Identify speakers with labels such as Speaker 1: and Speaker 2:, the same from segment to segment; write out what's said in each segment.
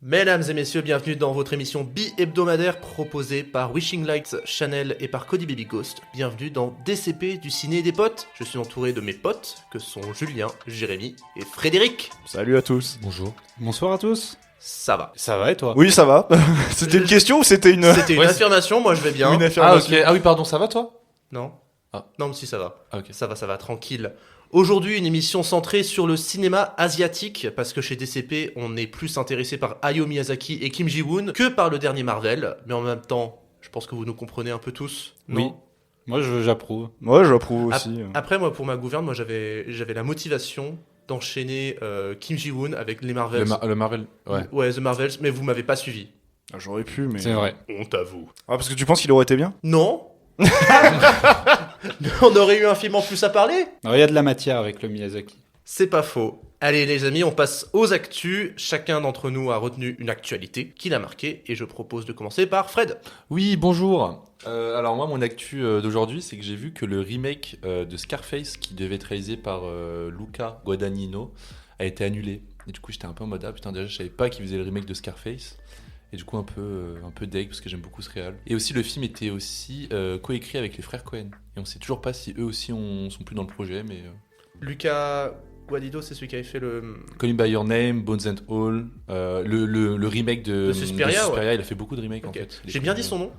Speaker 1: Mesdames et messieurs, bienvenue dans votre émission bi-hebdomadaire proposée par Wishing Lights Channel et par Cody Baby Ghost. Bienvenue dans DCP du ciné et des potes. Je suis entouré de mes potes, que sont Julien, Jérémy et Frédéric.
Speaker 2: Salut à tous.
Speaker 3: Bonjour.
Speaker 4: Bonsoir à tous.
Speaker 1: Ça va.
Speaker 4: Ça va et toi?
Speaker 2: Oui, ça va. C'était une question ou c'était une...
Speaker 1: C'était une affirmation, moi je vais bien.
Speaker 2: Une
Speaker 3: Ah
Speaker 2: affirmation.
Speaker 3: ok, ah oui pardon, ça va toi?
Speaker 1: Non.
Speaker 3: Ah.
Speaker 1: Non, mais si ça va.
Speaker 3: Ah ok.
Speaker 1: Ça va, tranquille. Aujourd'hui, une émission centrée sur le cinéma asiatique, parce que chez DCP, on est plus intéressé par Hayao Miyazaki et Kim Ji-woon que par le dernier Marvel. Mais en même temps, je pense que vous nous comprenez un peu tous.
Speaker 4: Oui.
Speaker 1: Non.
Speaker 4: Moi j'approuve.
Speaker 2: Moi, j'approuve aussi.
Speaker 1: Après, moi, pour ma gouverne, moi, j'avais la motivation d'enchaîner Kim Ji-woon avec les Marvels.
Speaker 3: Le Marvel, ouais.
Speaker 1: Ouais, The Marvels, mais vous m'avez pas suivi.
Speaker 2: Ah, j'aurais pu, mais...
Speaker 4: C'est vrai.
Speaker 1: Honte à vous.
Speaker 2: Ah, parce que tu penses qu'il aurait été bien?
Speaker 1: Non. On aurait eu un film en plus à parler.
Speaker 4: Alors, il y a de la matière avec le Miyazaki.
Speaker 1: C'est pas faux. Allez les amis, on passe aux actus. Chacun d'entre nous a retenu une actualité qui l'a marqué et je propose de commencer par Fred.
Speaker 3: Oui, bonjour. Alors moi, mon actu d'aujourd'hui, c'est que j'ai vu que le remake de Scarface, qui devait être réalisé par Luca Guadagnino, a été annulé. Et du coup, j'étais un peu en mode, ah putain, déjà, je savais pas qu'il faisait le remake de Scarface. Et du coup, un peu deg, parce que j'aime beaucoup ce réal. Et aussi, le film était aussi coécrit avec les frères Cohen. Et on sait toujours pas si eux aussi sont plus dans le projet, mais...
Speaker 1: Lucas Guadido, c'est celui qui avait fait le...
Speaker 3: Call Me By Your Name, Bones and All, le remake de
Speaker 1: Suspiria, ouais.
Speaker 3: il a fait beaucoup de remakes
Speaker 1: Ok.
Speaker 3: en fait.
Speaker 1: J'ai bien dit son nom.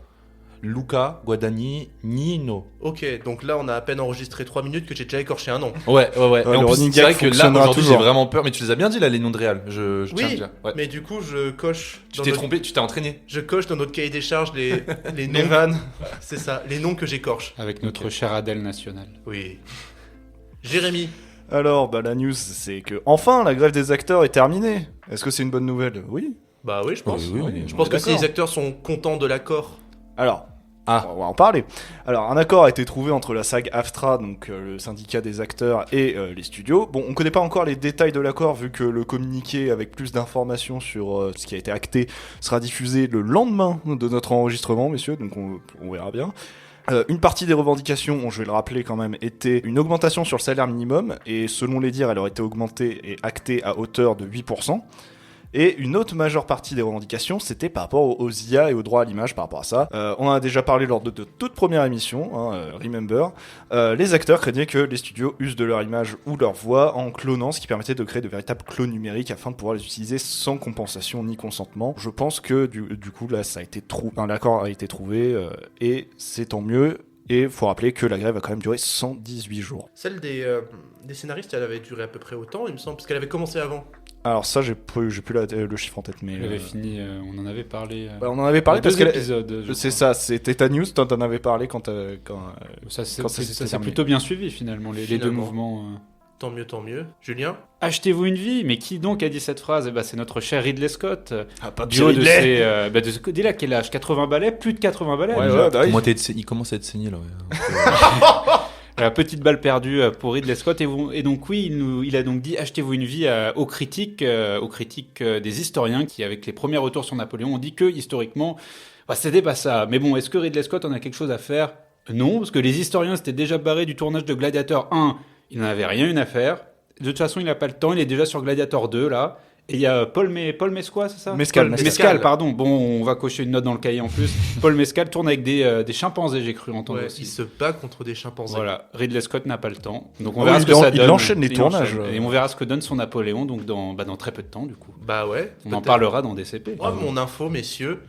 Speaker 3: Luca Guadagnino.
Speaker 1: Ok, donc là on a à peine enregistré 3 minutes que j'ai déjà écorché un nom.
Speaker 3: Ouais. Et
Speaker 2: le
Speaker 3: en plus,
Speaker 2: running
Speaker 3: c'est vrai
Speaker 2: gag
Speaker 3: que là,
Speaker 2: fonctionnera
Speaker 3: aujourd'hui, j'ai
Speaker 2: toujours.
Speaker 3: vraiment peur. Mais tu les as bien dit là, les noms de réal. Je tiens à le
Speaker 1: Oui,
Speaker 3: dire. Ouais.
Speaker 1: mais du coup je coche...
Speaker 3: Tu
Speaker 1: dans
Speaker 3: t'es
Speaker 1: notre-
Speaker 3: trompé, tu t'es entraîné.
Speaker 1: Je coche dans notre cahier des charges les
Speaker 2: Les
Speaker 1: noms.
Speaker 2: vannes.
Speaker 1: C'est ça, les noms que j'écorche.
Speaker 4: Avec notre cher Adèle nationale.
Speaker 1: Oui. Jérémy.
Speaker 2: Alors, la news, c'est que enfin la grève des acteurs est terminée. Est-ce que c'est une bonne nouvelle? Oui.
Speaker 1: Bah oui, je pense.
Speaker 3: Oui,
Speaker 1: Je pense
Speaker 2: on est
Speaker 1: que si
Speaker 2: d'accord.
Speaker 1: les acteurs sont contents de l'accord...
Speaker 2: Alors,
Speaker 3: Ah.
Speaker 2: on va en parler. Alors, un accord a été trouvé entre la SAG-AFTRA, donc le syndicat des acteurs, et les studios. Bon, on connaît pas encore les détails de l'accord, vu que le communiqué avec plus d'informations sur ce qui a été acté sera diffusé le lendemain de notre enregistrement, messieurs, donc on verra bien. Une partie des revendications, je vais le rappeler quand même, était une augmentation sur le salaire minimum, et selon les dires, elle aurait été augmentée et actée à hauteur de 8%. Et une autre majeure partie des revendications, c'était par rapport aux IA et au droit à l'image par rapport à ça. On en a déjà parlé lors de toute première émission, Remember. Les acteurs craignaient que les studios usent de leur image ou leur voix en clonant, ce qui permettait de créer de véritables clones numériques afin de pouvoir les utiliser sans compensation ni consentement. Je pense que du coup, là, l'accord a été trouvé et c'est tant mieux. Et il faut rappeler que la grève a quand même duré 118 jours.
Speaker 1: Celle des scénaristes, elle avait duré à peu près autant, il me semble, parce qu'elle avait commencé avant.
Speaker 2: Alors ça, j'ai plus le chiffre en tête, mais...
Speaker 4: Elle avait fini, on en avait parlé.
Speaker 2: on en avait parlé parce que...
Speaker 4: épisodes.
Speaker 2: C'est ça, c'était ta news, t'en avais parlé quand
Speaker 4: Ça s'est
Speaker 2: quand ça s'était terminé.
Speaker 4: plutôt bien suivi finalement, les deux
Speaker 1: Finalement.
Speaker 4: mouvements.
Speaker 1: Tant mieux. Julien.
Speaker 4: Achetez-vous une vie, mais qui donc a dit cette phrase? Eh ben, c'est notre cher Ridley Scott.
Speaker 2: Ah, pas
Speaker 4: Du haut de ses. Dis là, quel âge? 80 balais? Plus de 80 balais
Speaker 2: Ouais,
Speaker 4: déjà.
Speaker 2: bah oui.
Speaker 3: Il commence à être saigné là.
Speaker 4: La petite balle perdue pour Ridley Scott. Et donc oui, il a donc dit achetez-vous une vie aux critiques des historiens qui, avec les premiers retours sur Napoléon, ont dit que historiquement, c'était pas ça. Mais bon, est-ce que Ridley Scott en a quelque chose à faire? Non, parce que les historiens s'étaient déjà barrés du tournage de Gladiator 1. Il n'en avait rien une à faire. De toute façon, il n'a pas le temps. Il est déjà sur Gladiator 2 là. Et il y a Paul Mescal, c'est ça?
Speaker 2: Mescal.
Speaker 4: Mescal, pardon. Bon, on va cocher une note dans le cahier en plus. Paul Mescal tourne avec des chimpanzés, j'ai cru entendre
Speaker 1: Ouais,
Speaker 4: aussi.
Speaker 1: il se bat contre des chimpanzés.
Speaker 4: Voilà, Ridley Scott n'a pas le temps. Donc on
Speaker 2: Oh,
Speaker 4: verra
Speaker 2: il
Speaker 4: ce que ça
Speaker 2: il
Speaker 4: donne.
Speaker 2: enchaîne les
Speaker 4: Il
Speaker 2: tournages.
Speaker 4: enchaîne. Et on verra ce que donne son Napoléon donc dans très peu de temps du coup.
Speaker 1: Bah ouais.
Speaker 4: On en
Speaker 1: peut-être.
Speaker 4: parlera dans DCP.
Speaker 1: Moi, mon info, messieurs,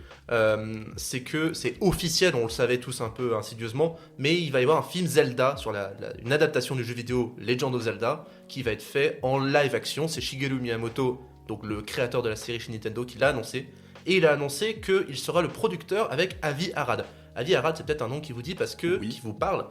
Speaker 1: c'est que c'est officiel, on le savait tous un peu insidieusement, mais il va y avoir un film Zelda, sur une adaptation du jeu vidéo Legend of Zelda, qui va être fait en live action. C'est Shigeru Miyamoto, donc le créateur de la série chez Nintendo, qui l'a annoncé. Et il a annoncé qu'il sera le producteur avec Avi Arad. Avi Arad, c'est peut-être un nom qui vous dit qui vous parle,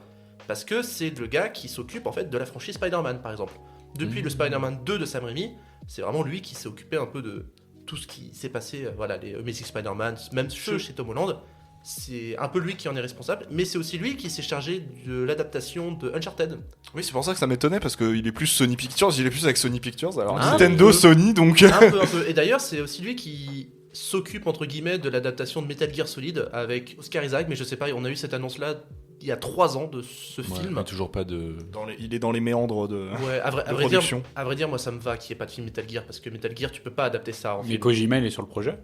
Speaker 1: parce que c'est le gars qui s'occupe en fait de la franchise Spider-Man, par exemple. Depuis le Spider-Man 2 de Sam Raimi, c'est vraiment lui qui s'est occupé un peu de tout ce qui s'est passé, les Amazing Spider-Man, même chez Tom Holland. C'est un peu lui qui en est responsable, mais c'est aussi lui qui s'est chargé de l'adaptation de Uncharted.
Speaker 2: Oui, c'est pour ça que ça m'étonnait, parce qu'il est plus Sony Pictures, il est plus avec Sony Pictures, alors
Speaker 1: Ah,
Speaker 2: Nintendo,
Speaker 1: un peu.
Speaker 2: Sony, donc...
Speaker 1: Un peu. Et d'ailleurs, c'est aussi lui qui s'occupe, entre guillemets, de l'adaptation de Metal Gear Solid avec Oscar Isaac, mais je sais pas, on a eu cette annonce-là il y a 3 ans de ce
Speaker 3: Ouais,
Speaker 1: film.
Speaker 3: mais toujours pas de.
Speaker 2: Il est dans les méandres de.
Speaker 1: Ouais, à vrai dire,
Speaker 2: production.
Speaker 1: moi ça me va qu'il n'y ait pas de film Metal Gear parce que Metal Gear tu peux pas adapter ça en
Speaker 4: Mais
Speaker 1: film.
Speaker 4: Kojima, il est sur le projet.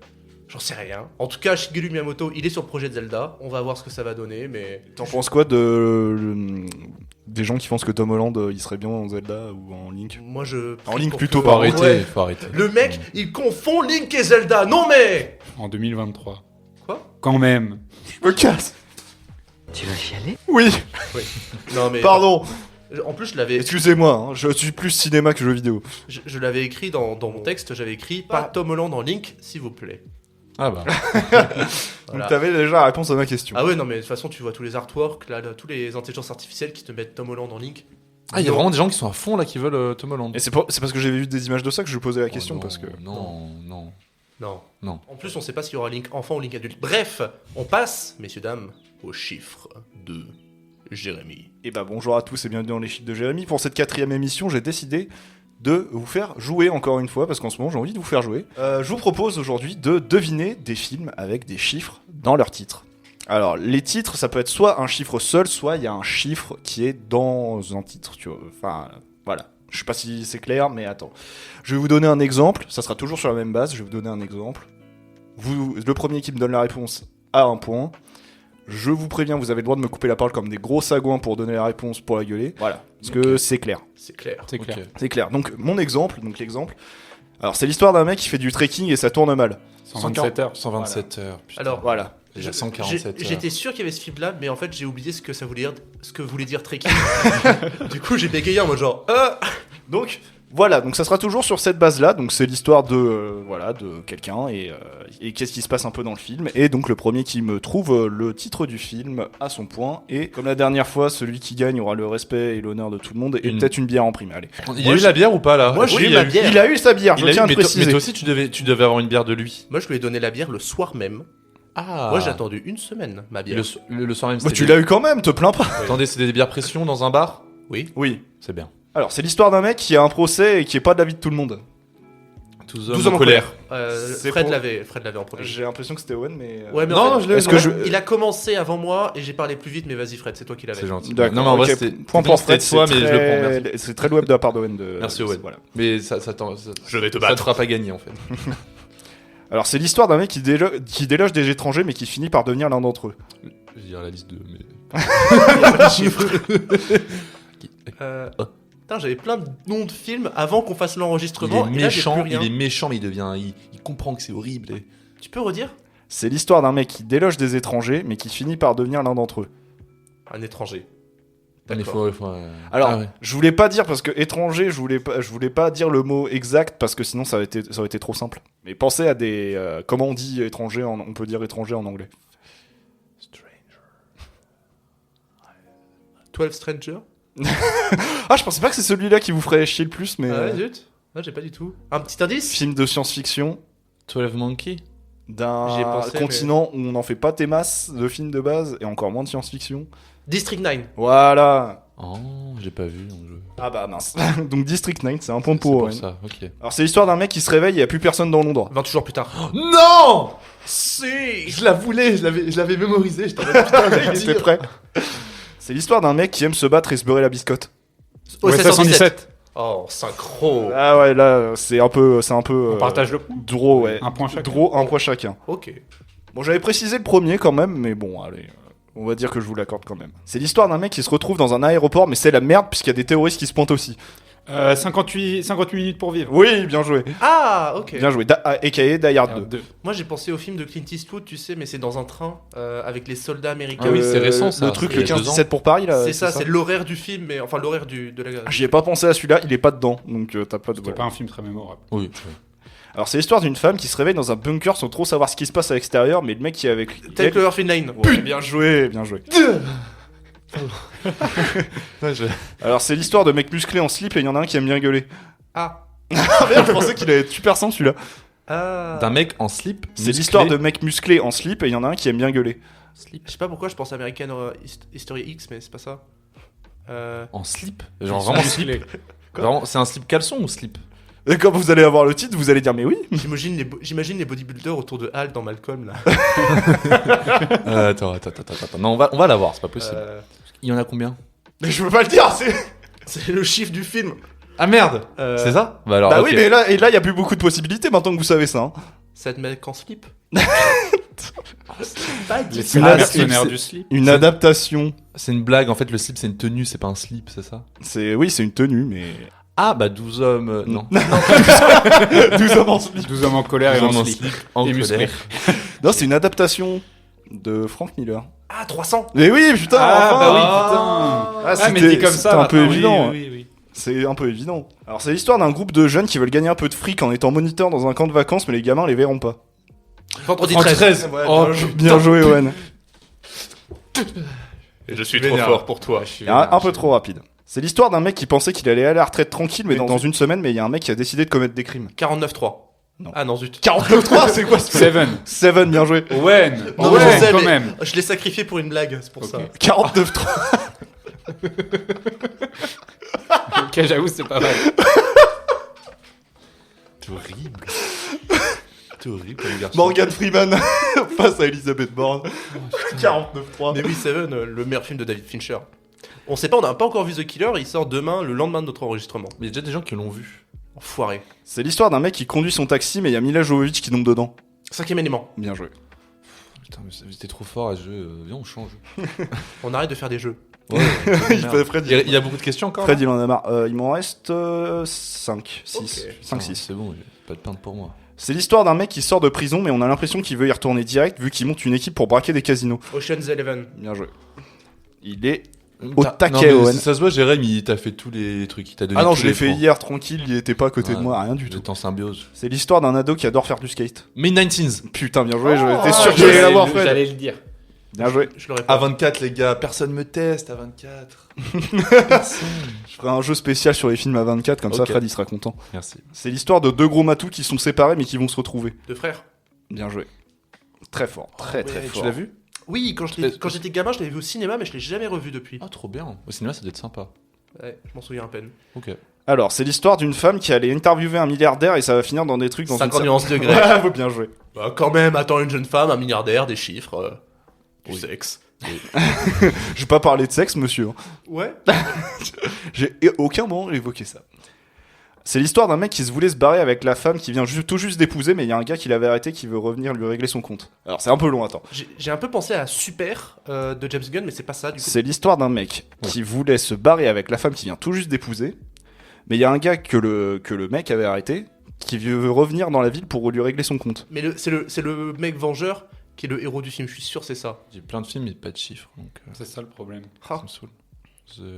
Speaker 1: J'en sais rien. En tout cas, Shigeru Miyamoto, il est sur le projet de Zelda. On va voir ce que ça va donner, mais
Speaker 2: T'en penses quoi des gens qui pensent que Tom Holland il serait bien en Zelda ou en Link?
Speaker 1: moi je.
Speaker 2: En Link
Speaker 1: pour
Speaker 2: plutôt,
Speaker 1: que-
Speaker 3: Faut
Speaker 2: pardon.
Speaker 3: arrêter,
Speaker 1: Ouais.
Speaker 3: faut arrêter.
Speaker 1: Le mec, il confond Link et Zelda. Non mais.
Speaker 4: En 2023.
Speaker 1: Quoi?
Speaker 4: Quand même.
Speaker 2: Je me casse.
Speaker 5: Tu vas chialer?
Speaker 2: Oui,
Speaker 1: Non mais.
Speaker 2: pardon.
Speaker 1: En plus, je l'avais.
Speaker 2: Excusez-moi, hein, je suis plus cinéma que jeu vidéo.
Speaker 1: Je l'avais écrit dans mon texte, j'avais écrit pas Tom Holland en Link, s'il vous plaît.
Speaker 3: Ah bah.
Speaker 1: Voilà.
Speaker 2: Donc t'avais déjà la réponse à ma question.
Speaker 1: Ah ouais, non mais de toute façon, tu vois tous les artworks, là, tous les intelligences artificielles qui te mettent Tom Holland en Link.
Speaker 3: Ah, il y a vraiment des gens qui sont à fond là qui veulent Tom Holland.
Speaker 2: Et c'est parce que j'ai vu des images de ça que je posais la question
Speaker 3: Oh non,
Speaker 2: parce que.
Speaker 3: Non.
Speaker 1: Non. En plus, on sait pas s'il y aura Link enfant ou Link adulte. Bref, on passe, messieurs, dames, aux chiffres de Jérémy.
Speaker 2: Et bah bonjour à tous et bienvenue dans les chiffres de Jérémy. Pour cette 4e émission, j'ai décidé de vous faire jouer encore une fois, parce qu'en ce moment j'ai envie de vous faire jouer. Je vous propose aujourd'hui de deviner des films avec des chiffres dans leurs titres. Alors les titres, ça peut être soit un chiffre seul, soit il y a un chiffre qui est dans un titre, tu vois. Enfin, voilà. Je sais pas si c'est clair, mais attends. Je vais vous donner un exemple, ça sera toujours sur la même base, je vais vous donner un exemple. Le premier qui me donne la réponse a un point. Je vous préviens, vous avez le droit de me couper la parole comme des gros sagouins pour donner la réponse, pour la gueuler. Voilà, parce que c'est clair.
Speaker 1: C'est clair.
Speaker 4: C'est clair.
Speaker 3: Ok.
Speaker 2: C'est clair. Donc mon exemple, l'exemple. Alors c'est l'histoire d'un mec qui fait du trekking et ça tourne mal.
Speaker 4: 127 heures.
Speaker 3: 127 heures. Putain.
Speaker 1: Alors,
Speaker 2: Voilà.
Speaker 3: Déjà 147 heures.
Speaker 1: J'étais sûr qu'il y avait ce film-là, mais en fait, j'ai oublié ce que ça voulait dire, ce que voulait dire trekking. Du coup, j'ai bégayé en mode genre.
Speaker 2: Donc voilà, donc ça sera toujours sur cette base-là. Donc c'est l'histoire de de quelqu'un et qu'est-ce qui se passe un peu dans le film. Et donc le premier qui me trouve le titre du film a son point. Et comme la dernière fois, celui qui gagne aura le respect et l'honneur de tout le monde et peut-être une bière en prime. Allez.
Speaker 3: Il y a eu la bière ou pas là?
Speaker 1: Moi, j'ai
Speaker 3: Oui,
Speaker 1: eu
Speaker 3: il y a
Speaker 1: ma bière.
Speaker 2: Il a eu sa bière.
Speaker 3: Il
Speaker 2: Je
Speaker 3: a eu,
Speaker 2: tiens à
Speaker 3: mais,
Speaker 2: le préciser.
Speaker 3: mais toi aussi tu devais avoir une bière de lui.
Speaker 1: Moi, je lui ai donné la bière le soir même.
Speaker 3: Ah.
Speaker 1: Moi, j'ai attendu une semaine, ma bière.
Speaker 3: Le soir même.
Speaker 2: Bah,
Speaker 3: c'était
Speaker 2: tu
Speaker 3: des-
Speaker 2: l'as eu quand même, te plains pas.
Speaker 3: Attendez, c'était des bières pression dans un bar?
Speaker 1: Oui.
Speaker 2: Oui.
Speaker 3: C'est bien.
Speaker 2: Alors c'est l'histoire d'un mec qui a un procès et qui est pas de l'avis de tout le monde.
Speaker 3: 12
Speaker 2: 12 hommes en colère.
Speaker 1: Fred
Speaker 2: pour-
Speaker 1: l'avait en premier.
Speaker 2: J'ai l'impression que c'était Owen, mais.
Speaker 1: Ouais, mais
Speaker 3: Non,
Speaker 1: en
Speaker 3: non,
Speaker 1: fait,
Speaker 3: je l'ai-
Speaker 2: est-ce que je-
Speaker 1: il a commencé avant moi et j'ai parlé plus vite, mais vas-y, Fred, c'est toi qui l'avais.
Speaker 3: C'est gentil.
Speaker 2: D'accord.
Speaker 3: Non, mais en vrai,
Speaker 2: ok,
Speaker 3: c'était.
Speaker 2: point pour Fred,
Speaker 3: c'était toi, mais je le prends. Merci.
Speaker 2: C'est très web de la part d'Owen.
Speaker 3: Merci, Owen.
Speaker 2: Voilà.
Speaker 3: Mais ça
Speaker 1: Je vais te
Speaker 3: ça te fera pas gagner en fait.
Speaker 2: Alors c'est l'histoire d'un mec qui déloge des étrangers, mais qui finit par devenir l'un d'entre eux.
Speaker 3: Je vais dire la liste de. Mais...
Speaker 1: Putain, j'avais plein de noms de films avant qu'on fasse
Speaker 3: Il
Speaker 1: l'enregistrement.
Speaker 3: est
Speaker 1: et là, j'ai
Speaker 3: méchant,
Speaker 1: plus rien.
Speaker 3: il est méchant, mais il comprend que c'est horrible. Et...
Speaker 1: Tu peux redire?
Speaker 2: C'est l'histoire d'un mec qui déloge des étrangers, mais qui finit par devenir l'un d'entre eux.
Speaker 1: Un étranger.
Speaker 3: Mais
Speaker 1: D'accord.
Speaker 2: Alors,
Speaker 3: Ah ouais.
Speaker 2: je voulais pas dire parce que étranger, je voulais pas dire le mot exact parce que sinon ça aurait été trop simple. Mais pensez à des comment on dit étranger, on peut dire étranger en anglais.
Speaker 1: 12 Stranger?
Speaker 2: Ah, je pensais pas que c'est celui-là qui vous ferait chier le plus, mais
Speaker 1: Ah ouais, zut. Ah, j'ai pas du tout. Un petit indice?
Speaker 2: film de science-fiction
Speaker 3: 12 Monkey.
Speaker 1: J'y ai
Speaker 2: d'un
Speaker 1: pensé,
Speaker 2: continent où on n'en fait pas des masses de films de base et encore moins de science-fiction.
Speaker 1: District 9.
Speaker 2: Voilà.
Speaker 3: Oh, j'ai pas vu donc je.
Speaker 2: Ah bah mince. Donc District 9, c'est un point
Speaker 3: C'est
Speaker 2: pour
Speaker 3: pour
Speaker 2: Owen.
Speaker 3: ça, ok.
Speaker 2: Alors c'est l'histoire d'un mec qui se réveille, il n'y a plus personne dans Londres.
Speaker 1: 28 jours plus tard.
Speaker 3: Non!
Speaker 1: Si!
Speaker 3: Je la voulais, je l'avais mémorisé, je t'en putain,
Speaker 2: Il était prêt. C'est l'histoire d'un mec qui aime se battre et se beurrer la biscotte.
Speaker 1: Oh,
Speaker 4: Ouais,
Speaker 1: 717. Oh, synchro.
Speaker 2: Ah ouais, là c'est un peu
Speaker 4: On partage le point.
Speaker 2: Draw, ouais.
Speaker 4: Un point chacun.
Speaker 2: Draw, un point chacun.
Speaker 1: Ok.
Speaker 2: Bon, j'avais précisé le premier quand même, mais bon, allez, on va dire que je vous l'accorde quand même. C'est l'histoire d'un mec qui se retrouve dans un aéroport, mais c'est la merde puisqu'il y a des terroristes qui se pointent aussi.
Speaker 4: 58 minutes pour vivre.
Speaker 2: Oui, bien joué.
Speaker 1: Ah, ok.
Speaker 2: Bien joué. A.K.A. Die Hard 2.
Speaker 1: Moi, j'ai pensé au film de Clint Eastwood, tu sais, mais c'est dans un train avec les soldats américains.
Speaker 3: Ah oui, c'est récent, ça.
Speaker 2: Le truc,
Speaker 3: Il y
Speaker 2: le
Speaker 3: a 2 ans.
Speaker 2: 15-17 pour Paris, là.
Speaker 1: c'est ça, c'est l'horaire du film, mais enfin l'horaire de la.
Speaker 2: J'y ai pas pensé à celui-là, il est pas dedans, donc t'as pas de.
Speaker 4: C'était pas un film très mémorable.
Speaker 3: Oui.
Speaker 2: Alors c'est l'histoire d'une femme qui se réveille dans un bunker sans trop savoir ce qui se passe à l'extérieur, mais le mec qui est avec
Speaker 1: Tel
Speaker 2: elle-
Speaker 1: Cloverfield 9.
Speaker 2: Ouais, bien joué, bien joué. Alors c'est l'histoire de mecs musclés en slip et il y en a un qui aime bien gueuler.
Speaker 1: Ah.
Speaker 2: Ah merde, je pensais qu'il allait être super simple celui-là.
Speaker 1: Ah.
Speaker 3: D'un mec en slip.
Speaker 2: C'est l'histoire de mecs musclés en slip et il y en a un qui aime bien gueuler.
Speaker 1: Je sais pas pourquoi je pense à American History X, mais c'est pas ça.
Speaker 3: En slip. Genre vraiment slip. Vraiment, c'est un slip caleçon ou slip?
Speaker 2: Et quand vous allez avoir le titre, vous allez dire mais oui.
Speaker 1: J'imagine les bodybuilders autour de Hal dans Malcolm, là.
Speaker 3: Attends. Non, on va l'avoir, c'est pas possible. Il y en a combien?
Speaker 2: Mais je peux pas le dire,
Speaker 1: C'est le chiffre du film.
Speaker 3: Ah merde. C'est ça? Bah alors.
Speaker 2: Bah
Speaker 3: ok.
Speaker 2: oui, mais là, il y a plus beaucoup de possibilités maintenant que vous savez ça. Hein.
Speaker 1: 7 mecs en slip.
Speaker 4: Les
Speaker 2: Ah,
Speaker 4: mercenaires
Speaker 3: c'est-
Speaker 4: du slip.
Speaker 2: Une adaptation.
Speaker 3: C'est une blague, en fait, le slip c'est une tenue, c'est pas un slip, c'est ça?
Speaker 2: Oui, c'est une tenue, mais
Speaker 3: Ah bah 12 hommes. Non.
Speaker 2: 12 hommes en slip.
Speaker 4: 12 hommes en colère et
Speaker 3: 12
Speaker 4: en
Speaker 3: hommes en
Speaker 4: slip.
Speaker 3: slip, en
Speaker 4: Et
Speaker 3: colère.
Speaker 4: musclés.
Speaker 2: Non, c'est une adaptation de Frank Miller.
Speaker 1: Ah, 300.
Speaker 2: Mais oui, putain.
Speaker 4: Ah,
Speaker 2: enfin.
Speaker 4: bah oui, putain.
Speaker 2: Ah,
Speaker 4: mais
Speaker 2: c'était-
Speaker 4: dit comme ça,
Speaker 2: c'était un peu
Speaker 4: maintenant, oui,
Speaker 2: évident.
Speaker 4: oui.
Speaker 2: C'est un peu évident. Alors, c'est l'histoire d'un groupe de jeunes qui veulent gagner un peu de fric en étant moniteurs dans un camp de vacances, mais les gamins les verront pas.
Speaker 1: Vendredi
Speaker 3: Vendredi
Speaker 1: 13.
Speaker 3: 13.
Speaker 1: Ouais,
Speaker 3: Oh,
Speaker 2: Bien joué, Owen.
Speaker 1: je suis
Speaker 3: trop fort
Speaker 1: pour toi.
Speaker 2: Un peu trop rapide. C'est l'histoire d'un mec qui pensait qu'il allait aller à la retraite tranquille, mais dans une semaine, mais il y a un mec qui a décidé de commettre des crimes.
Speaker 1: 49-3.
Speaker 2: Non.
Speaker 1: Ah non, zut.
Speaker 2: 49-3, c'est quoi ce
Speaker 4: Seven.
Speaker 2: Seven, bien joué.
Speaker 4: Owen.
Speaker 1: Non,
Speaker 4: Owen,
Speaker 1: je sais,
Speaker 4: quand
Speaker 1: mais
Speaker 4: même.
Speaker 1: je l'ai sacrifié pour une blague, c'est pour
Speaker 4: Ok.
Speaker 1: ça.
Speaker 2: 49-3.
Speaker 4: Ok, j'avoue, c'est pas mal.
Speaker 3: C'est horrible. C'est horrible comme garçon.
Speaker 2: Morgan Freeman face à Elizabeth Bourne. 49-3.
Speaker 1: Mais oui, Seven, le meilleur film de David Fincher. On sait pas, on n'a pas encore vu The Killer, il sort demain, le lendemain de notre enregistrement.
Speaker 3: Mais il y a déjà des gens qui l'ont vu.
Speaker 1: Enfoiré.
Speaker 2: C'est l'histoire d'un mec qui conduit son taxi, mais il y a Mila Jovovich qui tombe dedans.
Speaker 1: 5ème élément.
Speaker 2: Bien joué.
Speaker 3: Putain, mais c'était trop fort à ce jeu. Viens, on change.
Speaker 1: On arrête de faire des jeux.
Speaker 3: Ouais,
Speaker 2: Fred,
Speaker 3: il y a beaucoup de questions encore.
Speaker 2: Fred, il en a marre. Il m'en reste 5, 6.
Speaker 1: Ok.
Speaker 2: 5, 6.
Speaker 3: C'est bon, pas de plainte pour moi.
Speaker 2: C'est l'histoire d'un mec qui sort de prison, mais on a l'impression qu'il veut y retourner direct, vu qu'il monte une équipe pour braquer des casinos.
Speaker 1: Ocean's 11.
Speaker 2: Bien joué. Il est au
Speaker 3: Non,
Speaker 2: taquet,
Speaker 3: mais
Speaker 2: Owen.
Speaker 3: ça se voit, Jérémy, il t'a fait tous les trucs. Il t'a donné
Speaker 2: Ah non,
Speaker 3: tous
Speaker 2: je l'ai
Speaker 3: les
Speaker 2: fait
Speaker 3: points.
Speaker 2: hier, tranquille, il était pas à côté de
Speaker 3: Ouais,
Speaker 2: moi, rien du
Speaker 3: Vous
Speaker 2: tout.
Speaker 3: êtes en symbiose.
Speaker 2: C'est l'histoire d'un ado qui adore faire du skate.
Speaker 3: Mid-19s.
Speaker 2: Putain, bien joué,
Speaker 1: Oh,
Speaker 2: j'étais sûr que
Speaker 1: j'allais
Speaker 2: j'allais l'avoir, Fred.
Speaker 4: J'allais le dire.
Speaker 2: Bien joué.
Speaker 1: Je l'aurais
Speaker 3: À
Speaker 1: pas.
Speaker 3: 24, les gars, personne me teste à 24.
Speaker 2: Je ferai un jeu spécial sur les films à 24, comme ça
Speaker 3: Ok.
Speaker 2: Fred il sera content.
Speaker 3: Merci.
Speaker 2: C'est l'histoire de deux gros matous qui sont séparés mais qui vont se retrouver.
Speaker 1: Deux frères.
Speaker 2: Bien joué. Très fort, très
Speaker 1: ouais,
Speaker 2: très
Speaker 1: tu
Speaker 2: fort.
Speaker 3: Tu l'as vu?
Speaker 1: Oui, quand j'étais gamin, je l'avais vu au cinéma, mais je l'ai jamais revu depuis.
Speaker 3: Ah, trop bien. Au cinéma, ça doit être sympa.
Speaker 1: Ouais, je m'en souviens à peine.
Speaker 3: Ok.
Speaker 2: Alors, c'est l'histoire d'une femme qui allait interviewer un milliardaire et ça va finir dans des trucs dans
Speaker 1: 50
Speaker 2: une...
Speaker 1: nuances de grec.
Speaker 2: Ouais, bien joué.
Speaker 1: Bah, quand même, attends, une jeune femme, un milliardaire, des chiffres, du
Speaker 3: Oui.
Speaker 1: sexe.
Speaker 2: Je vais pas parler de sexe, monsieur.
Speaker 1: Ouais.
Speaker 2: J'ai aucun moment évoqué ça. C'est l'histoire d'un mec qui se voulait se barrer avec la femme qui vient tout juste d'épouser, mais il y a un gars qui l'avait arrêté qui veut revenir lui régler son compte. Alors, c'est un peu long, attends.
Speaker 1: J'ai un peu pensé à Super de James Gunn, mais c'est pas ça du coup.
Speaker 2: C'est l'histoire d'un mec qui voulait se barrer avec la femme qui vient tout juste d'épouser, mais il y a un gars que le mec avait arrêté qui veut revenir dans la ville pour lui régler son compte.
Speaker 1: Mais c'est le mec vengeur qui est le héros du film, je suis sûr, c'est ça.
Speaker 3: J'ai plein de films, mais pas de chiffres. Donc,
Speaker 4: C'est ça le problème.
Speaker 3: ça me saoule.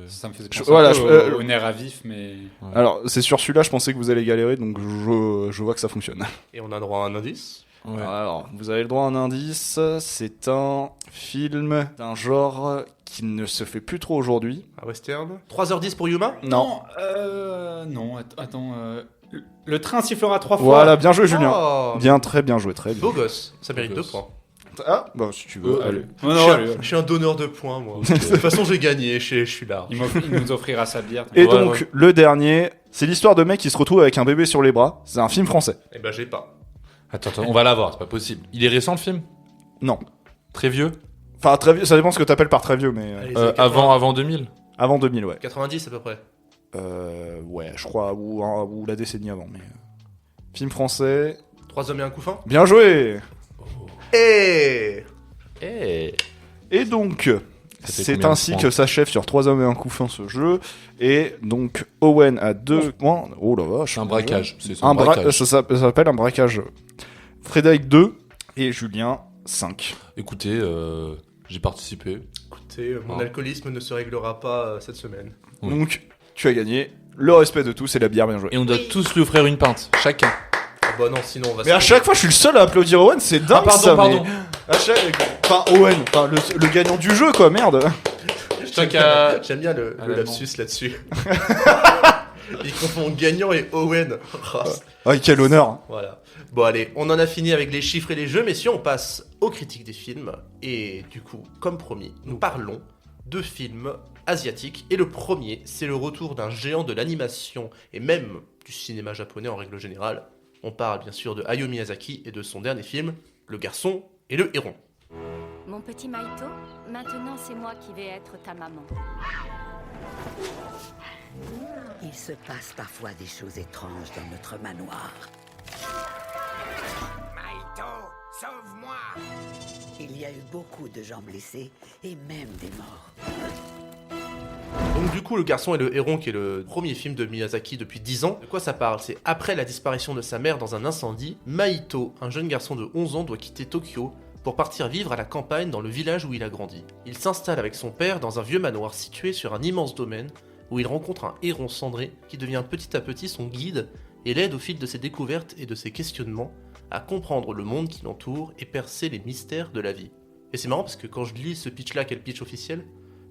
Speaker 4: Ça me faisait
Speaker 2: Je-
Speaker 4: penser
Speaker 2: voilà,
Speaker 4: un
Speaker 2: je-
Speaker 4: peu au nerf à vif, mais...
Speaker 3: Ouais.
Speaker 2: Alors, c'est sur celui-là, je pensais que vous allez galérer, donc je vois que ça fonctionne.
Speaker 1: Et on a droit à un indice.
Speaker 3: Ouais.
Speaker 2: Alors, vous avez le droit à un indice, c'est un film d'un genre qui ne se fait plus trop aujourd'hui.
Speaker 1: Un western. 3h10 pour Yuma.
Speaker 2: Non.
Speaker 4: Non, attends... Le train sifflera 3 fois.
Speaker 2: Voilà, bien joué Julien.
Speaker 1: Oh,
Speaker 2: Bien, très bien joué, très bien.
Speaker 1: beau gosse. Ça mérite
Speaker 3: Beau
Speaker 1: 2
Speaker 3: gosse.
Speaker 1: points.
Speaker 2: Ah, bah si tu veux, allez.
Speaker 4: Non, non, allez.
Speaker 1: Je suis un donneur de points, moi. De toute façon, j'ai gagné, je suis là.
Speaker 4: Il nous offrira sa bière.
Speaker 2: Et
Speaker 3: Ouais,
Speaker 2: donc,
Speaker 3: ouais.
Speaker 2: le dernier, c'est l'histoire de mec qui se retrouve avec un bébé sur les bras. C'est un film français.
Speaker 1: Eh ben, j'ai pas.
Speaker 3: Attends, on va l'avoir, c'est pas possible. Il est récent le film?
Speaker 2: Non.
Speaker 3: Très vieux?
Speaker 2: Enfin, très vieux, ça dépend ce que t'appelles par très vieux, mais
Speaker 1: Allez, c'est 80.
Speaker 3: Avant 2000?
Speaker 2: avant 2000, ouais.
Speaker 1: 90 à peu près.
Speaker 2: Ouais, je crois, ou la décennie avant, mais... Film français.
Speaker 1: 3 hommes et un couffin.
Speaker 2: Bien joué.
Speaker 1: Et
Speaker 3: Eh!
Speaker 2: Et donc,
Speaker 3: Ça fait
Speaker 2: c'est
Speaker 3: combien de
Speaker 2: ainsi
Speaker 3: points
Speaker 2: que s'achève sur 3 hommes et un couffin ce jeu. Et donc, Owen a 2 points. Oh la vache.
Speaker 3: C'est un braquage. C'est
Speaker 2: Un
Speaker 3: un braquage.
Speaker 2: ça s'appelle un braquage. Frédéric 2 et Julien 5.
Speaker 3: Écoutez, j'ai participé.
Speaker 1: écoutez, mon
Speaker 3: Ah.
Speaker 1: alcoolisme ne se réglera pas cette semaine.
Speaker 3: Oui.
Speaker 2: Donc, tu as gagné. Le respect de tous et la bière, bien joué.
Speaker 3: Et on doit tous lui offrir une pinte, chacun.
Speaker 1: Ah bah non, sinon on va
Speaker 2: Mais à
Speaker 1: se-
Speaker 2: chaque fois, je suis le seul à applaudir Owen, c'est dingue
Speaker 3: Ah, pardon,
Speaker 2: ça.
Speaker 3: pardon.
Speaker 2: Mais... À chaque... Enfin, Owen, enfin, le gagnant du jeu, quoi, merde.
Speaker 3: Chacun.
Speaker 1: J'aime bien le
Speaker 3: l'allemand.
Speaker 1: lapsus là-dessus. Il confond gagnant et Owen. Oh,
Speaker 2: Ah, quel honneur.
Speaker 1: voilà. Bon allez, on en a fini avec les chiffres et les jeux, messieurs, on passe aux critiques des films. Et du coup, comme promis, nous parlons de films asiatiques. Et le premier, c'est le retour d'un géant de l'animation et même du cinéma japonais en règle générale. On parle bien sûr de Hayao Miyazaki et de son dernier film, Le Garçon et le Héron.
Speaker 6: Mon petit Maito, maintenant c'est moi qui vais être ta maman.
Speaker 7: Il se passe parfois des choses étranges dans notre manoir. Maito, sauve-moi! Il y a eu beaucoup de gens blessés et même des morts.
Speaker 1: Donc du coup, Le Garçon et le Héron, qui est le premier film de Miyazaki depuis 10 ans, de quoi ça parle? C'est après la disparition de sa mère dans un incendie, Maito, un jeune garçon de 11 ans, doit quitter Tokyo pour partir vivre à la campagne dans le village où il a grandi. Il s'installe avec son père dans un vieux manoir situé sur un immense domaine où il rencontre un héron cendré qui devient petit à petit son guide et l'aide au fil de ses découvertes et de ses questionnements à comprendre le monde qui l'entoure et percer les mystères de la vie. Et c'est marrant parce que quand je lis ce pitch-là, qui est le pitch officiel,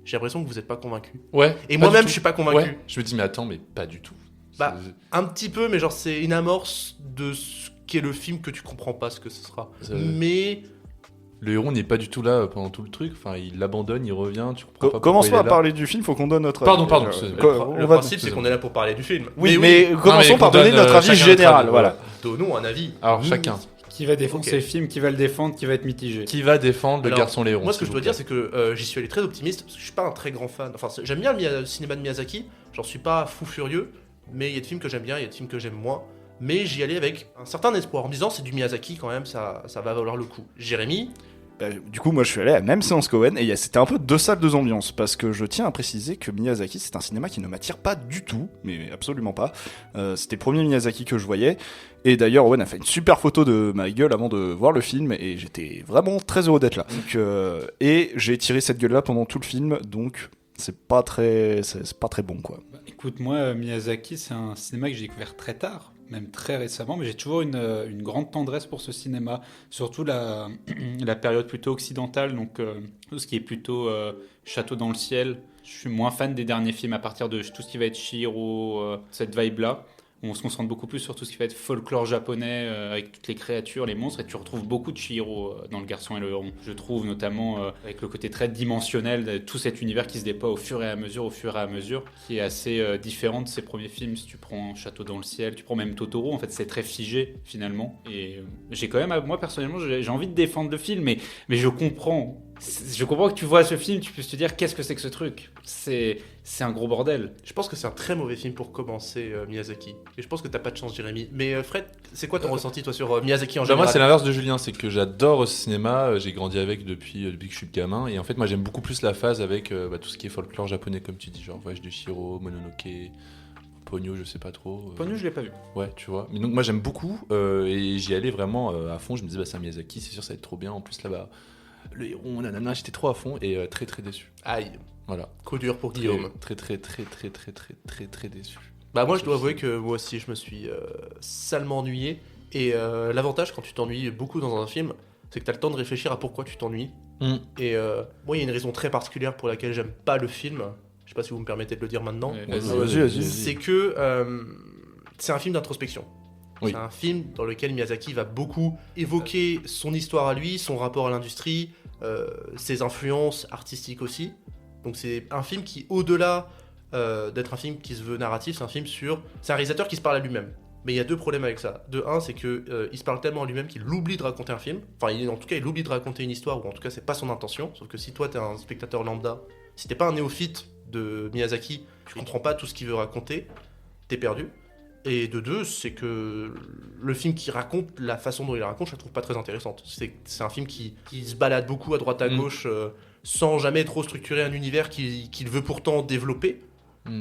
Speaker 1: j'ai l'impression que vous n'êtes pas convaincu.
Speaker 3: Ouais.
Speaker 1: Et
Speaker 3: pas
Speaker 1: moi-même,
Speaker 3: du
Speaker 1: je suis
Speaker 3: tout.
Speaker 1: pas convaincu.
Speaker 3: Ouais. Je me dis, mais attends, mais pas du tout.
Speaker 1: Bah, un petit peu, mais genre c'est une amorce de ce qu'est le film que tu comprends pas ce que ce sera. Mais
Speaker 3: Le héron n'est pas du tout là pendant tout le truc. Enfin, il l'abandonne, il revient. Tu comprends pas.
Speaker 2: Commence
Speaker 3: pourquoi
Speaker 2: pas
Speaker 3: il
Speaker 2: à
Speaker 3: est là.
Speaker 2: parler du film, faut qu'on donne notre
Speaker 3: Pardon,
Speaker 2: avis.
Speaker 3: pardon,
Speaker 2: Euh,
Speaker 3: excusez-moi.
Speaker 2: quoi,
Speaker 1: le
Speaker 2: on va-
Speaker 1: principe c'est qu'on est là pour parler du film.
Speaker 2: Oui, mais
Speaker 3: Non,
Speaker 2: commençons
Speaker 3: mais
Speaker 2: par
Speaker 3: qu'on
Speaker 2: donner
Speaker 3: donne,
Speaker 2: notre avis
Speaker 3: chacun notre
Speaker 2: général.
Speaker 3: avis,
Speaker 2: Voilà.
Speaker 1: Donnons un avis.
Speaker 3: Alors, chacun.
Speaker 4: Qui va défendre
Speaker 1: Ok.
Speaker 4: ses films, qui va le défendre, qui va être mitigé.
Speaker 3: Qui va défendre le
Speaker 1: Alors,
Speaker 3: garçon l'héron?
Speaker 1: Moi, ce que je
Speaker 3: s'il
Speaker 1: dois
Speaker 3: vous
Speaker 1: dire,
Speaker 3: plaît.
Speaker 1: c'est que j'y suis allé très optimiste, parce que je suis pas un très grand fan. Enfin, j'aime bien le cinéma de Miyazaki, j'en suis pas fou furieux, mais il y a des films que j'aime bien, il y a des films que j'aime moins. Mais j'y allais avec un certain espoir, en me disant c'est du Miyazaki quand même, ça va valoir le coup. Jérémy,
Speaker 2: Bah, du coup, moi je suis allé à la même séance qu'Owen et c'était un peu deux salles, deux ambiances. Parce que je tiens à préciser que Miyazaki, c'est un cinéma qui ne m'attire pas du tout, mais absolument pas. C'était le premier Miyazaki que je voyais. Et d'ailleurs, Owen a fait une super photo de ma gueule avant de voir le film et j'étais vraiment très heureux d'être là. Donc, et j'ai tiré cette gueule-là pendant tout le film, donc c'est pas très bon quoi.
Speaker 4: Bah, écoute, moi, Miyazaki, c'est un cinéma que j'ai découvert très tard, même très récemment, mais j'ai toujours une grande tendresse pour ce cinéma, surtout la période plutôt occidentale, donc tout ce qui est plutôt Château dans le ciel. Je suis moins fan des derniers films à partir de tout ce qui va être Chihiro, cette vibe-là. On se concentre beaucoup plus sur tout ce qui va être folklore japonais avec toutes les créatures, les monstres, et tu retrouves beaucoup de Chihiro dans Le Garçon et le Héron. Je trouve notamment avec le côté très dimensionnel de tout cet univers qui se déploie au fur et à mesure, qui est assez différent de ses premiers films. Si tu prends Château dans le ciel, tu prends même Totoro, en fait c'est très figé finalement. Et j'ai quand même, moi personnellement, j'ai envie de défendre le film, mais je comprends. Je comprends que tu vois ce film, tu peux te dire qu'est-ce que c'est que ce truc. C'est un gros bordel.
Speaker 1: je pense que c'est un très mauvais film pour commencer Miyazaki. Et je pense que t'as pas de chance, Jérémy. Mais Fred, c'est quoi ton ressenti toi sur Miyazaki en
Speaker 3: Bah,
Speaker 1: général?
Speaker 3: moi, c'est l'inverse de Julien, c'est que j'adore ce cinéma, j'ai grandi avec depuis que je suis gamin, et en fait, moi, j'aime beaucoup plus la phase avec tout ce qui est folklore japonais, comme tu dis, genre Voyage de Chihiro, Mononoke, Ponyo, je sais pas trop.
Speaker 4: Ponyo, je l'ai pas vu.
Speaker 3: Ouais, tu vois. Mais donc, moi, j'aime beaucoup, et j'y allais vraiment à fond. Je me disais, bah, c'est un Miyazaki, c'est sûr, ça va être trop bien. En plus, là-bas, le héron, nanana, j'étais trop à fond, et très, très déçu.
Speaker 1: Aïe,
Speaker 3: Voilà.
Speaker 1: coup dur pour Guillaume.
Speaker 3: Très, très, très, très, très, très, très, très déçu.
Speaker 1: Bah moi je dois avouer que moi aussi je me suis salement ennuyé. Et l'avantage quand tu t'ennuies beaucoup dans un film, c'est que tu as le temps de réfléchir à pourquoi tu t'ennuies. Et moi il y a une raison très particulière pour laquelle j'aime pas le film. Je sais pas si vous me permettez de le dire maintenant.
Speaker 4: Ouais,
Speaker 2: Vas-y.
Speaker 1: C'est que c'est un film d'introspection.
Speaker 3: Oui.
Speaker 1: C'est un film dans lequel Miyazaki va beaucoup évoquer son histoire à lui, son rapport à l'industrie, ses influences artistiques aussi. Donc c'est un film qui, au-delà d'être un film qui se veut narratif, c'est un réalisateur qui se parle à lui-même. Mais il y a deux problèmes avec ça. De un, c'est que il se parle tellement à lui-même qu'il oublie de raconter un film. Enfin, en tout cas, il oublie de raconter une histoire, ou en tout cas, c'est pas son intention. Sauf que si toi, t'es un spectateur lambda, si t'es pas un néophyte de Miyazaki, tu comprends pas tout ce qu'il veut raconter, t'es perdu. Et de deux, c'est que le film qui raconte, la façon dont il la raconte, je la trouve pas très intéressante. C'est un film qui se balade beaucoup à droite à gauche, sans jamais trop structurer un univers qu'il veut pourtant développer.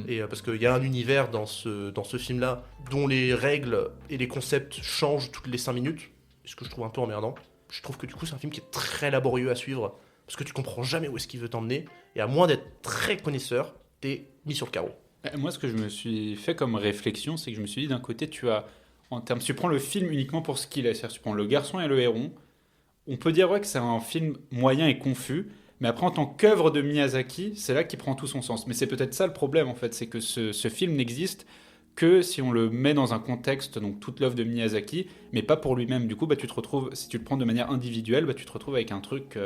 Speaker 1: Et parce qu'il y a un univers dans ce film-là dont les règles et les concepts changent toutes les 5 minutes, ce que je trouve un peu emmerdant. Je trouve que du coup c'est un film qui est très laborieux à suivre, parce que tu comprends jamais où est-ce qu'il veut t'emmener, et à moins d'être très connaisseur, t'es mis sur le carreau.
Speaker 4: Moi, ce que je me suis fait comme réflexion, c'est que je me suis dit, d'un côté, tu prends le film uniquement pour ce qu'il est. C'est-à-dire, tu prends Le Garçon et le Héron. On peut dire que c'est un film moyen et confus, mais après, en tant qu'œuvre de Miyazaki, c'est là qu'il prend tout son sens. Mais c'est peut-être ça le problème, en fait, c'est que ce film n'existe que si on le met dans un contexte, donc toute l'œuvre de Miyazaki, mais pas pour lui-même. Du coup, tu te retrouves, si tu le prends de manière individuelle, tu te retrouves avec un truc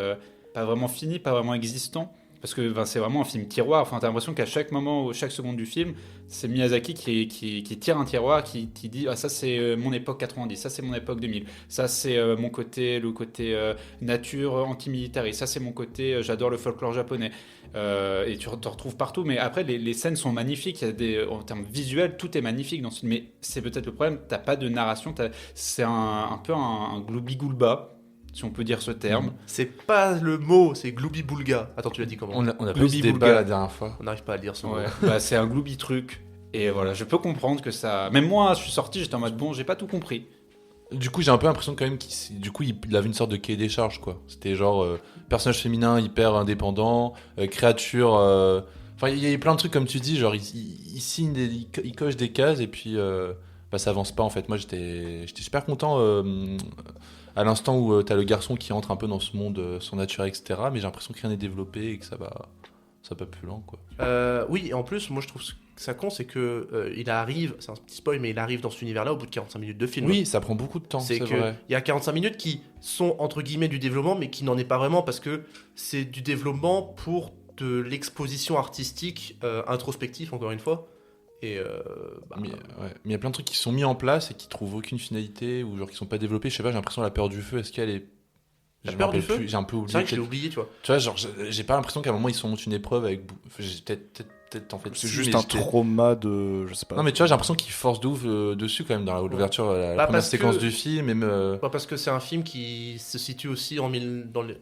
Speaker 4: pas vraiment fini, pas vraiment existant. Parce que c'est vraiment un film tiroir. Enfin, t'as l'impression qu'à chaque moment, chaque seconde du film, c'est Miyazaki qui tire un tiroir, qui dit ça c'est mon époque 90, ça c'est mon époque 2000, ça c'est le côté nature antimilitariste, ça c'est mon côté j'adore le folklore japonais. Et tu te retrouves partout. Mais après, les scènes sont magnifiques. En termes visuels, tout est magnifique dans ce film. Mais c'est peut-être le problème. T'as pas de narration. C'est un peu un gloubi-goulba, si on peut dire ce terme.
Speaker 1: C'est pas le mot, c'est gloubi-boulga. Attends, tu l'as dit comment?
Speaker 3: On a pas eu ce débat la dernière fois.
Speaker 1: On n'arrive pas à le dire ce mot.
Speaker 4: Ouais. C'est un gloubi-truc. Et voilà, je peux comprendre que ça. Même moi, je suis sorti, j'étais en mode bon, j'ai pas tout compris.
Speaker 3: Du coup, j'ai un peu l'impression quand même qu'il avait une sorte de cahier des charges, quoi. C'était genre personnage féminin hyper indépendant, créature. Enfin, il y avait plein de trucs comme tu dis, genre il signe, il coche des cases et puis ça avance pas en fait. Moi, j'étais super content à l'instant où t'as le garçon qui entre un peu dans ce monde surnaturel, etc. Mais j'ai l'impression que rien n'est développé et que ça va plus lent, quoi.
Speaker 1: Oui, et en plus, moi je trouve ça con, c'est que il arrive, c'est un petit spoil, mais il arrive dans cet univers-là au bout de 45 minutes de film.
Speaker 3: Oui, ça prend beaucoup de temps, c'est vrai.
Speaker 1: Il y a 45 minutes qui sont entre guillemets du développement, mais qui n'en est pas vraiment parce que c'est du développement pour de l'exposition artistique introspective, encore une fois. Et
Speaker 3: mais il y a plein de trucs qui sont mis en place et qui trouvent aucune finalité ou genre qui sont pas développés. Je sais pas, j'ai l'impression la peur du feu, est-ce qu'elle est...
Speaker 1: La peur du feu,
Speaker 3: j'ai un peu oublié.
Speaker 1: C'est vrai que je l'ai oublié, tu vois.
Speaker 3: Tu vois, genre, j'ai pas l'impression qu'à un moment ils sont une épreuve avec. J'ai peut-être en fait.
Speaker 2: C'est juste un trauma de. Je sais pas.
Speaker 3: Non, mais tu vois, j'ai l'impression qu'ils forcent de ouf dessus quand même dans l'ouverture, la première séquence du film. Même,
Speaker 1: parce que c'est un film qui se situe aussi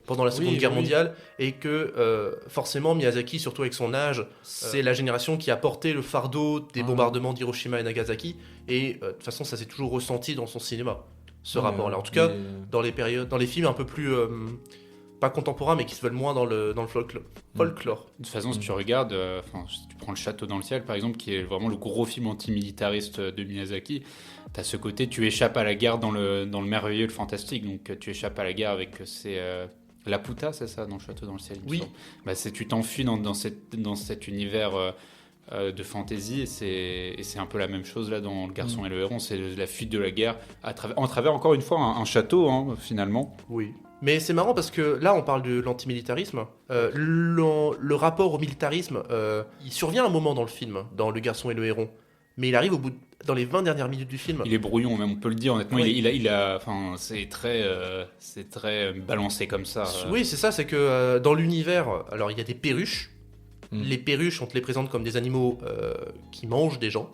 Speaker 1: pendant la Seconde Guerre mondiale et que forcément Miyazaki, surtout avec son âge, c'est la génération qui a porté le fardeau des bombardements d'Hiroshima et Nagasaki. Et de toute façon, ça s'est toujours ressenti dans son cinéma. Ce rapport-là. En tout cas, dans les films un peu plus pas contemporains, mais qui se veulent moins dans le folklore.
Speaker 4: De toute façon, si tu regardes, si tu prends Le Château dans le ciel, par exemple, qui est vraiment le gros film antimilitariste de Miyazaki, t'as ce côté, tu échappes à la guerre dans le merveilleux, le fantastique. Donc, tu échappes à la guerre avec Laputa, c'est ça, dans Le Château dans le ciel.
Speaker 1: Oui.
Speaker 4: Tu t'enfuis dans cet univers. De fantasy et c'est un peu la même chose là dans Le Garçon et le Héron, c'est la fuite de la guerre à travers encore une fois un château finalement.
Speaker 1: Oui, mais c'est marrant parce que là on parle de l'antimilitarisme, le rapport au militarisme il survient un moment dans le film, dans Le Garçon et le Héron, mais il arrive dans les 20 dernières minutes du film.
Speaker 4: Il est brouillon, même on peut le dire honnêtement.
Speaker 1: Oui.
Speaker 4: C'est très balancé comme ça.
Speaker 1: Oui, c'est ça, c'est que dans l'univers, alors il y a des perruches. Les perruches, on te les présente comme des animaux qui mangent des gens.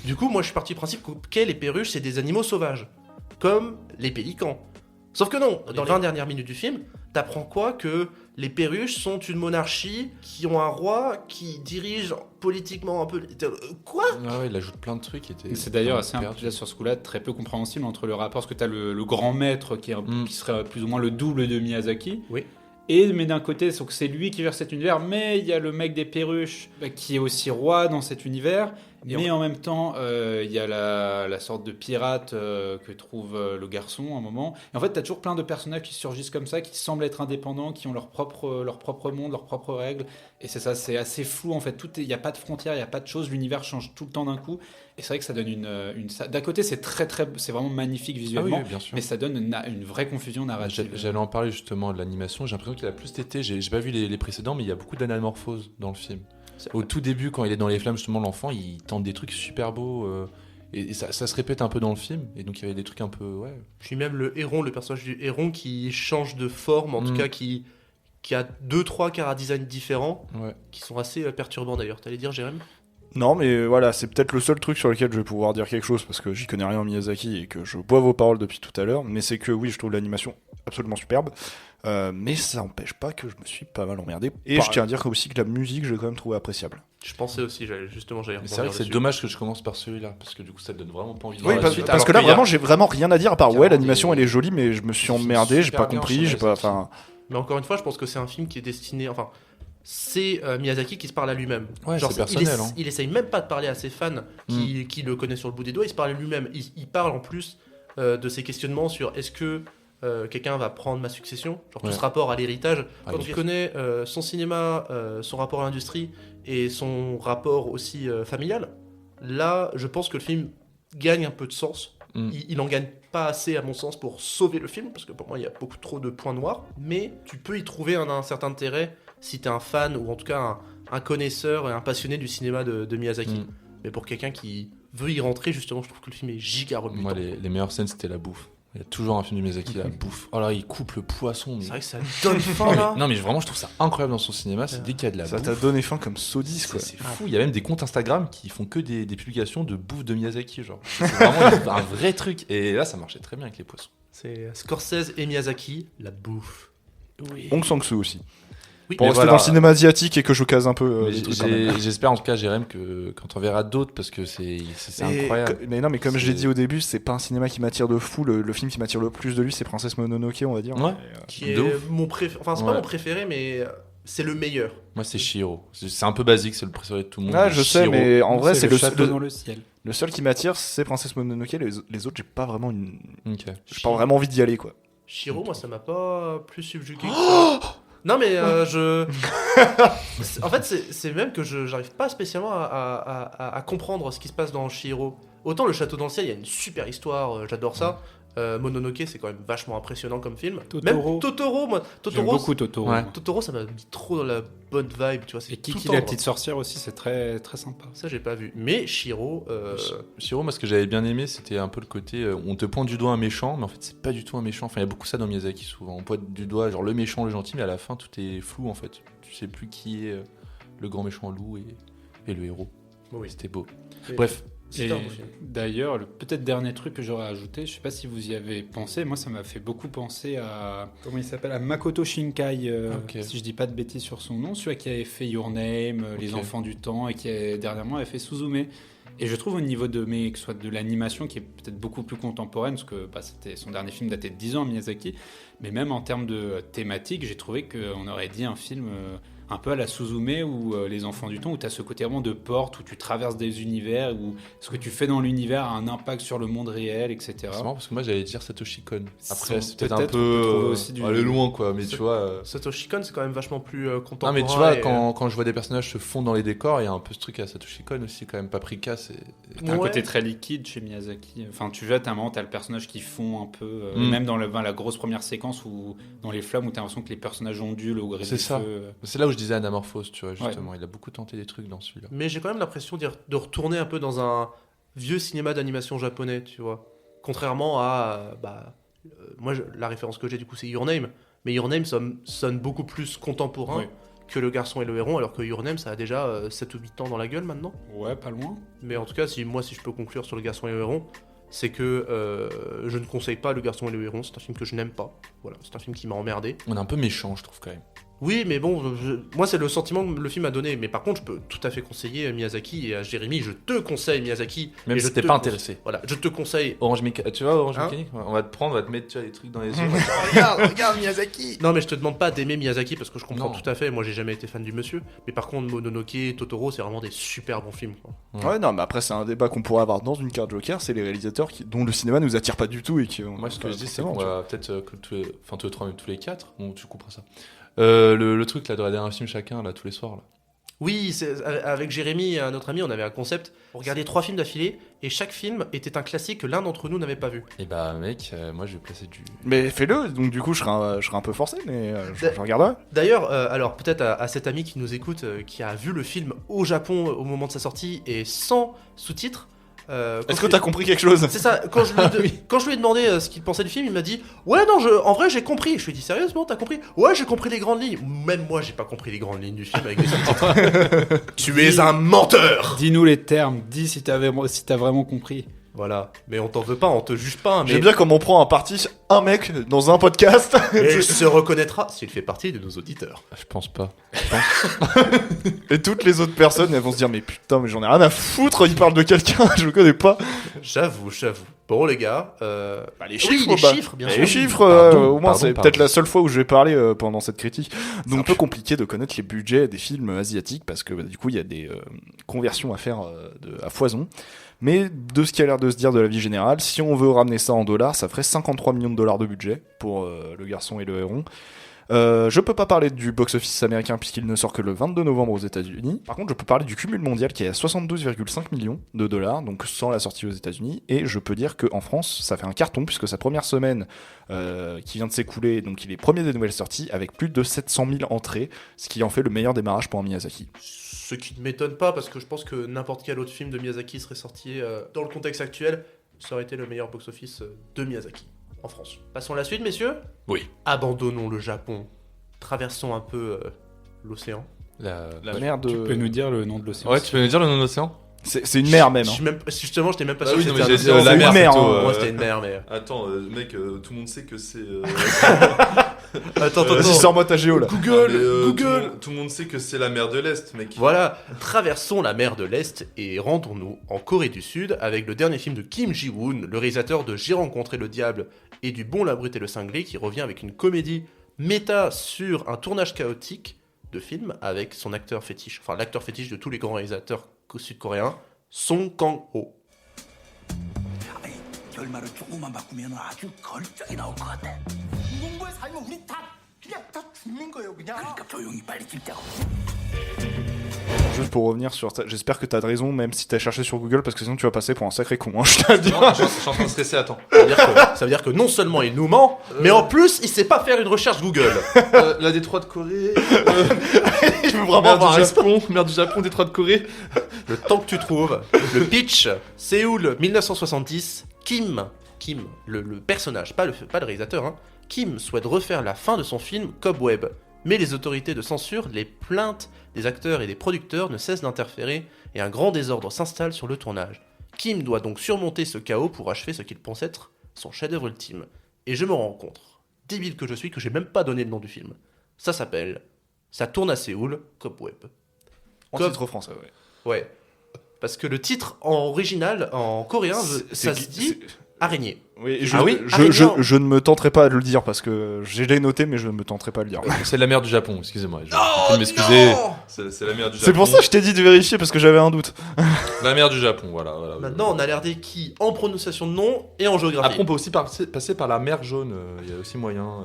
Speaker 1: Du coup, moi, je suis parti du principe que les perruches, c'est des animaux sauvages, comme les pélicans. Sauf que non, dans les 20 dernières minutes du film, t'apprends quoi? Que les perruches sont une monarchie, qui ont un roi, qui dirige politiquement un peu... Quoi?
Speaker 3: Ah ouais, il ajoute plein de trucs.
Speaker 4: C'est d'ailleurs assez un sur ce coup-là, très peu compréhensible entre le rapport, parce que t'as le grand maître qui serait plus ou moins le double de Miyazaki.
Speaker 1: Oui.
Speaker 4: Mais d'un côté, c'est lui qui gère cet univers, mais il y a le mec des perruches qui est aussi roi dans cet univers. Mais en même temps, il y a la sorte de pirate que trouve le garçon à un moment. Et en fait, tu as toujours plein de personnages qui surgissent comme ça, qui semblent être indépendants, qui ont leur propre monde, leurs propres règles. Et c'est ça, c'est assez flou en fait. Il n'y a pas de frontières, il n'y a pas de choses. L'univers change tout le temps d'un coup. Et c'est vrai que ça donne d'un côté, c'est c'est vraiment magnifique visuellement,
Speaker 3: bien sûr.
Speaker 4: mais ça donne une vraie confusion narrative.
Speaker 3: J'allais en parler justement de l'animation. J'ai l'impression qu'il a plus été. J'ai pas vu les précédents, mais il y a beaucoup d'anamorphose dans le film. Au tout début, quand il est dans les flammes, justement, l'enfant, il tente des trucs super beaux. Et ça se répète un peu dans le film. Et donc, il y avait des trucs un peu. Ouais.
Speaker 1: Puis même le héron, le personnage du héron qui change de forme, en tout cas qui a 2-3 chara-design différents, qui sont assez perturbants d'ailleurs. T'allais dire, Jérém ?
Speaker 2: Non, mais voilà, c'est peut-être le seul truc sur lequel je vais pouvoir dire quelque chose, parce que j'y connais rien en Miyazaki et que je bois vos paroles depuis tout à l'heure, mais c'est que oui, je trouve l'animation absolument superbe, mais ça n'empêche pas que je me suis pas mal emmerdé. Et je tiens à dire aussi que la musique, je l'ai quand même trouvé appréciable.
Speaker 1: Je pensais aussi, j'allais
Speaker 3: c'est vrai que c'est dommage que je commence par celui-là, parce que du coup ça te donne vraiment pas envie de
Speaker 2: voir la suite. Parce que là, vraiment, j'ai vraiment rien à dire, à part l'animation elle est jolie, mais je me suis emmerdé, j'ai pas compris, j'ai pas...
Speaker 1: Mais encore une fois, je pense que c'est un film qui est destiné... c'est Miyazaki qui se parle à lui-même.
Speaker 3: Ouais, c'est personnel.
Speaker 1: Il essaye même pas de parler à ses fans qui le connaissent sur le bout des doigts, il se parle à lui-même. Il parle en plus de ses questionnements sur est-ce que quelqu'un va prendre ma succession, tout ce rapport à l'héritage. Quand tu connais son cinéma, son rapport à l'industrie et son rapport aussi familial, là, je pense que le film gagne un peu de sens. Il en gagne pas assez à mon sens pour sauver le film, parce que pour moi il y a beaucoup trop de points noirs, mais tu peux y trouver un certain intérêt si t'es un fan ou en tout cas un connaisseur et un passionné du cinéma de Miyazaki.
Speaker 3: Mm.
Speaker 1: Mais pour quelqu'un qui veut y rentrer, justement, je trouve que le film est giga rebutant.
Speaker 3: Moi, les meilleures scènes, c'était la bouffe. Il y a toujours un film de Miyazaki, la bouffe. Oh là, il coupe le poisson. Mais...
Speaker 1: C'est vrai que ça donne faim là.
Speaker 3: Non, mais vraiment, je trouve ça incroyable dans son cinéma. C'est dès qu'il y a de la
Speaker 2: Ça
Speaker 3: bouffe.
Speaker 2: t'a donné faim comme Sodis, quoi.
Speaker 3: C'est fou. Il y a même des comptes Instagram qui font que des publications de bouffe de Miyazaki. Genre. C'est vraiment un vrai truc. Et là, ça marchait très bien avec les poissons.
Speaker 1: C'est Scorsese et Miyazaki, la bouffe. Oui.
Speaker 2: Hong Sang-soo aussi.
Speaker 1: Oui,
Speaker 2: Pour
Speaker 3: mais
Speaker 2: rester
Speaker 3: voilà.
Speaker 2: dans le cinéma asiatique et que je case un peu
Speaker 3: Mais
Speaker 2: les trucs quand même.
Speaker 3: j'espère en tout cas, Jérém, que quand on verra d'autres, parce que c'est
Speaker 2: Et
Speaker 3: incroyable.
Speaker 2: Mais non, mais comme je l'ai
Speaker 3: C'est-
Speaker 2: dit au début, c'est pas un cinéma qui m'attire de fou. Le film qui m'attire le plus de lui, c'est Princesse Mononoke, on va dire.
Speaker 3: Ouais.
Speaker 2: Et,
Speaker 1: Qui est
Speaker 3: de ouf.
Speaker 1: mon préféré. Enfin, c'est pas
Speaker 3: Ouais.
Speaker 1: mon préféré, mais c'est le meilleur.
Speaker 3: Moi, c'est Chihiro. C'est un peu basique, c'est le préféré de tout le monde.
Speaker 2: Ah, je sais,
Speaker 3: Chihiro.
Speaker 2: mais en vrai, c'est
Speaker 4: le château dans
Speaker 2: le
Speaker 4: le ciel.
Speaker 2: seul qui m'attire, c'est Princesse Mononoke. Les autres, j'ai pas vraiment
Speaker 3: Ok.
Speaker 2: j'ai pas vraiment envie d'y aller, quoi.
Speaker 1: Shiro, moi, ça m'a pas plus subjugué que ça. Non, mais en fait, c'est même que j'arrive pas spécialement à comprendre ce qui se passe dans Shiro. Autant le château dans le ciel, il y a une super histoire, j'adore ça. Mononoke, c'est quand même vachement impressionnant comme film.
Speaker 4: Totoro.
Speaker 1: Même Totoro, moi.
Speaker 4: J'aime
Speaker 1: Totoro,
Speaker 4: beaucoup Totoro.
Speaker 3: Ouais.
Speaker 1: Totoro, ça m'a mis trop dans la bonne vibe, tu vois. C'est
Speaker 4: Et
Speaker 1: tout
Speaker 4: Kiki
Speaker 1: tendre.
Speaker 4: la petite sorcière aussi, c'est très très sympa.
Speaker 1: Ça, j'ai pas vu. Mais Shiro,
Speaker 3: Chihiro, moi, ce que j'avais bien aimé, c'était un peu le côté on te pointe du doigt un méchant, mais en fait, c'est pas du tout un méchant. Enfin, il y a beaucoup ça dans Miyazaki souvent. On pointe du doigt genre le méchant, le gentil, mais à la fin, tout est flou en fait. Tu sais plus qui est le grand méchant loup et le héros.
Speaker 1: oui.
Speaker 3: C'était beau.
Speaker 1: Et-
Speaker 3: Bref,
Speaker 1: c'est
Speaker 4: Et
Speaker 1: un beau film.
Speaker 4: d'ailleurs, le peut-être dernier truc que j'aurais ajouté, je sais pas si vous y avez pensé, moi ça m'a fait beaucoup penser à comment il s'appelle, à Makoto Shinkai,
Speaker 3: Ok.
Speaker 4: si je dis pas de bêtises sur son nom, celui qui avait fait Your Name, Les
Speaker 3: Ok.
Speaker 4: Enfants du Temps et qui dernièrement avait fait Suzume. Et je trouve au niveau que ce soit de l'animation qui est peut-être beaucoup plus contemporaine, parce que c'était son dernier film daté de 10 ans, Miyazaki, mais même en termes de thématique, j'ai trouvé qu'on aurait dit un film un peu à la Suzume ou Les Enfants du Temps, où tu as ce côté vraiment de porte, où tu traverses des univers, où ce que tu fais dans l'univers a un impact sur le monde réel, etc.
Speaker 3: c'est marrant parce que moi, j'allais dire Satoshi Kon. Après,
Speaker 4: Sans-
Speaker 3: c'est peut-être un
Speaker 4: peut-être, on peut
Speaker 3: peu
Speaker 4: trouver aussi du-
Speaker 3: aller loin, quoi. Mais
Speaker 1: C'est-
Speaker 3: tu vois.
Speaker 1: Satoshi Kon, c'est quand même vachement plus
Speaker 3: Non,
Speaker 1: contemporain.
Speaker 3: mais tu vois,
Speaker 1: et,
Speaker 3: quand je vois des personnages se fondre dans les décors, il y a un peu ce truc à Satoshi Kon aussi, quand même. Paprika, c'est.
Speaker 4: T'as un
Speaker 1: Ouais.
Speaker 4: côté très liquide chez Miyazaki. Enfin, tu vois, t'as le personnage qui fond un peu,
Speaker 3: Mm.
Speaker 4: même dans la grosse première séquence où dans les flammes où t'as l'impression que les personnages ondulent au gré
Speaker 3: C'est
Speaker 4: du
Speaker 3: ça.
Speaker 4: feu.
Speaker 3: C'est là où je disais Anamorphose, tu vois, justement. Il a beaucoup tenté des trucs dans celui-là.
Speaker 1: Mais j'ai quand même l'impression de retourner un peu dans un vieux cinéma d'animation japonais, tu vois. Contrairement à. Moi, la référence que j'ai, du coup, c'est Your Name. Mais Your Name sonne beaucoup plus contemporain
Speaker 4: Oui.
Speaker 1: que Le Garçon et le Héron, alors que Your Name, ça a déjà 7 ou 8 ans dans la gueule maintenant.
Speaker 4: Ouais, pas loin.
Speaker 1: Mais en tout cas, si je peux conclure sur Le Garçon et le Héron, c'est que je ne conseille pas Le Garçon et le Héron. C'est un film que je n'aime pas. Voilà, c'est un film qui m'a emmerdé.
Speaker 3: On est un peu méchant, je trouve, quand même.
Speaker 1: Oui, mais bon, moi c'est le sentiment que le film a donné. Mais par contre, je peux tout à fait conseiller Miyazaki et à Jérémy, je te conseille Miyazaki.
Speaker 3: Même
Speaker 1: et
Speaker 3: si
Speaker 1: je
Speaker 3: t'es
Speaker 1: te
Speaker 3: pas
Speaker 1: conse-
Speaker 3: intéressé.
Speaker 1: Voilà, je te conseille.
Speaker 3: Orange Mécanique, tu vois, Orange
Speaker 1: Hein
Speaker 3: Mécanique, on va te prendre, on va te mettre tu vois, des trucs dans les yeux. On va te dire, regarde Miyazaki.
Speaker 1: Non, mais je te demande pas d'aimer Miyazaki parce que je comprends
Speaker 3: Non.
Speaker 1: tout à fait. Moi, j'ai jamais été fan du monsieur. Mais par contre, Mononoke et Totoro, c'est vraiment des super bons films, quoi.
Speaker 3: Ouais.
Speaker 2: Ouais, non, mais après, c'est un débat qu'on pourrait avoir dans une carte Joker. C'est les réalisateurs dont le cinéma nous attire pas du tout et qui.
Speaker 3: Moi, ce que je dis, c'est
Speaker 2: forcément,
Speaker 3: qu'on
Speaker 2: tu vois.
Speaker 3: va peut-être que tous les trois, même tous les quatre, bon, tu comprends ça. Le truc là de regarder un film chacun, là, tous les soirs, là.
Speaker 1: Oui, avec Jérémy et notre ami, on avait un concept. On regardait 3 films d'affilée et chaque film était un classique que l'un d'entre nous n'avait pas vu.
Speaker 3: Et bah, mec, moi, je vais placer du.
Speaker 2: Mais fais-le, donc du coup, je serai un peu forcé, mais je regarderai.
Speaker 1: D'ailleurs, alors peut-être à cet ami qui nous écoute, qui a vu le film au Japon au moment de sa sortie et sans sous-titres.
Speaker 2: Est-ce que t'as compris quelque chose?
Speaker 1: C'est ça, quand je lui ai demandé ce qu'il pensait du film, il m'a dit ouais non, en vrai j'ai compris. Je lui ai dit sérieusement t'as compris? Ouais, j'ai compris les grandes lignes. Même moi j'ai pas compris les grandes lignes du film avec les sous-titres. Tu es un menteur.
Speaker 4: Dis-nous les termes, dis si t'as vraiment compris.
Speaker 1: Voilà, mais on t'en veut pas, on te juge pas. Mais
Speaker 2: J'aime bien comme on prend un parti un mec dans un podcast.
Speaker 1: et il se reconnaîtra s'il fait partie de nos auditeurs.
Speaker 3: Je pense pas.
Speaker 2: Et toutes les autres personnes, elles vont se dire mais putain, mais j'en ai rien à foutre, il parle de quelqu'un, je le connais pas.
Speaker 1: J'avoue. Bon les gars,
Speaker 2: Les
Speaker 1: oui,
Speaker 2: chiffres,
Speaker 1: les
Speaker 2: bah,
Speaker 1: chiffres bien
Speaker 2: les
Speaker 1: sûr.
Speaker 2: chiffres,
Speaker 3: Pardon,
Speaker 2: au moins c'est
Speaker 3: pardon.
Speaker 2: peut-être la seule fois où je vais parler pendant cette critique. Donc un peu compliqué de connaître les budgets des films asiatiques parce que du coup il y a des conversions à faire à foison. Mais de ce qui a l'air de se dire de la vie générale, si on veut ramener ça en dollars, ça ferait 53 millions de dollars de budget pour Le Garçon et le Héron. Je peux pas parler du box-office américain puisqu'il ne sort que le 22 novembre aux États-Unis. Par contre, je peux parler du cumul mondial qui est à 72,5 millions de dollars, donc sans la sortie aux États-Unis. Et je peux dire qu'en France, ça fait un carton puisque sa première semaine qui vient de s'écouler, donc il est premier des nouvelles sorties avec plus de 700 000 entrées, ce qui en fait le meilleur démarrage pour un Miyazaki.
Speaker 1: Ce qui ne m'étonne pas parce que je pense que n'importe quel autre film de Miyazaki serait sorti dans le contexte actuel, ça aurait été le meilleur box-office de Miyazaki en France. Passons à la suite, messieurs.
Speaker 3: Oui.
Speaker 1: Abandonnons le Japon. Traversons un peu l'océan.
Speaker 3: La
Speaker 2: mer de...
Speaker 4: Tu peux nous dire le nom de l'océan?
Speaker 3: Ouais, tu peux nous dire le nom de l'océan?
Speaker 2: C'est une mer même.
Speaker 1: Je suis justement, je n'étais même pas
Speaker 3: Ah
Speaker 1: sûr
Speaker 3: oui,
Speaker 1: que
Speaker 3: non,
Speaker 1: c'était
Speaker 3: mais
Speaker 1: un
Speaker 3: j'ai dit
Speaker 1: océan.
Speaker 3: la
Speaker 2: C'est
Speaker 3: mer
Speaker 2: une mer,
Speaker 3: plutôt.
Speaker 2: hein.
Speaker 1: Moi, c'était une mer, mais...
Speaker 3: Attends, mec, tout le monde sait que c'est.
Speaker 1: Attends,
Speaker 2: Vas-y, sors-moi ta géo là.
Speaker 1: Google.
Speaker 3: Tout le monde sait que c'est la mer de l'Est, mec.
Speaker 1: Voilà, traversons la mer de l'Est et rendons-nous en Corée du Sud avec le dernier film de Kim Ji-woon, le réalisateur de J'ai rencontré le diable et du Bon, la brute et le cinglé, qui revient avec une comédie méta sur un tournage chaotique de film avec son acteur fétiche, enfin l'acteur fétiche de tous les grands réalisateurs sud-coréens, Song Kang-ho.
Speaker 8: 결말을 조금만 바꾸면 아주 걸작이 나올 것 같아. 농부에 살면 우리 다 그냥 다 죽는 거예요, 그냥. 그러니까 조용히 빨리 찍자고.
Speaker 2: Juste pour revenir sur ça, j'espère que t'as de raison, même si t'as cherché sur Google, parce que sinon tu vas passer pour un sacré con, hein, je te le dis.
Speaker 3: Non, je suis en train de stresser, attends.
Speaker 1: Ça veut dire que non seulement il nous ment, mais en plus il sait pas faire une recherche Google.
Speaker 3: La Détroit de Corée.
Speaker 2: Je veux vraiment
Speaker 3: Mer
Speaker 2: avoir
Speaker 3: du
Speaker 2: un
Speaker 3: Japon, mer du Japon, Détroit de Corée.
Speaker 1: Le temps que tu trouves, le pitch, Séoul 1970, Kim, le personnage, pas le réalisateur, hein, Kim souhaite refaire la fin de son film Cobweb, mais les autorités de censure, les plaintes des acteurs et des producteurs ne cessent d'interférer et un grand désordre s'installe sur le tournage. Kim doit donc surmonter ce chaos pour achever ce qu'il pense être son chef-d'œuvre ultime. Et je me rends compte, débile que je suis, que j'ai même pas donné le nom du film. Ça s'appelle Ça tourne à Séoul, Cobweb.
Speaker 2: en titre français, ouais.
Speaker 1: Ouais. Parce que le titre en original, en coréen, ça se dit araignée.
Speaker 2: Oui,
Speaker 1: Araignée.
Speaker 2: je ne me tenterai pas à le dire parce que je l'ai noté, mais je ne me tenterai pas à le dire.
Speaker 3: C'est la mer du Japon, excusez-moi. Je peux m'excuser. C'est la mer du Japon.
Speaker 2: C'est pour ça que je t'ai dit de vérifier parce que j'avais un doute.
Speaker 3: La mer du Japon, voilà.
Speaker 1: Maintenant, on a l'air des qui en prononciation de nom et en géographie.
Speaker 3: Après, on peut aussi passer par la mer jaune. Il y a aussi moyen.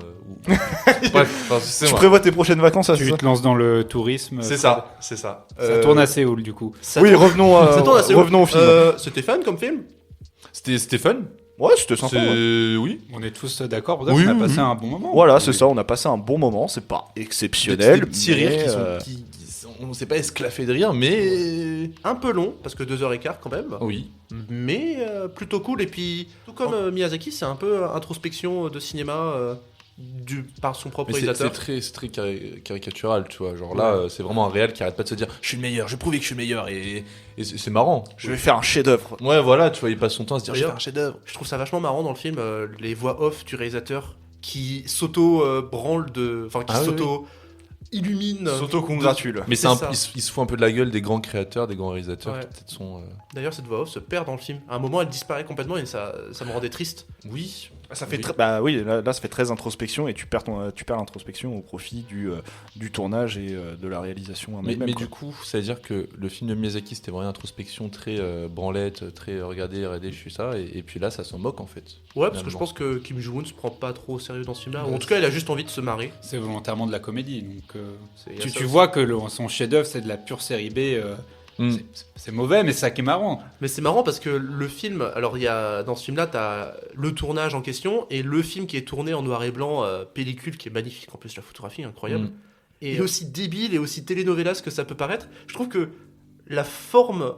Speaker 3: Bref, c'est
Speaker 2: Tu
Speaker 3: moi.
Speaker 2: prévois tes prochaines vacances à
Speaker 4: Tu
Speaker 2: ça.
Speaker 4: te lances dans le tourisme.
Speaker 3: C'est ça, c'est ça.
Speaker 4: Ça tourne à Séoul, du coup.
Speaker 1: Ça
Speaker 2: Oui,
Speaker 1: tourne-
Speaker 2: revenons,
Speaker 1: ça tourne à Séoul.
Speaker 2: revenons au film.
Speaker 1: C'était fun comme film.
Speaker 3: C'était Stéphane.
Speaker 2: Ouais, c'était sympa. ouais.
Speaker 3: Oui.
Speaker 4: On est tous d'accord,
Speaker 2: Oui,
Speaker 4: on a
Speaker 2: oui,
Speaker 4: passé
Speaker 2: oui.
Speaker 4: un bon moment.
Speaker 2: Voilà, c'est ça, on a passé un bon moment, c'est pas exceptionnel.
Speaker 3: Des petits rires
Speaker 2: mais,
Speaker 3: qui sont. On s'est pas esclaffé de rire, mais.
Speaker 1: Un peu long, parce que 2h15 quand même.
Speaker 3: Oui.
Speaker 1: Mais plutôt cool. Et puis, tout comme Miyazaki, c'est un peu introspection de cinéma par son propre
Speaker 3: Mais c'est
Speaker 1: réalisateur.
Speaker 3: c'est très caricatural, tu vois. Genre là, c'est vraiment un réel qui arrête pas de se dire je suis le meilleur, je vais prouver que je suis le meilleur. Et c'est marrant.
Speaker 2: Je vais faire un chef-d'œuvre.
Speaker 3: Ouais, voilà, tu vois, il passe son temps à se dire je vais
Speaker 1: D'ailleurs,
Speaker 3: faire un chef-d'œuvre.
Speaker 1: Je trouve ça vachement marrant dans le film, les voix off du réalisateur qui s'auto-branle enfin qui
Speaker 3: Ah oui,
Speaker 1: s'auto-illumine.
Speaker 2: S'auto-congratule.
Speaker 3: Mais
Speaker 1: C'est
Speaker 3: c'est
Speaker 1: ça.
Speaker 3: il se fout un peu de la gueule des grands créateurs, des grands réalisateurs
Speaker 1: Ouais.
Speaker 3: qui peut-être sont.
Speaker 1: D'ailleurs, cette voix off se perd dans le film. À un moment, elle disparaît complètement et ça me rendait triste.
Speaker 3: Oui.
Speaker 2: Ça fait
Speaker 3: Oui.
Speaker 2: bah oui, là, ça fait très introspection et tu perds l'introspection au profit du tournage et de la réalisation.
Speaker 3: Mais
Speaker 2: elle-même, quoi.
Speaker 3: du coup, ça veut dire que le film de Miyazaki c'était vraiment une introspection très branlette, très regardez, je suis ça, et puis là ça s'en moque en fait.
Speaker 1: Ouais, parce que je
Speaker 3: Finalement.
Speaker 1: pense que Kim Ji-woon se prend pas trop au sérieux dans ce film-là. Ou en tout cas, il a juste envie de se marrer.
Speaker 4: C'est volontairement de la comédie. Donc,
Speaker 1: Il y a ça
Speaker 4: tu
Speaker 1: aussi.
Speaker 4: vois que son chef-d'œuvre, c'est de la pure série B.
Speaker 3: Mm.
Speaker 4: C'est mauvais, mais c'est ça qui est marrant.
Speaker 1: Mais c'est marrant parce que le film, alors il y a dans ce film-là, t'as le tournage en question et le film qui est tourné en noir et blanc, pellicule qui est magnifique en plus, la photographie est incroyable.
Speaker 3: Mm.
Speaker 1: Et aussi débile et aussi telenovelas que ça peut paraître, je trouve que la forme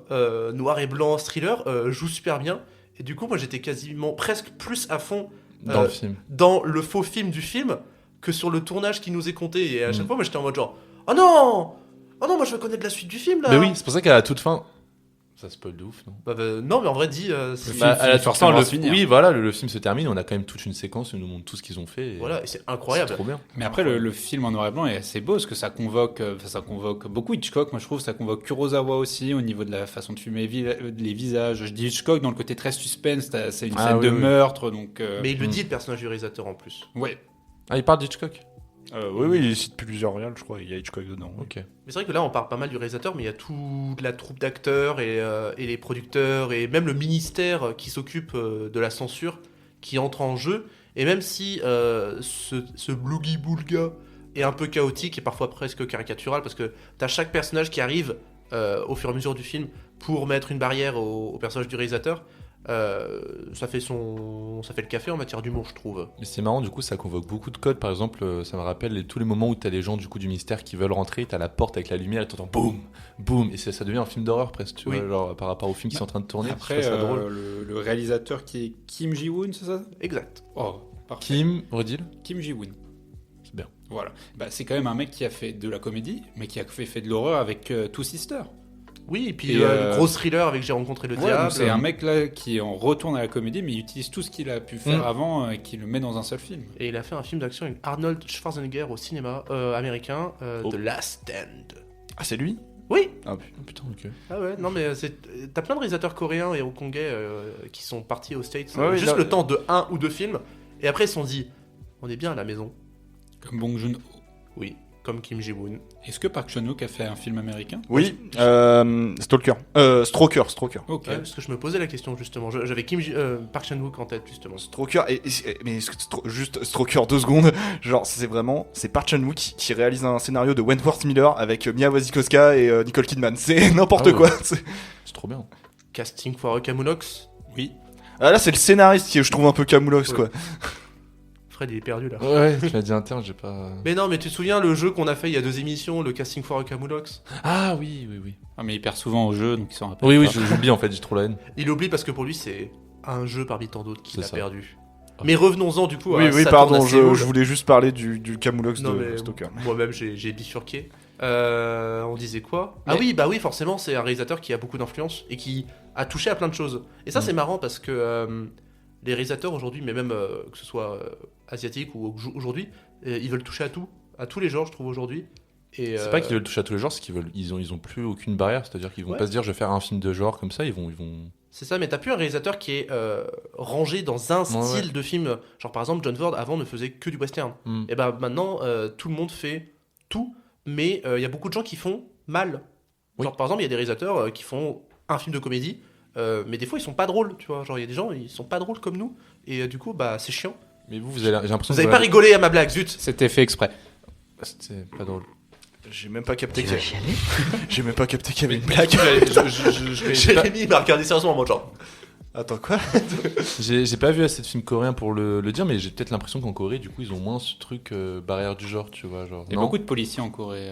Speaker 1: noir et blanc thriller joue super bien. Et du coup, moi j'étais quasiment presque plus à fond
Speaker 3: Dans le film.
Speaker 1: dans le faux film du film que sur le tournage qui nous est compté. Et à chaque
Speaker 3: Mm.
Speaker 1: fois, moi j'étais en mode genre, oh non, moi je veux connaître la suite du film là.
Speaker 3: Mais oui, c'est pour ça qu'à la toute fin. Ça spoil de ouf, non?
Speaker 1: Non, mais en vrai, dis.
Speaker 4: film
Speaker 3: Bah, à la
Speaker 4: finit
Speaker 3: toute
Speaker 4: forcément
Speaker 3: fin,
Speaker 4: par se finir.
Speaker 3: oui, voilà, le film se termine, on a quand même toute une séquence où ils nous montrent tout ce qu'ils ont fait. Et
Speaker 1: Voilà, et c'est
Speaker 3: c'est
Speaker 1: incroyable.
Speaker 3: trop bien.
Speaker 4: Mais après, le film en noir et blanc est assez beau parce que ça convoque beaucoup Hitchcock. Moi, je trouve ça convoque Kurosawa aussi au niveau de la façon de filmer les visages. Je dis Hitchcock dans le côté très suspense. C'est une
Speaker 3: Ah
Speaker 4: scène
Speaker 3: oui,
Speaker 4: de
Speaker 3: oui.
Speaker 4: meurtre, donc.
Speaker 1: Mais il le dit, le personnage du réalisateur en plus.
Speaker 4: Ouais.
Speaker 3: Ah, il parle d'Hitchcock?
Speaker 2: Oui, il cite plusieurs réals, je crois. Il y a Hitchcock dedans.
Speaker 3: Ok.
Speaker 1: Mais c'est vrai que là, on parle pas mal du réalisateur, mais il y a toute la troupe d'acteurs et les producteurs et même le ministère qui s'occupe de la censure qui entre en jeu. Et même si ce Bloogie Boulga est un peu chaotique et parfois presque caricatural parce que t'as chaque personnage qui arrive au fur et à mesure du film pour mettre une barrière au personnage du réalisateur. Ça fait le café en matière d'humour, je trouve.
Speaker 3: Mais c'est marrant, du coup, ça convoque beaucoup de codes. Par exemple, ça me rappelle tous les moments où t'as les gens du coup du mystère qui veulent rentrer, t'as la porte avec la lumière et t'entends boum, boum, et ça devient un film d'horreur presque, tu vois, genre par rapport au film qui sont en train de tourner.
Speaker 4: Après,
Speaker 3: je trouve ça drôle.
Speaker 4: le réalisateur qui est Kim Ji-woon, c'est ça?
Speaker 1: Exact.
Speaker 4: Oh, parfait.
Speaker 3: Kim, redile.
Speaker 4: Kim Ji-woon.
Speaker 3: C'est bien.
Speaker 4: Voilà. Bah, c'est quand même un mec qui a fait de la comédie, mais qui a fait de l'horreur avec Two Sisters.
Speaker 1: Oui, et puis
Speaker 4: Et,
Speaker 1: le gros thriller avec J'ai rencontré le
Speaker 4: Ouais,
Speaker 1: diable.
Speaker 4: donc c'est un mec là qui en retourne à la comédie, mais il utilise tout ce qu'il a pu faire avant et qui le met dans un seul film.
Speaker 1: Et il a fait un film d'action avec Arnold Schwarzenegger au cinéma américain, The Last Stand.
Speaker 2: Ah, c'est lui?
Speaker 1: Oui.
Speaker 2: Ah,
Speaker 3: Putain, ok.
Speaker 1: Ah ouais, non mais t'as plein de réalisateurs coréens et hongkongais qui sont partis aux States
Speaker 2: Ouais,
Speaker 1: juste
Speaker 2: là-
Speaker 1: le temps de 1 ou 2 films, et après ils se sont dit, on est bien à la maison.
Speaker 4: Comme Bong Joon-ho.
Speaker 1: Oui, comme Kim Ji-woon.
Speaker 4: Est-ce que Park Chan-wook a fait un film américain?
Speaker 2: Oui, Stroker.
Speaker 4: Ok.
Speaker 1: Ouais, parce que je me posais la question justement, j'avais Park Chan-wook en tête justement.
Speaker 2: Stroker, mais juste Stroker 2 secondes, genre c'est Park Chan-wook qui réalise un scénario de Wentworth Miller avec Mia Wasikowska et Nicole Kidman, c'est n'importe
Speaker 3: Ah ouais.
Speaker 2: quoi.
Speaker 3: C'est trop bien.
Speaker 1: Casting for Kamunox.
Speaker 4: Oui.
Speaker 2: Ah, là c'est le scénariste qui je trouve un peu camoulox,
Speaker 1: Ouais.
Speaker 2: quoi.
Speaker 1: Fred il est perdu là.
Speaker 3: Ouais, tu m'as dit interne, j'ai pas.
Speaker 1: Mais non, mais tu te souviens le jeu qu'on a fait il y a 2 émissions, le Casting for Kamunox?
Speaker 3: Ah oui.
Speaker 4: Ah, mais il perd souvent au jeu, donc il s'en rappelle.
Speaker 3: Oui,
Speaker 4: pas.
Speaker 3: j'oublie en fait, j'ai trop la haine.
Speaker 1: Il oublie parce que pour lui c'est un jeu parmi tant d'autres qu'il
Speaker 3: C'est
Speaker 1: a
Speaker 3: ça.
Speaker 1: perdu. Mais revenons-en du coup à
Speaker 2: Oui,
Speaker 1: Saturn
Speaker 2: pardon,
Speaker 1: à
Speaker 2: je
Speaker 1: Séoul.
Speaker 2: voulais juste parler du camoulox
Speaker 1: Non,
Speaker 2: de
Speaker 1: mais
Speaker 2: Stroker.
Speaker 1: moi-même j'ai bifurqué. On disait quoi? Ah
Speaker 4: Mais-
Speaker 1: oui, bah oui, forcément, c'est un réalisateur qui a beaucoup d'influence et qui a touché à plein de choses. Et ça, c'est marrant parce que les réalisateurs aujourd'hui, mais même que ce soit asiatique ou aujourd'hui, ils veulent toucher à tous les genres, je trouve aujourd'hui. Et
Speaker 3: C'est pas qu'ils veulent toucher à tous les genres, c'est qu'ils ont plus aucune barrière, c'est-à-dire qu'ils vont
Speaker 1: Ouais.
Speaker 3: pas se dire je vais faire un film de genre comme ça, ils vont.
Speaker 1: c'est ça, mais t'as plus un réalisateur qui est rangé dans un
Speaker 3: Ouais,
Speaker 1: style
Speaker 3: ouais.
Speaker 1: de film. Genre par exemple, John Ford avant ne faisait que du western.
Speaker 3: Hmm.
Speaker 1: Et bah maintenant, tout le monde fait tout, mais il y a beaucoup de gens qui font mal.
Speaker 3: Oui.
Speaker 1: Genre par exemple, il y a des réalisateurs qui font un film de comédie, mais des fois ils sont pas drôles, tu vois. Genre il y a des gens, ils sont pas drôles comme nous, et du coup, bah c'est chiant.
Speaker 3: Mais vous avez j'ai l'impression
Speaker 1: Vous
Speaker 3: que
Speaker 1: avez pas rigolé à ma blague, zut.
Speaker 4: C'était fait exprès.
Speaker 3: C'était pas drôle.
Speaker 2: J'ai même pas capté
Speaker 5: Tu
Speaker 2: qu'il
Speaker 5: vas
Speaker 2: y avait-
Speaker 5: chialer?
Speaker 2: j'ai même pas capté qu'il y avait une blague.
Speaker 1: Jérémy m'a regardé sérieusement en mode genre.
Speaker 2: Attends, quoi?
Speaker 3: J'ai pas vu assez de films coréens pour le dire, mais j'ai peut-être l'impression qu'en Corée, du coup, ils ont moins ce truc barrière du genre, tu vois. Genre,
Speaker 4: Il y a
Speaker 3: non.
Speaker 4: beaucoup de policiers en Corée.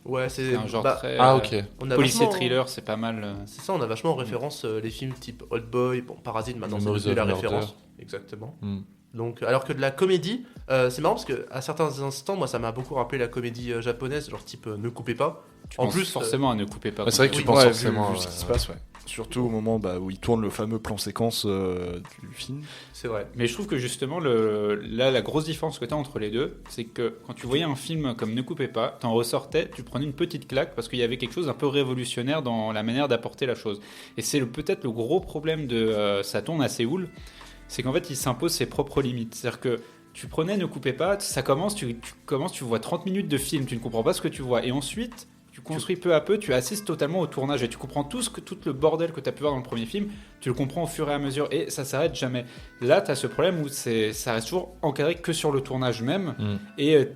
Speaker 1: Ouais,
Speaker 4: C'est un genre
Speaker 1: bah,
Speaker 4: très.
Speaker 3: Ah, ok.
Speaker 1: on a
Speaker 4: Policier
Speaker 1: vachement-
Speaker 4: thriller, c'est pas mal.
Speaker 1: C'est ça, on a vachement en référence les films type Old Boy, bon, Parasite maintenant c'est
Speaker 3: Memories
Speaker 1: devenu la
Speaker 3: of Murder.
Speaker 1: référence. Exactement.
Speaker 3: Hmm.
Speaker 1: Donc, alors que de la comédie, c'est marrant parce que à certains instants, moi ça m'a beaucoup rappelé la comédie japonaise, genre type Ne coupez pas.
Speaker 4: Tu
Speaker 1: En
Speaker 4: penses
Speaker 1: plus,
Speaker 4: forcément à ne coupez pas.
Speaker 3: Ouais, c'est vrai que tu
Speaker 1: Oui.
Speaker 3: penses
Speaker 2: Ouais,
Speaker 3: forcément.
Speaker 2: vu ce qui se passe, ouais. Surtout au moment où il tourne le fameux plan séquence du film.
Speaker 1: C'est vrai.
Speaker 4: Mais je trouve que justement, là, la grosse différence que tu as entre les deux, c'est que quand tu voyais un film comme Ne coupez pas, t'en ressortais, tu prenais une petite claque parce qu'il y avait quelque chose d'un peu révolutionnaire dans la manière d'apporter la chose. Et c'est peut-être le gros problème de Ça tourne à Séoul, c'est qu'en fait, il s'impose ses propres limites. C'est-à-dire que tu prenais Ne coupez pas, ça commence, tu vois 30 minutes de film, tu ne comprends pas ce que tu vois. Et ensuite, tu construis peu à peu, tu assistes totalement au tournage et tu comprends tout le bordel que tu as pu voir dans le premier film, tu le comprends au fur et à mesure et ça s'arrête jamais. Là, tu as ce problème où ça reste toujours encadré que sur le tournage même et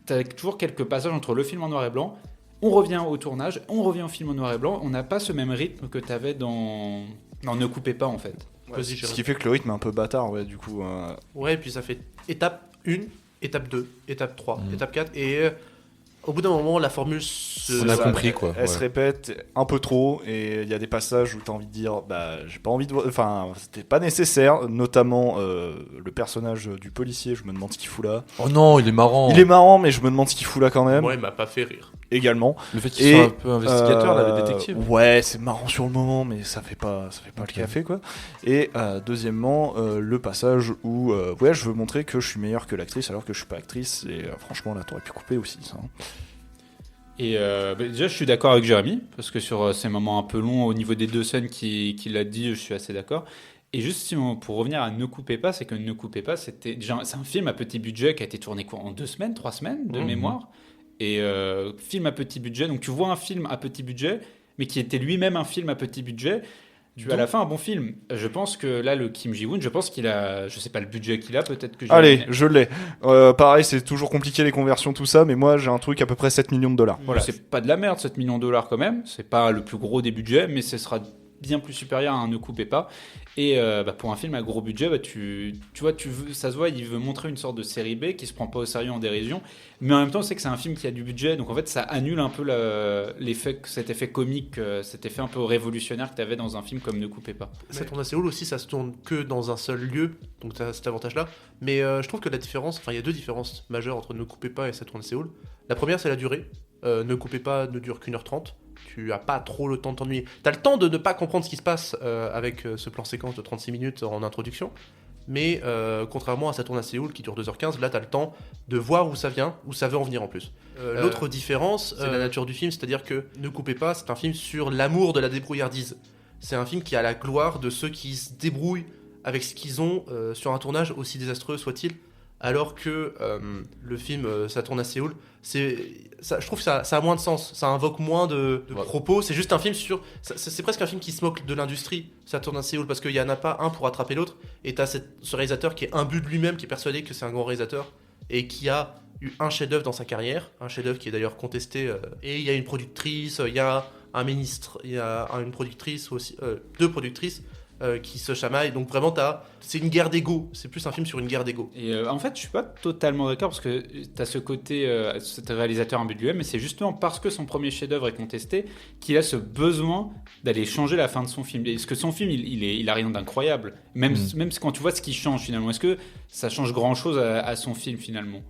Speaker 4: tu as toujours quelques passages entre le film en noir et blanc, on revient au tournage, on revient au film en noir et blanc, on n'a pas ce même rythme que tu avais dans Ne coupez pas en fait.
Speaker 1: Vas-y,
Speaker 2: Ce
Speaker 1: Jérémy.
Speaker 2: qui fait que le rythme est un peu bâtard, ouais, du coup.
Speaker 1: Ouais, et puis ça fait étape 1, étape 2, étape 3, étape 4, et au bout d'un moment, la formule se.
Speaker 3: On a compris, quoi.
Speaker 2: Elle se répète un peu trop et il y a des passages où t'as envie de dire bah j'ai pas envie de voir, enfin c'était pas nécessaire, notamment le personnage du policier, je me demande ce qu'il fout là.
Speaker 3: Oh non, il est marrant.
Speaker 2: Il est marrant mais je me demande ce qu'il fout là quand même.
Speaker 1: Moi, il m'a pas fait rire.
Speaker 2: Également.
Speaker 3: Le fait qu'il
Speaker 2: Et,
Speaker 3: soit un peu investigateur, là, le détective.
Speaker 2: Ouais, c'est marrant sur le moment, mais ça fait pas le café, quoi. Et deuxièmement, le passage où ouais, je veux montrer que je suis meilleur que l'actrice alors que je suis pas actrice. Et franchement, là, t'aurais pu couper aussi, ça. Hein.
Speaker 4: Et déjà, je suis d'accord avec Jérémy, parce que sur ces moments un peu longs, au niveau des deux scènes qu'il a dit, je suis assez d'accord. Et juste pour revenir à Ne coupez pas, c'est que Ne coupez pas, c'est un film à petit budget qui a été tourné quoi, en 2 semaines, 3 semaines de mémoire. Et film à petit budget, donc tu vois un film à petit budget, mais qui était lui-même un film à petit budget. tu as à la fin un bon film. Je pense que là, le Kim Ji-woon, je pense qu'il a, je sais pas le budget qu'il a, peut-être que j'ai.
Speaker 2: Allez, je l'ai. Pareil, c'est toujours compliqué les conversions, tout ça, mais moi j'ai un truc à peu près 7 millions de dollars.
Speaker 4: Voilà, c'est pas de la merde, 7 millions de dollars quand même. C'est pas le plus gros des budgets, mais ce sera bien plus supérieur à un Ne coupez pas. Et pour un film à gros budget, tu vois, ça se voit, il veut montrer une sorte de série B qui se prend pas au sérieux en dérision, mais en même temps, c'est que c'est un film qui a du budget, donc en fait, ça annule un peu cet effet comique, cet effet un peu révolutionnaire que tu avais dans un film comme Ne coupez pas.
Speaker 1: Ça tourne à Séoul aussi, ça se tourne que dans un seul lieu, donc tu as cet avantage-là. Mais je trouve que la différence, il y a deux différences majeures entre Ne coupez pas et ça tourne à Séoul. La première, c'est la durée. Ne coupez pas ne dure qu'1h30. Tu as pas trop le temps de t'ennuyer. T'as le temps de ne pas comprendre ce qui se passe avec ce plan séquence de 36 minutes en introduction, mais contrairement à Ça tourne à Séoul qui dure 2h15, là t'as le temps de voir où ça vient, où ça veut en venir en plus. L'autre différence, c'est la nature du film, c'est-à-dire que Ne coupez pas, c'est un film sur l'amour de la débrouillardise. C'est un film qui a la gloire de ceux qui se débrouillent avec ce qu'ils ont sur un tournage aussi désastreux soit-il. Alors que le film Ça tourne à Séoul, je trouve que ça a moins de sens, ça invoque moins de propos, c'est juste un film c'est presque un film qui se moque de l'industrie, Ça tourne à Séoul, parce qu'il n'y en a pas un pour attraper l'autre, et t'as ce réalisateur qui est imbu de lui-même, qui est persuadé que c'est un grand réalisateur, et qui a eu un chef-d'œuvre dans sa carrière, un chef-d'œuvre qui est d'ailleurs contesté, et il y a une productrice, il y a un ministre, il y a une productrice aussi, deux productrices, qui se chamaillent, donc vraiment c'est une guerre d'ego, c'est plus un film sur une guerre d'ego.
Speaker 4: Et en fait je suis pas totalement d'accord parce que t'as ce côté cet réalisateur imbu de lui-même, mais c'est justement parce que son premier chef-d'œuvre est contesté qu'il a ce besoin d'aller changer la fin de son film. Est-ce que son film il a rien d'incroyable, même quand tu vois ce qui change finalement, est-ce que ça change grand chose à son film finalement?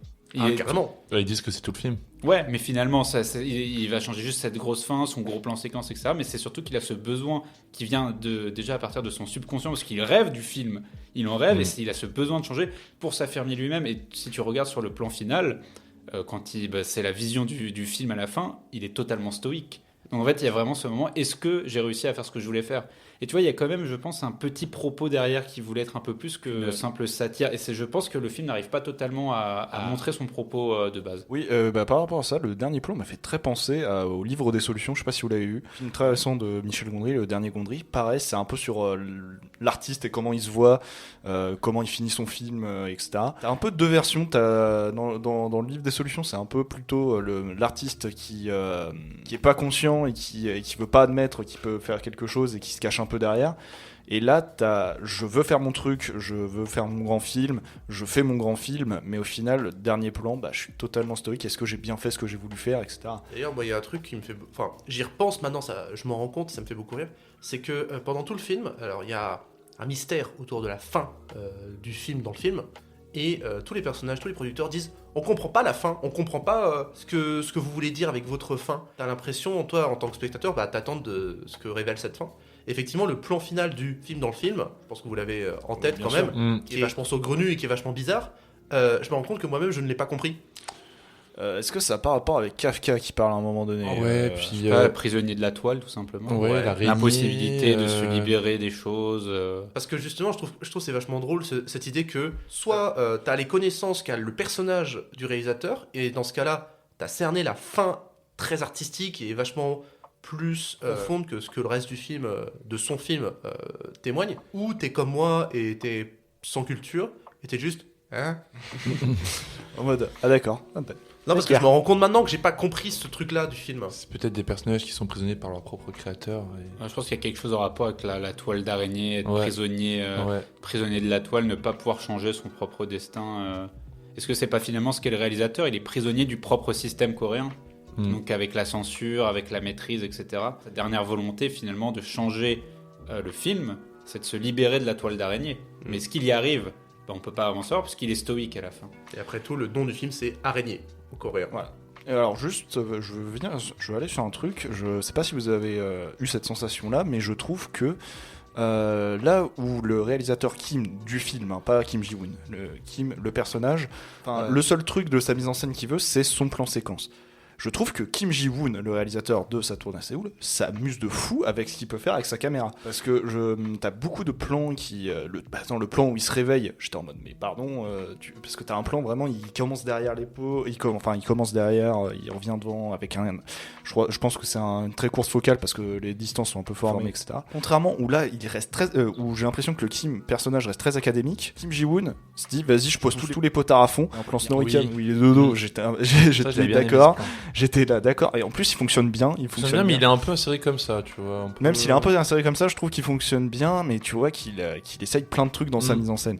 Speaker 1: Carrément.
Speaker 3: Ils disent que c'est tout le film.
Speaker 4: Ouais, mais finalement, il va changer juste cette grosse fin, son gros plan séquence, etc. Mais c'est surtout qu'il a ce besoin qui vient déjà à partir de son subconscient, parce qu'il rêve du film. Il en rêve, et il a ce besoin de changer pour s'affirmer lui-même. Et si tu regardes sur le plan final, quand c'est la vision du film à la fin, il est totalement stoïque. Donc en fait, il y a vraiment ce moment, est-ce que j'ai réussi à faire ce que je voulais faire? Et tu vois, il y a quand même, je pense, un petit propos derrière qui voulait être un peu plus que simple satire. Et je pense que le film n'arrive pas totalement à montrer son propos de base.
Speaker 2: Oui, par rapport à ça, le dernier plan m'a fait très penser au Livre des Solutions, je sais pas si vous l'avez vu. Film très récent de Michel Gondry, le dernier Gondry. Pareil, c'est un peu sur l'artiste et comment il se voit, comment il finit son film, etc. T'as un peu deux versions. Dans le Livre des Solutions, c'est un peu plutôt l'artiste qui est pas conscient et qui veut pas admettre qu'il peut faire quelque chose et qui se cache un peu derrière. Et là, je veux faire mon truc, je veux faire mon grand film, je fais mon grand film, mais au final, le dernier plan, je suis totalement stoïque. Est-ce que j'ai bien fait ce que j'ai voulu faire, etc.
Speaker 1: D'ailleurs, il y a un truc qui me fait... Enfin, j'y repense maintenant, je m'en rends compte, ça me fait beaucoup rire. C'est que pendant tout le film, alors il y a un mystère autour de la fin du film dans le film, et tous les personnages, tous les producteurs disent on comprend pas la fin, on comprend pas ce que vous voulez dire avec votre fin. T'as l'impression, toi en tant que spectateur, t'attends de ce que révèle cette fin. Effectivement, le plan final du film dans le film, je pense que vous l'avez en tête quand même, qui est vachement saugrenu et qui est vachement bizarre, je me rends compte que moi-même je ne l'ai pas compris.
Speaker 2: Est-ce que ça a pas rapport avec Kafka qui parle à un moment donné?
Speaker 3: Puis
Speaker 4: prisonnier de la toile, tout simplement.
Speaker 3: L'impossibilité
Speaker 4: de se libérer des choses.
Speaker 1: Parce que justement, je trouve c'est vachement drôle cette idée que soit t'as les connaissances qu'a le personnage du réalisateur, et dans ce cas-là, t'as cerné la fin très artistique et vachement plus profonde que ce que le reste du film, de son film, témoigne, ou t'es comme moi et t'es sans culture, et t'es juste... Hein.
Speaker 2: En mode, d'accord.
Speaker 1: Non, parce que je me rends compte maintenant que j'ai pas compris ce truc-là du film.
Speaker 3: C'est peut-être des personnages qui sont prisonniers par leur propre créateur.
Speaker 4: Je pense qu'il y a quelque chose en rapport avec la toile d'araignée, être prisonnier de la toile, ne pas pouvoir changer son propre destin. Est-ce que c'est pas finalement ce qu'est le réalisateur? Il est prisonnier du propre système coréen. Donc avec la censure, avec la maîtrise, etc. Sa dernière volonté finalement de changer le film, c'est de se libérer de la toile d'araignée. Mais est-ce qu'il y arrive? On peut pas avancer parce qu'il est stoïque à la fin.
Speaker 1: Et après tout, le nom du film c'est Araignée au coréen.
Speaker 2: Voilà. Et alors juste, je veux aller sur un truc. Je sais pas si vous avez eu cette sensation-là, mais je trouve que là où le réalisateur Kim du film, pas Kim Ji-woon, le personnage, le seul truc de sa mise en scène qu'il veut, c'est son plan séquence. je trouve que Kim Ji-woon, le réalisateur de Ça tourne à Séoul, s'amuse de fou avec ce qu'il peut faire avec sa caméra. Parce que t'as beaucoup de plans qui... le plan où il se réveille, j'étais en mode, mais pardon, parce que t'as un plan vraiment, il commence derrière l'épaule, il commence derrière, il revient devant avec un... Je pense que c'est une très courte focale parce que les distances sont un peu formées, etc. Contrairement où là, il reste où j'ai l'impression que le personnage reste très académique, Kim Ji-woon se dit, vas-y, je pose tous les potards à fond. Un plan Snorricam où il est de dos, j'étais d'accord. J'étais là, d'accord. Et en plus, il fonctionne bien. Il fonctionne bien,
Speaker 3: mais il est un peu inséré comme ça, tu vois.
Speaker 2: Même s'il est un peu inséré comme ça, je trouve qu'il fonctionne bien, mais tu vois qu'il essaye plein de trucs dans sa mise en scène.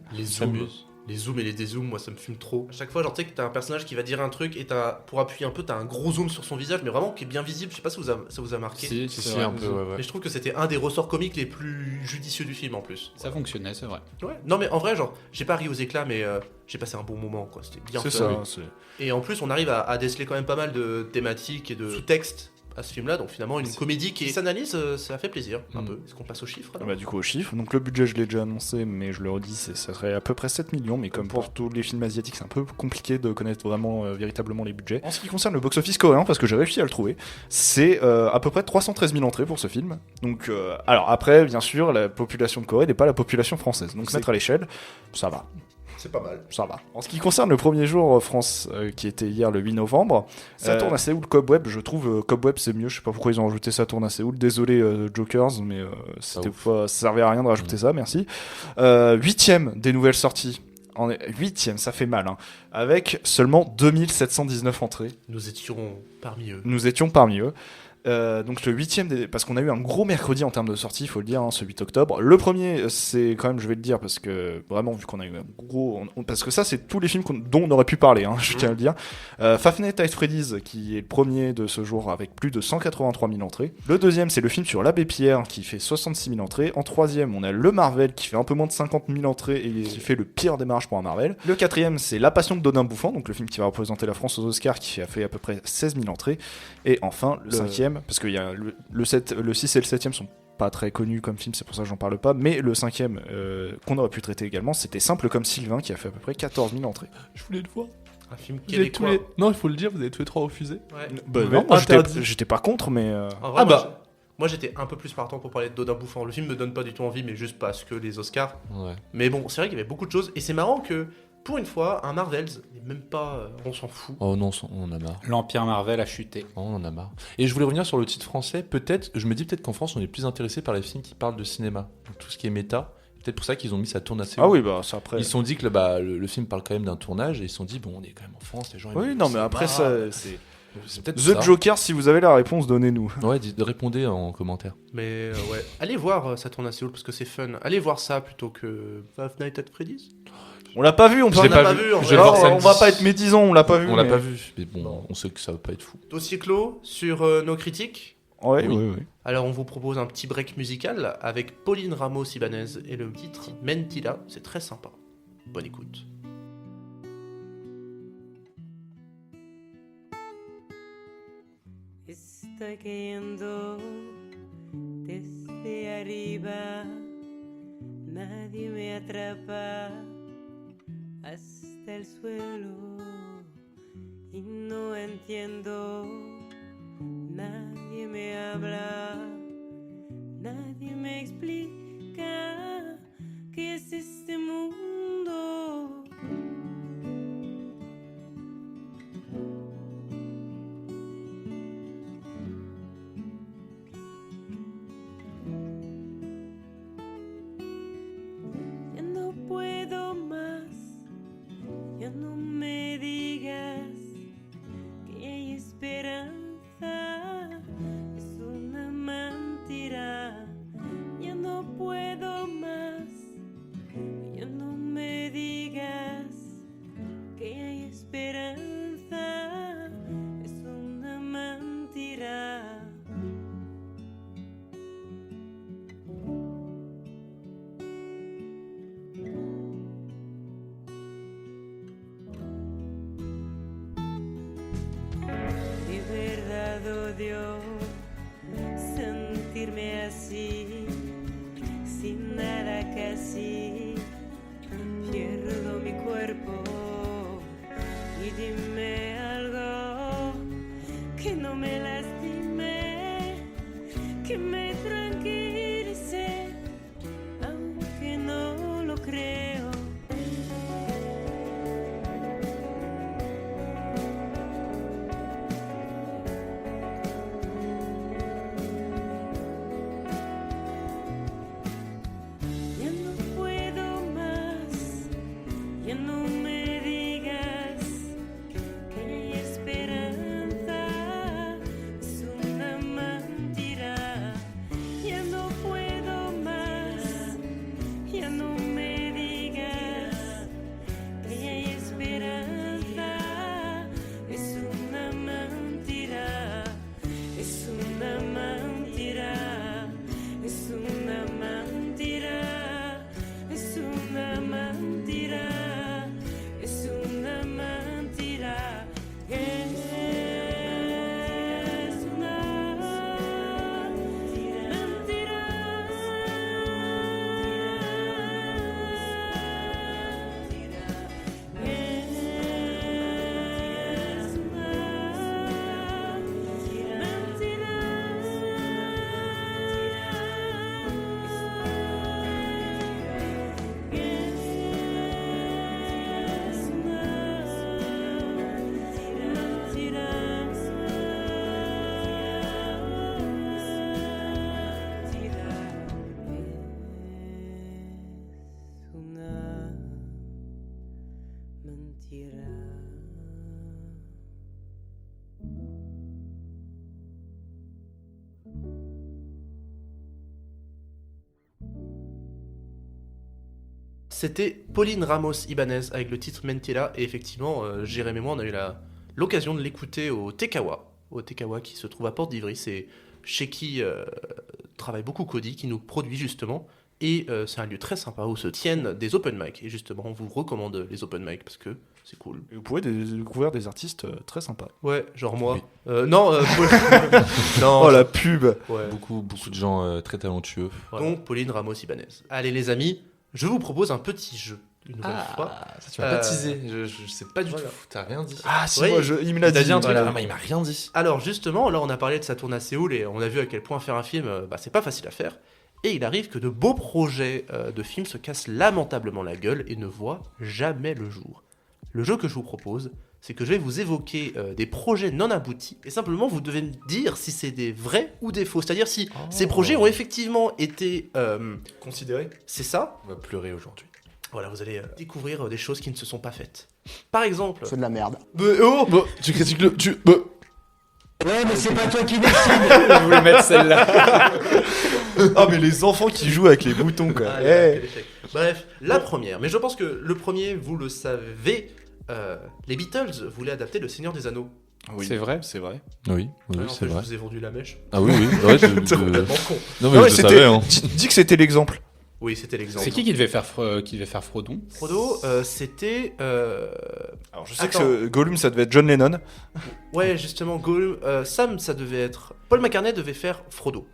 Speaker 1: Les zooms et les dézooms, moi ça me fume trop. À chaque fois, genre tu sais que t'as un personnage qui va dire un truc et pour appuyer un peu, t'as un gros zoom sur son visage, mais vraiment qui est bien visible. Je sais pas si ça vous a marqué.
Speaker 3: Si, un peu, ouais.
Speaker 1: Mais je trouve que c'était un des ressorts comiques les plus judicieux du film en plus.
Speaker 4: Ça fonctionnait, c'est vrai.
Speaker 1: Ouais. Non mais en vrai, genre, j'ai pas ri aux éclats, mais j'ai passé un bon moment, quoi. C'était bien fait.
Speaker 2: C'est ça.
Speaker 1: Et en plus, on arrive à déceler quand même pas mal de thématiques et de sous-textes à ce film-là, donc finalement une comédie qui s'analyse, ça fait plaisir un peu. Est-ce qu'on passe aux chiffres alors
Speaker 2: du coup aux chiffres, donc le budget je l'ai déjà annoncé, mais je le redis, ça serait à peu près 7 millions, mais comme pour tous les films asiatiques, c'est un peu compliqué de connaître vraiment véritablement les budgets. En ce qui concerne le box-office coréen, parce que j'ai réussi à le trouver, c'est à peu près 313 000 entrées pour ce film. Donc, alors après, bien sûr, la population de Corée n'est pas la population française, donc se mettre à l'échelle, ça va.
Speaker 1: C'est pas mal.
Speaker 2: Ça va. En ce qui concerne le premier jour France, qui était hier le 8 novembre, Ça tourne à Séoul, Cobweb, je trouve Cobweb c'est mieux, je sais pas pourquoi ils ont rajouté Ça tourne à Séoul, désolé Jokers, mais ça servait à rien de rajouter ça, merci. 8ème des nouvelles sorties. En 8ème, ça fait mal, hein. Avec seulement 2719 entrées.
Speaker 1: Nous étions parmi eux.
Speaker 2: Donc le 8ème, parce qu'on a eu un gros mercredi en termes de sortie, il faut le dire, hein, ce 8 octobre. Le premier, c'est quand même, je vais le dire, parce que vraiment, vu qu'on a eu un gros... parce que ça, c'est tous les films dont on aurait pu parler, hein, je tiens à le dire. Five Nights at Freddy's, qui est le premier de ce jour, avec plus de 183 000 entrées. Le deuxième, c'est le film sur l'abbé Pierre, qui fait 66 000 entrées. En troisième, on a le Marvel, qui fait un peu moins de 50 000 entrées, et qui fait le pire démarrage pour un Marvel. Le quatrième, c'est La Passion de Dodin Bouffant, donc le film qui va représenter la France aux Oscars, qui a fait à peu près 16 000 entrées. Et enfin, le cinquième, parce qu'il y a le 6 et le 7ème sont pas très connus comme film, c'est pour ça que j'en parle pas, mais le 5ème qu'on aurait pu traiter également, c'était Simple comme Sylvain, qui a fait à peu près 14 000 entrées.
Speaker 3: Je voulais le voir.
Speaker 1: Un film québécois.
Speaker 3: Non, il faut le dire, vous avez tous les trois refusé.
Speaker 1: Ouais.
Speaker 2: Non, moi j'étais pas contre, mais...
Speaker 1: En vrai, moi j'étais un peu plus partant pour parler de Dodin Bouffant. Le film me donne pas du tout envie, mais juste parce que les Oscars.
Speaker 3: Ouais.
Speaker 1: Mais bon, c'est vrai qu'il y avait beaucoup de choses, et c'est marrant que pour une fois, un Marvels, même pas, on s'en fout.
Speaker 3: Oh non, on en a marre.
Speaker 4: L'Empire Marvel a chuté.
Speaker 3: Oh, on en a marre. Et je voulais revenir sur le titre français. Je me dis peut-être qu'en France, on est plus intéressé par les films qui parlent de cinéma. Donc, tout ce qui est méta. Peut-être pour ça qu'ils ont mis Ça tourne assez haut.
Speaker 2: Ah oui, bah ça après.
Speaker 3: Ils se sont dit que le film parle quand même d'un tournage, et ils se sont dit, bon, on est quand même en France, les gens...
Speaker 2: Oui, non, mais après ça, c'est...
Speaker 3: peut-être
Speaker 2: The
Speaker 3: ça.
Speaker 2: Joker, si vous avez la réponse, donnez-nous.
Speaker 3: Ouais, répondez en commentaire.
Speaker 1: Mais ouais, allez voir Ça tourne à Séoul parce que c'est fun. Allez voir ça plutôt que Five Nights at Freddy's.
Speaker 2: On l'a pas vu, on
Speaker 1: l'a pas vu.
Speaker 3: Je vais le voir
Speaker 2: on
Speaker 3: samedi.
Speaker 2: va pas être médisant, on l'a pas vu.
Speaker 3: On l'a pas vu, mais bon, on sait que ça va pas être fou.
Speaker 1: Dossier clos sur nos critiques.
Speaker 2: Oui.
Speaker 1: Alors on vous propose un petit break musical avec Pauline Ramos-Ibanez et le titre Mentira, c'est très sympa. Bonne écoute.
Speaker 9: Estoy cayendo desde arriba, nadie me atrapa hasta el suelo y no entiendo, nadie me habla, nadie me explica qué es este mundo. Ya no puedo más, ya no me digas que hay esperanza, es una mentira. Ya no puedo más, ya no me digas que hay esperanza, es una mentira. De verdad odio sentirme así, sin nada casi, pierdo mi cuerpo y dime algo
Speaker 1: c'était Pauline Ramos Ibanez avec le titre Mentira. Et effectivement, Jérémy et moi, on a eu l'occasion de l'écouter au Tekawa qui se trouve à Porte d'Ivry. C'est chez qui travaille beaucoup Cody, qui nous produit justement. Et c'est un lieu très sympa où se tiennent des open mic. Et justement, on vous recommande les open mic parce que c'est cool.
Speaker 2: Et vous pouvez découvrir des artistes très sympas.
Speaker 1: Ouais, genre moi.
Speaker 3: Oui.
Speaker 1: Non, non.
Speaker 2: Oh la pub.
Speaker 1: Ouais.
Speaker 3: Beaucoup de gens très talentueux.
Speaker 1: Voilà. Donc, Pauline Ramos Ibanez. Allez, les amis, je vous propose un petit jeu. Une nouvelle fois.
Speaker 3: Ça, tu m'as pas teasé. Je sais pas du tout. T'as rien dit.
Speaker 2: Ah si,
Speaker 1: Oui.
Speaker 2: moi, il me l'a dit.
Speaker 3: dit un truc.
Speaker 1: voilà.
Speaker 3: Ah, mais il m'a rien dit.
Speaker 1: Alors, justement, là, on a parlé de sa tourne à Séoul et on a vu à quel point faire un film, c'est pas facile à faire. Et il arrive que de beaux projets de films se cassent lamentablement la gueule et ne voient jamais le jour. Le jeu que je vous propose, c'est que je vais vous évoquer des projets non aboutis et simplement vous devez me dire si c'est des vrais ou des faux. C'est-à-dire si ces projets ont effectivement été
Speaker 2: Considéré.
Speaker 1: c'est ça.
Speaker 3: On va pleurer aujourd'hui.
Speaker 1: Voilà, vous allez découvrir des choses qui ne se sont pas faites. Par exemple...
Speaker 8: C'est de la merde.
Speaker 3: Tu critiques le.
Speaker 8: Ouais, mais c'est pas toi qui décide.
Speaker 4: Je voulais mettre celle-là.
Speaker 2: Ah mais les enfants qui jouent avec les boutons quoi.
Speaker 1: Ah, quel échec. Bref, la première. Mais je pense que le premier, vous le savez, les Beatles voulaient adapter Le Seigneur des Anneaux.
Speaker 2: Oui,
Speaker 4: C'est vrai.
Speaker 2: c'est vrai.
Speaker 3: Oui,
Speaker 1: En
Speaker 3: c'est
Speaker 1: fait,
Speaker 3: vrai.
Speaker 1: je vous ai vendu la mèche.
Speaker 3: Ah oui. Ouais,
Speaker 1: C'est complètement con.
Speaker 3: Non,
Speaker 2: Non,
Speaker 3: mais je
Speaker 2: c'était-
Speaker 3: savais. Hein.
Speaker 2: Dis que c'était l'exemple.
Speaker 1: Oui, c'était l'exemple.
Speaker 4: C'est qui devait faire Frodon?
Speaker 1: Frodo, c'était...
Speaker 2: Alors je sais
Speaker 1: Attends.
Speaker 2: que Gollum ça devait être John Lennon.
Speaker 1: Ouais, justement, Gollum... Sam, ça devait être... Paul McCartney devait faire Frodo.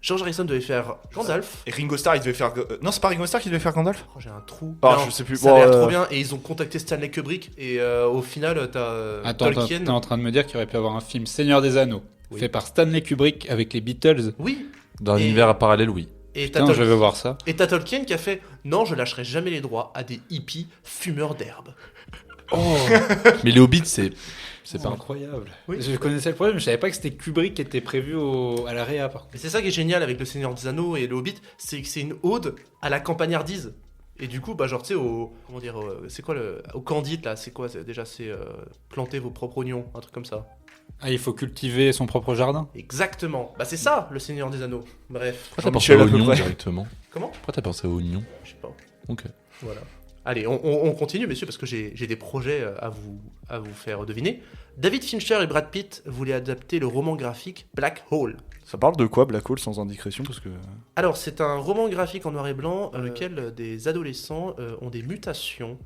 Speaker 1: George Harrison devait faire Gandalf.
Speaker 2: Et Ringo Starr il devait faire. Non c'est pas Ringo Starr qui devait faire Gandalf.
Speaker 1: Oh, j'ai un trou.
Speaker 2: Ah,
Speaker 1: Non,
Speaker 2: je sais plus.
Speaker 1: Ça
Speaker 2: Bon,
Speaker 1: avait l'air trop bien. Et ils ont contacté Stanley Kubrick. Et au final, t'as
Speaker 4: Attends,
Speaker 1: Tolkien.
Speaker 4: t'es en train de me dire qu'il aurait pu avoir un film Seigneur des Anneaux
Speaker 1: Oui.
Speaker 4: fait par Stanley Kubrick avec les Beatles?
Speaker 1: Oui.
Speaker 3: Dans un
Speaker 1: Et-
Speaker 3: univers parallèle, oui.
Speaker 1: Et t'as
Speaker 4: Putain, je
Speaker 1: Tolkien-
Speaker 4: veux voir ça.
Speaker 1: Et t'as Tolkien qui a fait « Non, je lâcherai jamais les droits à des hippies fumeurs d'herbe.
Speaker 3: Mais les Hobbits, c'est
Speaker 4: C'est
Speaker 3: pas.
Speaker 4: incroyable.
Speaker 1: Oui.
Speaker 4: Je connaissais le problème, je savais pas que c'était Kubrick qui était prévu à la réa par contre.
Speaker 1: Et c'est ça qui est génial avec Le Seigneur des Anneaux et Le Hobbit, c'est que c'est une ode à la campagnardise. Et du coup, bah genre, tu sais, c'est quoi au Candide, là, c'est quoi déjà, c'est planter vos propres oignons, un truc comme ça.
Speaker 4: Ah, il faut cultiver son propre jardin.
Speaker 1: Exactement. Bah c'est ça, Le Seigneur des Anneaux. Bref.
Speaker 3: Pourquoi t'as pensé
Speaker 2: Jean-Michel,
Speaker 3: à
Speaker 2: à peu
Speaker 3: oignon
Speaker 2: près.
Speaker 3: directement?
Speaker 1: Comment?
Speaker 3: Pourquoi t'as pensé à oignon?
Speaker 1: Je sais pas.
Speaker 3: Ok.
Speaker 1: Voilà. Allez, on continue, messieurs, parce que j'ai des projets à vous faire deviner. David Fincher et Brad Pitt voulaient adapter le roman graphique Black Hole.
Speaker 2: Ça parle de quoi Black Hole sans indiscrétion parce que.
Speaker 1: Alors, c'est un roman graphique en noir et blanc dans lequel des adolescents ont des mutations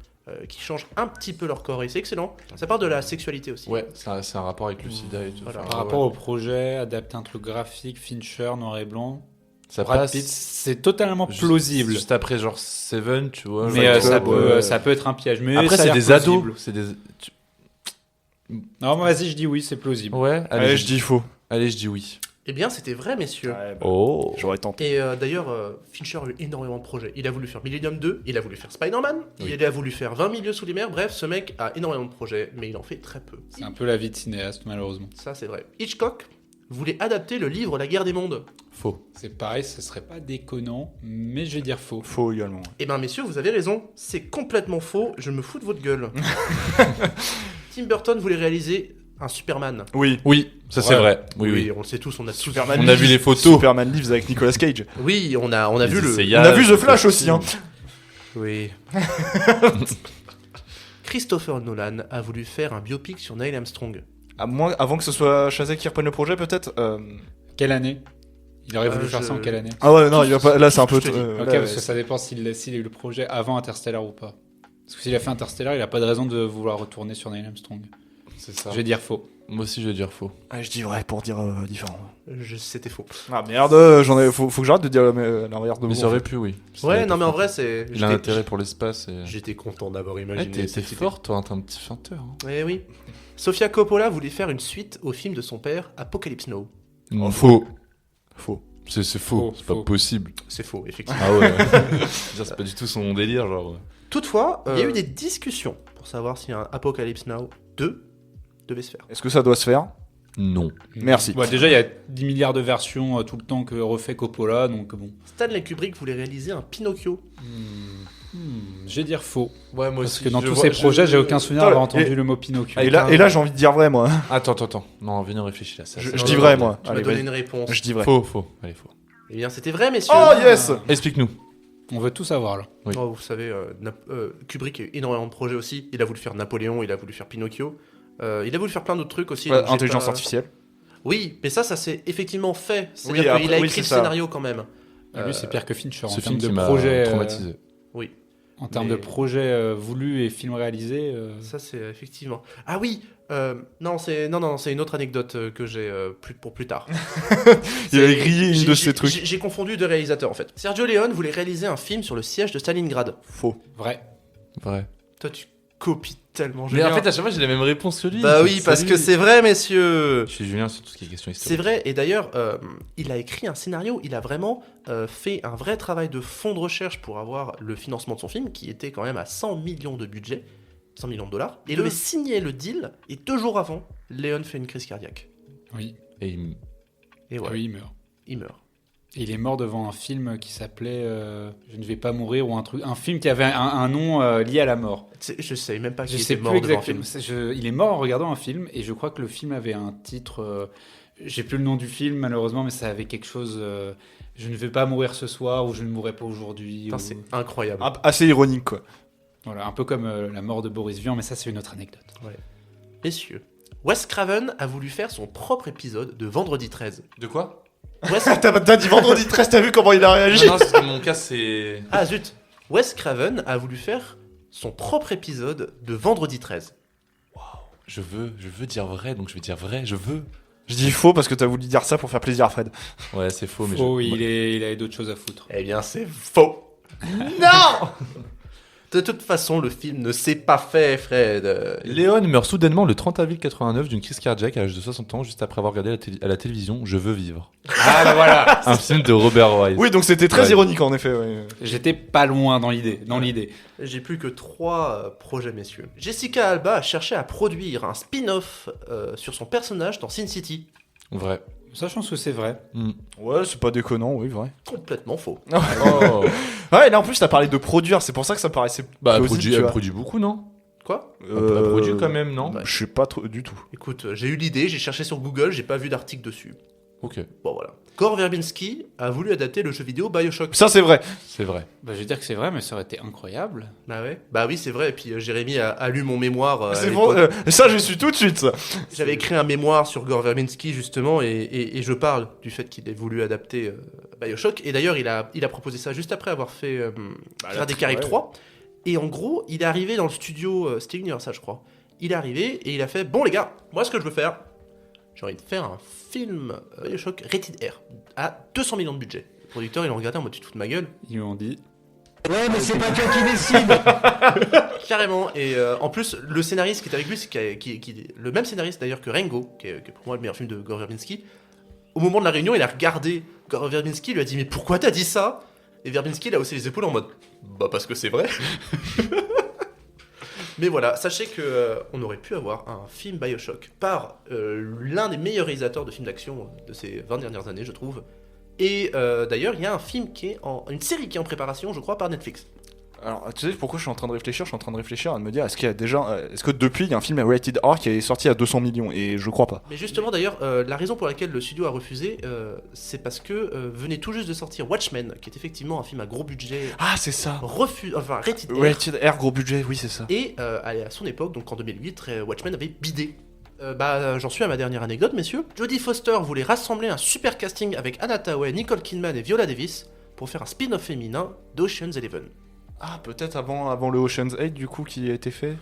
Speaker 1: qui changent un petit peu leur corps. Et c'est excellent. Ça parle de la sexualité aussi.
Speaker 3: Ouais, c'est un rapport avec le sida et tout.
Speaker 1: Voilà.
Speaker 3: Enfin,
Speaker 4: Par
Speaker 3: ouais,
Speaker 4: rapport
Speaker 3: ouais.
Speaker 4: au projet, adapter un truc graphique, Fincher, noir et blanc.
Speaker 3: Ça
Speaker 4: Brad
Speaker 3: passe.
Speaker 4: Pitt, c'est totalement
Speaker 3: Juste-
Speaker 4: plausible.
Speaker 3: Juste après, genre Seven, tu vois.
Speaker 4: Mais
Speaker 3: genre,
Speaker 4: ça,
Speaker 3: ouais.
Speaker 4: ça peut être un piège. Mais
Speaker 3: Après,
Speaker 4: ça a
Speaker 3: c'est
Speaker 4: l'air
Speaker 3: des
Speaker 4: plausible.
Speaker 3: ados. C'est des.
Speaker 4: Non, vas-y, je dis oui, c'est plausible.
Speaker 3: Ouais,
Speaker 2: Allez, je dis faux.
Speaker 3: Allez, je dis oui.
Speaker 1: Eh bien, c'était vrai, messieurs.
Speaker 2: Ouais, bah,
Speaker 3: Oh.
Speaker 2: J'aurais tenté.
Speaker 1: Et d'ailleurs, Fincher a eu énormément de projets. Il a voulu faire Millennium 2, il a voulu faire Spider-Man,
Speaker 3: Oui.
Speaker 1: il a voulu faire 20 milieux sous les mers. Bref, ce mec a énormément de projets, mais il en fait très peu.
Speaker 4: C'est un peu la vie de cinéaste, malheureusement.
Speaker 1: Ça, c'est vrai. Hitchcock voulait adapter le livre La guerre des mondes.
Speaker 3: Faux.
Speaker 4: C'est pareil, ce serait pas déconnant, mais je vais dire faux.
Speaker 2: Faux également.
Speaker 1: Eh ben, messieurs, vous avez raison. C'est complètement faux. Je me fous de votre gueule. Tim Burton voulait réaliser un Superman.
Speaker 2: Oui.
Speaker 3: Oui, ça c'est
Speaker 4: Ouais.
Speaker 3: vrai. Oui, oui.
Speaker 1: on le sait tous, on a tous
Speaker 2: Superman
Speaker 3: On a vu les photos.
Speaker 2: Superman Lives avec Nicolas Cage.
Speaker 1: Oui, on a vu le.
Speaker 2: On a vu The Flash aussi. Hein.
Speaker 1: Oui. Christopher Nolan a voulu faire un biopic sur Neil Armstrong.
Speaker 2: À moins, avant que ce soit Chazelle qui reprenne le projet, peut-être.
Speaker 4: Quelle année? Il aurait voulu faire ça en quelle année?
Speaker 2: Ah ouais, non, il va pas. Là, c'est un peu.
Speaker 1: Je te dis.
Speaker 4: Ok,
Speaker 2: là,
Speaker 4: parce que ça dépend s'il a eu le projet avant Interstellar ou pas. Parce que s'il a fait Interstellar, il a pas de raison de vouloir retourner sur Neil Armstrong.
Speaker 3: C'est ça.
Speaker 4: Je vais dire faux.
Speaker 3: Moi aussi, je vais dire faux.
Speaker 2: Ah, je dis vrai pour dire différent.
Speaker 1: C'était faux.
Speaker 2: Ah merde, faut que j'arrête de dire l'arrière de
Speaker 3: Mais
Speaker 2: vous.
Speaker 3: ça
Speaker 2: en
Speaker 3: aurait
Speaker 2: fait.
Speaker 3: pu, oui.
Speaker 1: Ouais, non, mais en vrai, c'est.
Speaker 3: Il a un intérêt pour l'espace. Et...
Speaker 1: J'étais content d'avoir
Speaker 3: Ouais,
Speaker 1: imaginé.
Speaker 3: t'es
Speaker 1: cette
Speaker 3: fort, toi, t'es un petit chanteur. Hein.
Speaker 1: idée. Oui. Sofia Coppola voulait faire une suite au film de son père, Apocalypse Now.
Speaker 3: Faux.
Speaker 2: Faux.
Speaker 3: C'est faux, c'est pas
Speaker 4: faux.
Speaker 3: possible.
Speaker 1: C'est faux, effectivement.
Speaker 3: Ah ouais. C'est pas du tout son délire, genre.
Speaker 1: Toutefois, il y a eu des discussions pour savoir si un Apocalypse Now 2 devait se faire.
Speaker 2: Est-ce que ça doit se faire?
Speaker 3: Non.
Speaker 2: Merci.
Speaker 4: Bah, déjà, il y a 10 milliards de versions tout le temps que refait Coppola, donc bon.
Speaker 1: Stanley Kubrick voulait réaliser un Pinocchio.
Speaker 4: Je vais dire faux.
Speaker 3: Ouais, moi
Speaker 4: Parce que dans tous ces projets, j'ai aucun souvenir
Speaker 2: Attends,
Speaker 4: d'avoir entendu
Speaker 2: et-
Speaker 4: le mot Pinocchio.
Speaker 2: Et là, j'ai envie de dire vrai, moi.
Speaker 3: Attends. Non, venez réfléchir à ça.
Speaker 2: Je
Speaker 3: Ça,
Speaker 2: dis
Speaker 3: ça,
Speaker 2: vrai,
Speaker 3: ça,
Speaker 2: moi.
Speaker 1: Tu m'as
Speaker 2: Allez,
Speaker 1: donné
Speaker 2: vas-y.
Speaker 1: une réponse.
Speaker 2: Je dis vrai.
Speaker 3: Faux. Allez, faux.
Speaker 1: Eh bien, c'était vrai, messieurs.
Speaker 2: Oh yes.
Speaker 3: Explique-nous.
Speaker 4: On veut tout savoir là.
Speaker 3: Oui.
Speaker 1: Oh, vous savez, Kubrick a eu énormément de projets aussi. Il a voulu faire Napoléon, il a voulu faire Pinocchio. Il a voulu faire plein d'autres trucs aussi.
Speaker 2: Ouais,
Speaker 1: donc j'ai
Speaker 2: intelligence
Speaker 1: pas-
Speaker 2: artificielle.
Speaker 1: Oui, mais ça s'est effectivement fait. C'est-à-dire
Speaker 2: Oui,
Speaker 1: qu'il
Speaker 2: après,
Speaker 1: a
Speaker 2: oui,
Speaker 1: écrit
Speaker 2: c'est
Speaker 1: le
Speaker 2: ça.
Speaker 1: scénario quand même.
Speaker 4: Lui, c'est pire que Fincher en
Speaker 3: Ce
Speaker 4: termes
Speaker 3: film qui
Speaker 4: de
Speaker 3: m'a
Speaker 4: projet.
Speaker 3: traumatisé.
Speaker 1: Oui,
Speaker 4: En termes
Speaker 1: Mais-
Speaker 4: de projet voulu et film réalisé.
Speaker 1: ça c'est effectivement. Ah oui, non, c'est une autre anecdote que j'ai pour plus tard.
Speaker 2: Il avait grillé une
Speaker 1: J'ai-
Speaker 2: de
Speaker 1: j'ai-
Speaker 2: ces trucs.
Speaker 1: J'ai confondu deux réalisateurs en fait. Sergio Leone voulait réaliser un film sur le siège de Stalingrad.
Speaker 2: Faux.
Speaker 4: Vrai.
Speaker 3: Vrai.
Speaker 1: Toi, tu copies tellement.
Speaker 3: Mais
Speaker 1: Julien.
Speaker 3: en fait, à chaque fois, j'ai la même réponse que lui.
Speaker 1: Bah oui, parce
Speaker 3: Salut.
Speaker 1: que c'est vrai, messieurs.
Speaker 3: Je suis Julien sur tout ce qui est question
Speaker 1: C'est
Speaker 3: historique.
Speaker 1: vrai, et d'ailleurs, il a écrit un scénario, il a vraiment fait un vrai travail de fond de recherche pour avoir le financement de son film, qui était quand même à 100 millions de budget, 100 millions de dollars, et il devait signer le deal, et 2 jours avant, Léon fait une crise cardiaque.
Speaker 4: Oui.
Speaker 3: Et il-
Speaker 1: Et
Speaker 4: Ah
Speaker 1: voilà,
Speaker 4: oui, il meurt.
Speaker 1: il meurt.
Speaker 4: Et il est mort devant un film qui s'appelait Je ne vais pas mourir ou un film qui avait un nom lié à la mort.
Speaker 1: Je savais même pas
Speaker 4: Je
Speaker 1: qu'il
Speaker 4: sais
Speaker 1: était
Speaker 4: plus
Speaker 1: mort devant un
Speaker 4: exactement.
Speaker 1: film.
Speaker 4: Il est mort en regardant un film et je crois que le film avait un titre. J'ai plus le nom du film malheureusement, mais ça avait quelque chose. Je ne vais pas mourir ce soir ou je ne mourrai pas aujourd'hui.
Speaker 1: Putain,
Speaker 4: ou-
Speaker 1: c'est incroyable.
Speaker 2: Assez ironique, quoi.
Speaker 4: Voilà, un peu comme la mort de Boris Vian, mais ça c'est une autre anecdote.
Speaker 1: Messieurs, Wes Craven a voulu faire son propre épisode de Vendredi 13.
Speaker 3: De quoi
Speaker 1: Wes...
Speaker 2: T'as dit vendredi 13, t'as vu comment il a réagi?
Speaker 3: Non, non, parce que mon cas, c'est.
Speaker 1: Ah zut, Wes Craven a voulu faire son propre épisode de Vendredi 13.
Speaker 3: Je veux dire vrai, donc je vais dire vrai, je veux.
Speaker 2: Je dis faux parce que t'as voulu dire ça pour faire plaisir à Fred.
Speaker 3: Ouais, c'est faux, mais
Speaker 4: Oh,
Speaker 3: je.
Speaker 4: il avait d'autres choses à foutre.
Speaker 1: Eh bien, c'est faux. Non. De toute façon, le film ne s'est pas fait, Fred.
Speaker 3: Léon meurt soudainement le 30 avril 89 d'une crise cardiaque à l'âge de 60 ans, juste après avoir regardé à la télévision Je veux vivre.
Speaker 4: Ah bah voilà.
Speaker 3: Un film de Robert Wise.
Speaker 2: Oui, donc c'était très
Speaker 3: Ouais.
Speaker 2: ironique en effet. Ouais.
Speaker 4: J'étais pas loin dans l'idée.
Speaker 1: J'ai plus que 3 projets, messieurs. Jessica Alba a cherché à produire un spin-off sur son personnage dans Sin City.
Speaker 3: Vrai.
Speaker 4: Ça, je pense que c'est vrai.
Speaker 2: Ouais, c'est pas déconnant, oui, vrai.
Speaker 1: Complètement faux.
Speaker 3: Oh.
Speaker 2: Ouais, là en plus t'as parlé de produire, c'est pour ça que ça me paraissait
Speaker 3: Bah,
Speaker 2: plausible, tu
Speaker 3: elle
Speaker 2: vois.
Speaker 3: produit beaucoup, non
Speaker 1: Quoi
Speaker 3: Elle produit quand même, non
Speaker 1: Ouais.
Speaker 2: Je sais pas trop du tout.
Speaker 1: Écoute, j'ai eu l'idée, j'ai cherché sur Google, j'ai pas vu d'article dessus.
Speaker 3: Ok,
Speaker 1: Bon, voilà. Gore Verbinski a voulu adapter le jeu vidéo Bioshock.
Speaker 2: Ça c'est vrai.
Speaker 3: c'est vrai.
Speaker 4: Bah, je vais dire que c'est vrai, mais ça aurait été incroyable.
Speaker 1: Bah ouais. Bah oui, c'est vrai. Et puis Jérémy a lu mon mémoire. à
Speaker 2: C'est bon,
Speaker 1: l'époque.
Speaker 2: ça je suis tout de suite ça.
Speaker 1: J'avais écrit un mémoire sur Gore Verbinski justement, et je parle du fait qu'il ait voulu adapter Bioshock. Et d'ailleurs, il a proposé ça juste après avoir fait Pirates des Caraïbes 3. Et en gros, il est arrivé dans le studio, c'était Universal, je crois. Il est arrivé et il a fait bon les gars, moi ce que je veux faire, j'ai envie de faire un film Bioshock rated R à 200 millions de budget. Le producteur, il a regardé en mode tu te fous de ma gueule.
Speaker 4: Ils lui ont dit.
Speaker 8: Ouais, mais c'est pas toi qui décide.
Speaker 1: Carrément. Et en plus, le scénariste qui est avec lui, c'est le même scénariste d'ailleurs que Rango, qui est pour moi le meilleur film de Gore Verbinski. Au moment de la réunion, il a regardé Gore Verbinski, il lui a dit mais pourquoi t'as dit ça? Et Verbinski, il a haussé les épaules en mode bah parce que c'est vrai. Mais voilà, sachez que on aurait pu avoir un film Bioshock par l'un des meilleurs réalisateurs de films d'action de ces 20 dernières années, je trouve. Et d'ailleurs, il y a un film une série qui est en préparation, je crois, par Netflix.
Speaker 2: Alors, tu sais pourquoi je suis en train de réfléchir? Je suis en train de réfléchir à me dire est-ce qu'il y a déjà, est-ce que depuis il y a un film rated R qui est sorti à 200 millions? Et je crois pas.
Speaker 1: Mais justement, d'ailleurs, la raison pour laquelle le studio a refusé, c'est parce que venait tout juste de sortir Watchmen, qui est effectivement un film à gros budget,
Speaker 2: Ah, c'est ça.
Speaker 1: rated R.
Speaker 2: Rated R, gros budget, oui, c'est ça.
Speaker 1: Et à son époque, donc en 2008, Watchmen avait bidé. J'en suis à ma dernière anecdote, messieurs. Jodie Foster voulait rassembler un super casting avec Anna Thaoué, Nicole Kidman et Viola Davis pour faire un spin-off féminin d'Ocean's 11.
Speaker 2: Ah, peut-être avant le Ocean's 8 du coup qui a été fait.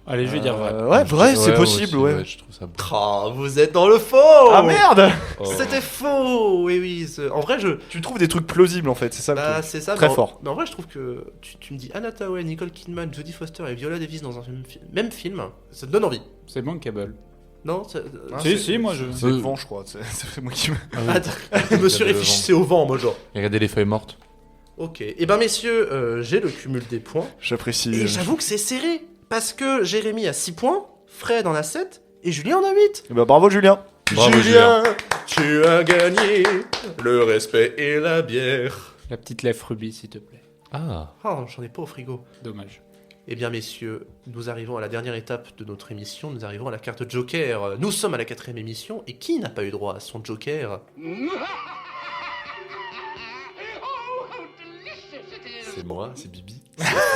Speaker 4: Allez, je vais dire vrai.
Speaker 2: Ouais, vrai, c'est
Speaker 3: Ouais,
Speaker 2: possible,
Speaker 3: moi aussi,
Speaker 2: ouais.
Speaker 3: Je trouve ça beau.
Speaker 1: Ah, vous êtes dans le faux.
Speaker 2: Ah merde.
Speaker 3: Oh.
Speaker 1: C'était faux. Oui, oui. En vrai,
Speaker 2: Tu trouves des trucs plausibles en fait, c'est ça le
Speaker 1: Bah,
Speaker 2: truc.
Speaker 1: c'est ça.
Speaker 2: Très
Speaker 1: mais
Speaker 2: fort.
Speaker 1: Mais en vrai, je trouve que tu me dis Anna Thaoué, Nicole Kidman, Jodie Foster et Viola Davis dans un même film, ça te donne envie.
Speaker 4: C'est bankable.
Speaker 1: Non
Speaker 2: Ah,
Speaker 4: si,
Speaker 2: c'est-
Speaker 4: si, moi je.
Speaker 2: C'est le vent, je crois. C'est moi qui me.
Speaker 1: Je me suis réfléchi au vent, moi, genre.
Speaker 3: Regardez les feuilles mortes.
Speaker 1: Ok. Et ben, messieurs, j'ai le cumul des points.
Speaker 2: J'apprécie.
Speaker 1: Et j'avoue que c'est serré. Parce que Jérémy a 6 points, Fred en a 7 et Julien en a 8.
Speaker 2: Bah bravo Julien.
Speaker 3: Bravo, Julien.
Speaker 1: Tu as gagné le respect et la bière.
Speaker 4: La petite lèvre rubis, s'il te plaît.
Speaker 3: Ah.
Speaker 1: Oh, j'en ai pas au frigo.
Speaker 4: Dommage.
Speaker 1: Eh bien, messieurs, nous arrivons à la dernière étape de notre émission. Nous arrivons à la carte Joker. Nous sommes à la 4ème émission. Et qui n'a pas eu droit à son Joker?
Speaker 3: C'est moi, c'est Bibi.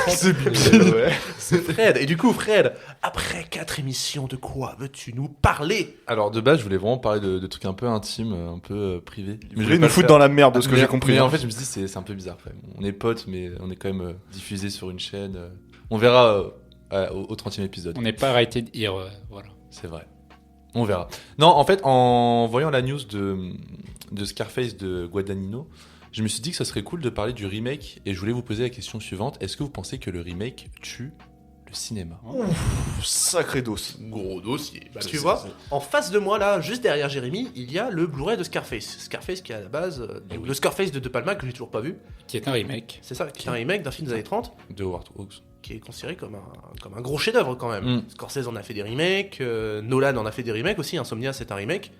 Speaker 2: C'est Bibi, ouais.
Speaker 1: C'est Fred. Et du coup, Fred, après 4 émissions, de quoi veux-tu nous parler?
Speaker 3: Alors de base, je voulais vraiment parler de trucs un peu intimes, un peu privés.
Speaker 2: Vous voulez nous foutre dans la merde de ce que j'ai compris.
Speaker 3: Mais en fait, je me suis dit, c'est un peu bizarre quand même. On est potes, mais on est quand même diffusé sur une chaîne. On verra au 30e épisode.
Speaker 4: On n'est pas rated here, voilà.
Speaker 3: C'est vrai. On verra. Non, en fait, en voyant la news de Scarface de Guadagnino, je me suis dit que ça serait cool de parler du remake et je voulais vous poser la question suivante. Est-ce que vous pensez que le remake tue le cinéma?
Speaker 2: Sacré dos.
Speaker 1: Gros dossier. Bah, tu vois, en face de moi, là, juste derrière Jérémy, il y a le Blu-ray de Scarface. Scarface qui est à la base le Scarface de De Palma que j'ai toujours pas vu.
Speaker 4: Qui est un remake.
Speaker 1: C'est ça, qui est un remake d'un film des années 30.
Speaker 3: De Howard Hawks.
Speaker 1: Qui est considéré comme un gros chef-d'œuvre quand même. Scorsese en a fait des remakes, Nolan en a fait des remakes aussi, Insomnia c'est un remake.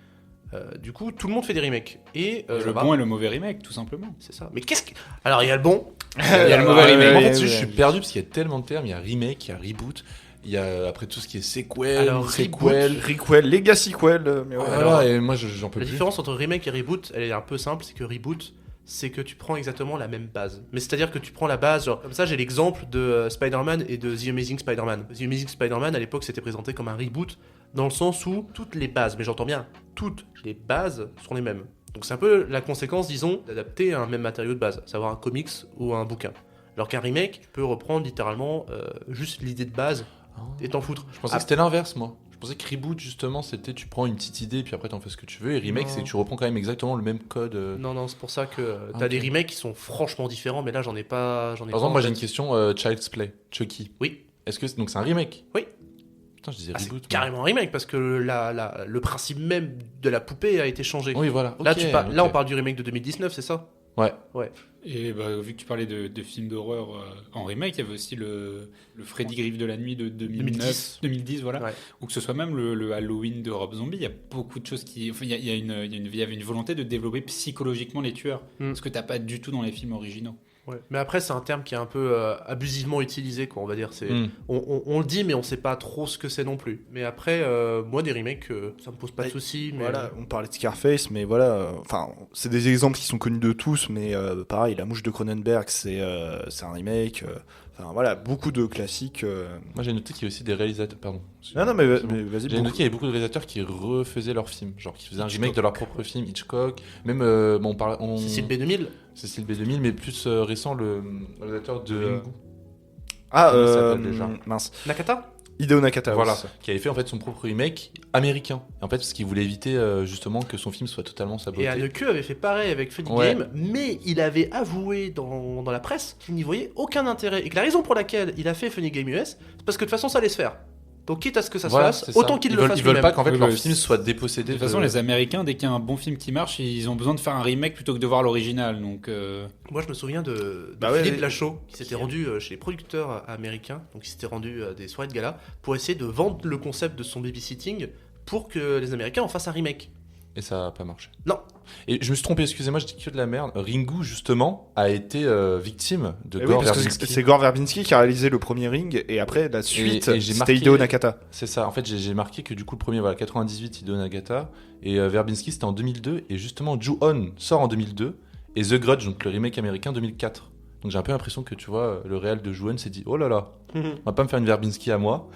Speaker 1: Du coup, tout le monde fait des remakes. Et
Speaker 4: le bon et le mauvais remake, tout simplement.
Speaker 1: C'est ça. Mais qu'est-ce que... Alors, il y a le bon.
Speaker 4: Il y a le mauvais remake.
Speaker 3: En fait, je suis perdu parce qu'il y a tellement de termes. Il y a remake, il y a reboot, il y a après tout ce qui est sequel,
Speaker 2: requel, legacyquel. Mais ouais.
Speaker 3: Voilà, et moi j'en peux
Speaker 1: La
Speaker 3: plus.
Speaker 1: différence entre remake et reboot, elle est un peu simple, c'est que reboot, c'est que tu prends exactement la même base. Mais c'est-à-dire que tu prends la base, genre, comme ça j'ai l'exemple de Spider-Man et de The Amazing Spider-Man. The Amazing Spider-Man, à l'époque, c'était présenté comme un reboot, dans le sens où toutes les bases, mais j'entends bien, toutes les bases sont les mêmes. Donc c'est un peu la conséquence, disons, d'adapter un même matériau de base, à savoir un comics ou un bouquin. Alors qu'un remake peut reprendre littéralement juste l'idée de base et t'en foutre.
Speaker 3: Je pensais que c'était l'inverse, moi. Je pensais que reboot, justement, c'était tu prends une petite idée, puis après t'en fais ce que tu veux. Et remake, c'est que tu reprends quand même exactement le même code.
Speaker 1: Non, c'est pour ça que t'as des remakes qui sont franchement différents, mais là j'en ai pas.
Speaker 3: Par exemple, moi j'ai une question Child's Play, Chucky.
Speaker 1: Oui.
Speaker 3: Est-ce que donc c'est un remake?
Speaker 1: Oui.
Speaker 3: Putain, je disais reboot.
Speaker 1: C'est carrément un remake parce que le principe même de la poupée a été changé.
Speaker 3: Oui, voilà.
Speaker 1: Là, là on parle du remake de 2019, c'est ça?
Speaker 3: Ouais.
Speaker 4: Et bah, vu que tu parlais de films d'horreur en remake, il y avait aussi le Freddy Griff de la nuit de 2010, voilà.
Speaker 1: Ouais.
Speaker 4: Ou que ce soit même le Halloween de Rob Zombie, il y a beaucoup de choses qui... Enfin, il y avait une volonté de développer psychologiquement les tueurs, ce que t'as pas du tout dans les films originaux.
Speaker 1: Ouais. Mais après, c'est un terme qui est un peu abusivement utilisé, quoi, on va dire. On le dit, mais on sait pas trop ce que c'est non plus. Mais après, moi, des remakes, ça me pose pas de soucis. Mais...
Speaker 2: Voilà, on parlait de Scarface, mais voilà, enfin, c'est des exemples qui sont connus de tous, mais pareil, La Mouche de Cronenberg, c'est un remake. Enfin voilà, beaucoup de classiques.
Speaker 3: Moi j'ai noté qu'il y a aussi des réalisateurs. Pardon.
Speaker 2: Non, mais vas-y.
Speaker 3: J'ai noté qu'il y avait beaucoup de réalisateurs qui refaisaient leurs films, genre qui faisaient un remake de leur propre film, Hitchcock. Même
Speaker 1: Cécile B2000.
Speaker 3: Cécile B2000, mais plus récent, le réalisateur de.
Speaker 2: Comment il
Speaker 3: s'appelle déjà
Speaker 2: mince.
Speaker 1: Nakata.
Speaker 2: Hideo Nakata.
Speaker 3: Voilà,
Speaker 2: ouais,
Speaker 3: qui avait fait en fait son propre remake américain. En fait, parce qu'il voulait éviter justement que son film soit totalement saboté.
Speaker 1: Et Haneke avait fait pareil avec Funny Game, mais il avait avoué dans la presse qu'il n'y voyait aucun intérêt. Et que la raison pour laquelle il a fait Funny Game US, c'est parce que de toute façon ça allait se faire. Donc quitte à ce que ça se fasse, autant qu'ils le fassent.
Speaker 3: Ils veulent pas
Speaker 1: lui-même.
Speaker 3: qu'en fait leur film soit dépossédé.
Speaker 4: De toute façon, les Américains, dès qu'il y a un bon film qui marche, ils ont besoin de faire un remake plutôt que de voir l'original. Donc,
Speaker 1: moi, je me souviens de Philippe Lachaud, qui s'était rendu chez les producteurs américains, donc il s'était rendu à des soirées de gala, pour essayer de vendre le concept de son babysitting pour que les Américains en fassent un remake.
Speaker 3: Et ça n'a pas marché.
Speaker 1: Non.
Speaker 3: Et je me suis trompé, excusez-moi, je dis que de la merde. Ringu, justement, a été victime de Gore Verbinski.
Speaker 2: C'est Gore Verbinski qui a réalisé le premier Ring, et après, la suite,
Speaker 3: et
Speaker 2: c'était Hideo Nakata.
Speaker 3: C'est ça, en fait, j'ai marqué que du coup, le premier, voilà, 98, Hideo Nakata, et Verbinski, c'était en 2002, et justement, Ju-On sort en 2002, et The Grudge, donc le remake américain, 2004. Donc j'ai un peu l'impression que, tu vois, le réal de Ju-On s'est dit, oh là là, on va pas me faire une Verbinski à moi.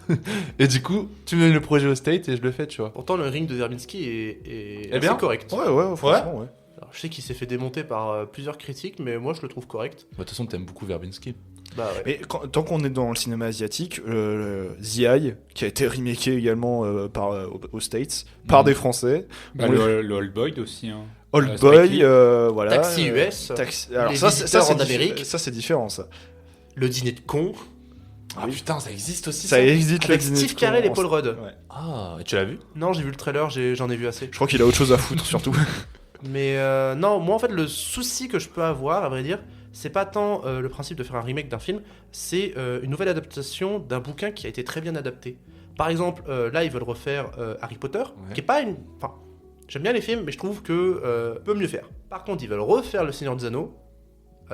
Speaker 3: Et du coup, tu me donnes le projet au State et je le fais, tu vois.
Speaker 1: Pourtant, le Ring de Verbinski est
Speaker 3: bien
Speaker 1: correct.
Speaker 2: Ouais, franchement, ouais.
Speaker 1: Alors, je sais qu'il s'est fait démonter par plusieurs critiques, mais moi, je le trouve correct.
Speaker 3: De toute façon, t'aimes beaucoup Verbinski.
Speaker 1: Bah ouais.
Speaker 2: Mais tant qu'on est dans le cinéma asiatique, The Eye, qui a été remaké également aux States, par des Français.
Speaker 4: le Old Boy aussi, hein.
Speaker 2: Old Boy, voilà.
Speaker 1: Taxi US.
Speaker 2: Alors
Speaker 1: Les
Speaker 2: ça,
Speaker 1: visiteurs en Amérique.
Speaker 2: Ça, c'est différent, ça.
Speaker 1: Le dîner de con.
Speaker 3: Ah putain, ça existe aussi.
Speaker 2: Ça existe,
Speaker 1: avec
Speaker 2: le dîner
Speaker 1: Steve
Speaker 2: de
Speaker 1: Carell et
Speaker 2: con.
Speaker 1: Paul Rudd.
Speaker 2: Ouais.
Speaker 3: Ah, tu l'as vu?
Speaker 1: Non, j'ai vu le trailer, j'en ai vu assez.
Speaker 2: Je crois qu'il a autre chose à foutre, surtout.
Speaker 1: Mais non, moi en fait, le souci que je peux avoir, à vrai dire, c'est pas tant le principe de faire un remake d'un film, c'est une nouvelle adaptation d'un bouquin qui a été très bien adapté. Par exemple, là, ils veulent refaire Harry Potter, qui est pas une. Enfin, j'aime bien les films, mais je trouve que peut mieux faire. Par contre, ils veulent refaire Le Seigneur des Anneaux.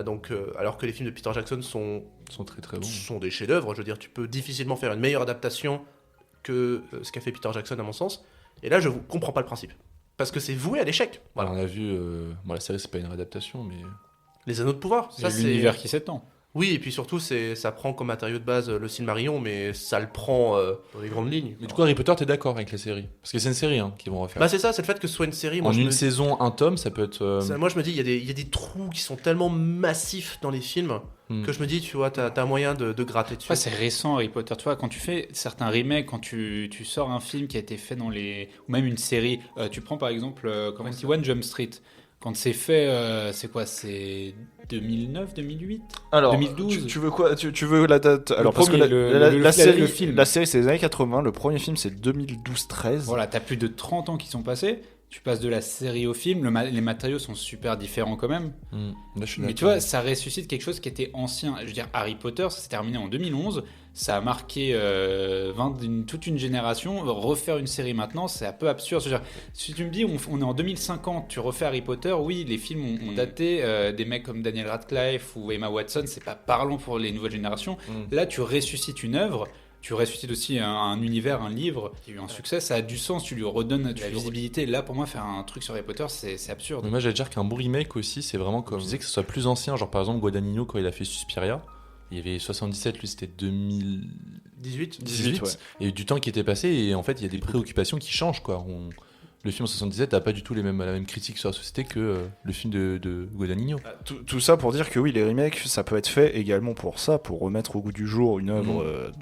Speaker 1: Donc, alors que les films de Peter Jackson sont
Speaker 3: très très bons.
Speaker 1: Sont des chefs-d'œuvre. Je veux dire, tu peux difficilement faire une meilleure adaptation que ce qu'a fait Peter Jackson, à mon sens. Et là, je comprends pas le principe. Parce que c'est voué à l'échec. Voilà.
Speaker 3: On a vu, la série, c'est pas une réadaptation, mais.
Speaker 1: Les Anneaux de pouvoir.
Speaker 4: C'est l'univers qui s'étend.
Speaker 1: Oui, et puis surtout, ça prend comme matériau de base le Silmarillion, mais ça le prend dans les grandes lignes.
Speaker 3: Mais du coup, Harry Potter, t'es d'accord avec la série? Parce que c'est une série qu'ils vont refaire.
Speaker 1: Bah c'est ça, c'est le fait que ce soit une série. Moi,
Speaker 3: En une saison, un tome, ça peut être.
Speaker 1: Moi je me dis, il y a des trous qui sont tellement massifs dans les films que je me dis, tu vois, t'as moyen de gratter dessus.
Speaker 4: Ouais, c'est récent Harry Potter, tu vois, quand tu fais certains remakes, quand tu sors un film qui a été fait ou même une série, tu prends par exemple 21 Jump Street. Quand c'est fait, c'est quoi? C'est 2009, 2008,
Speaker 2: Alors,
Speaker 4: 2012.
Speaker 2: tu veux quoi? Tu veux la date? Alors, parce que la série, c'est les années 80. Le premier film, c'est 2012-13.
Speaker 4: Voilà, t'as plus de 30 ans qui sont passés. Tu passes de la série au film. Les matériaux sont super différents quand même.
Speaker 3: Là, je suis
Speaker 4: Mais
Speaker 3: d'accord.
Speaker 4: tu vois, ça ressuscite quelque chose qui était ancien. Je veux dire, Harry Potter, ça s'est terminé en 2011. Ça a marqué toute une génération. Refaire une série maintenant, c'est un peu absurde. Je veux dire, si tu me dis, on est en 2050, tu refais Harry Potter, oui, les films ont daté. Des mecs comme Daniel Radcliffe ou Emma Watson, c'est pas parlant pour les nouvelles générations. Là, tu ressuscites une œuvre. Tu ressuscites aussi un univers, un livre qui a eu un succès, ça a du sens, tu lui redonnes de la visibilité. Là, pour moi, faire un truc sur Harry Potter, c'est absurde.
Speaker 3: Mais moi, j'allais dire qu'un bon remake aussi, c'est vraiment comme je disais que ce soit plus ancien. Genre, par exemple, Guadagnino, quand il a fait Suspiria, il y avait 77, lui, c'était 2018.
Speaker 2: 18, ouais.
Speaker 3: Et du temps qui était passé, et en fait, il y a des préoccupations qui changent, quoi. Le film en 77 n'a pas du tout la même critique sur la société que le film de Guadagnino.
Speaker 2: Tout ça pour dire que oui, les remakes, ça peut être fait également pour ça, pour remettre au goût du jour une œuvre.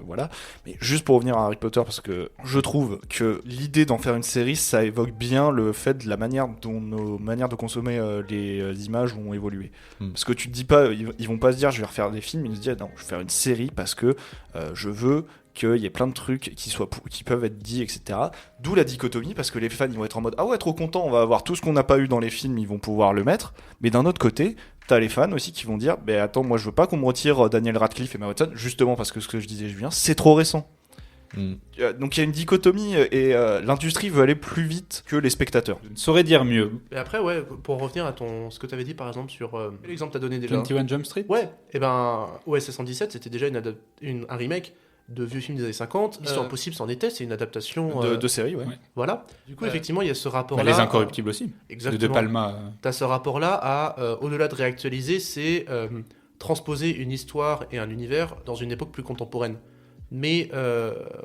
Speaker 2: Voilà. Mais juste pour revenir à Harry Potter, parce que je trouve que l'idée d'en faire une série, ça évoque bien le fait de la manière dont nos manières de consommer les images ont évolué. Parce que tu te dis pas, ils vont pas se dire je vais refaire des films, ils se disent non, je vais faire une série parce que je veux qu'il y ait plein de trucs qui peuvent être dits, etc. D'où la dichotomie, parce que les fans ils vont être en mode ah ouais, trop content, on va avoir tout ce qu'on n'a pas eu dans les films, ils vont pouvoir le mettre. Mais d'un autre côté, t'as les fans aussi qui vont dire bah attends, moi je veux pas qu'on me retire Daniel Radcliffe et Emma Watson, justement parce que ce que je disais Julien, c'est trop récent. Donc il y a une dichotomie et l'industrie veut aller plus vite que les spectateurs.
Speaker 4: Je ne saurais dire mieux.
Speaker 1: Et après, ouais, pour revenir à ce que tu avais dit par exemple sur l'exemple que tu as donné déjà.
Speaker 4: 21 Jump Street.
Speaker 1: Ouais, et ben OSS 117, c'était déjà un remake de vieux films des années 50. Mission Impossible, c'en était, c'est une adaptation
Speaker 2: de série, ouais.
Speaker 1: Voilà. Du coup, effectivement, il y a ce rapport-là.
Speaker 4: Les Incorruptibles aussi.
Speaker 1: Exactement.
Speaker 4: De Palma.
Speaker 1: T'as ce rapport-là à, au-delà de réactualiser, c'est transposer une histoire et un univers dans une époque plus contemporaine. Mais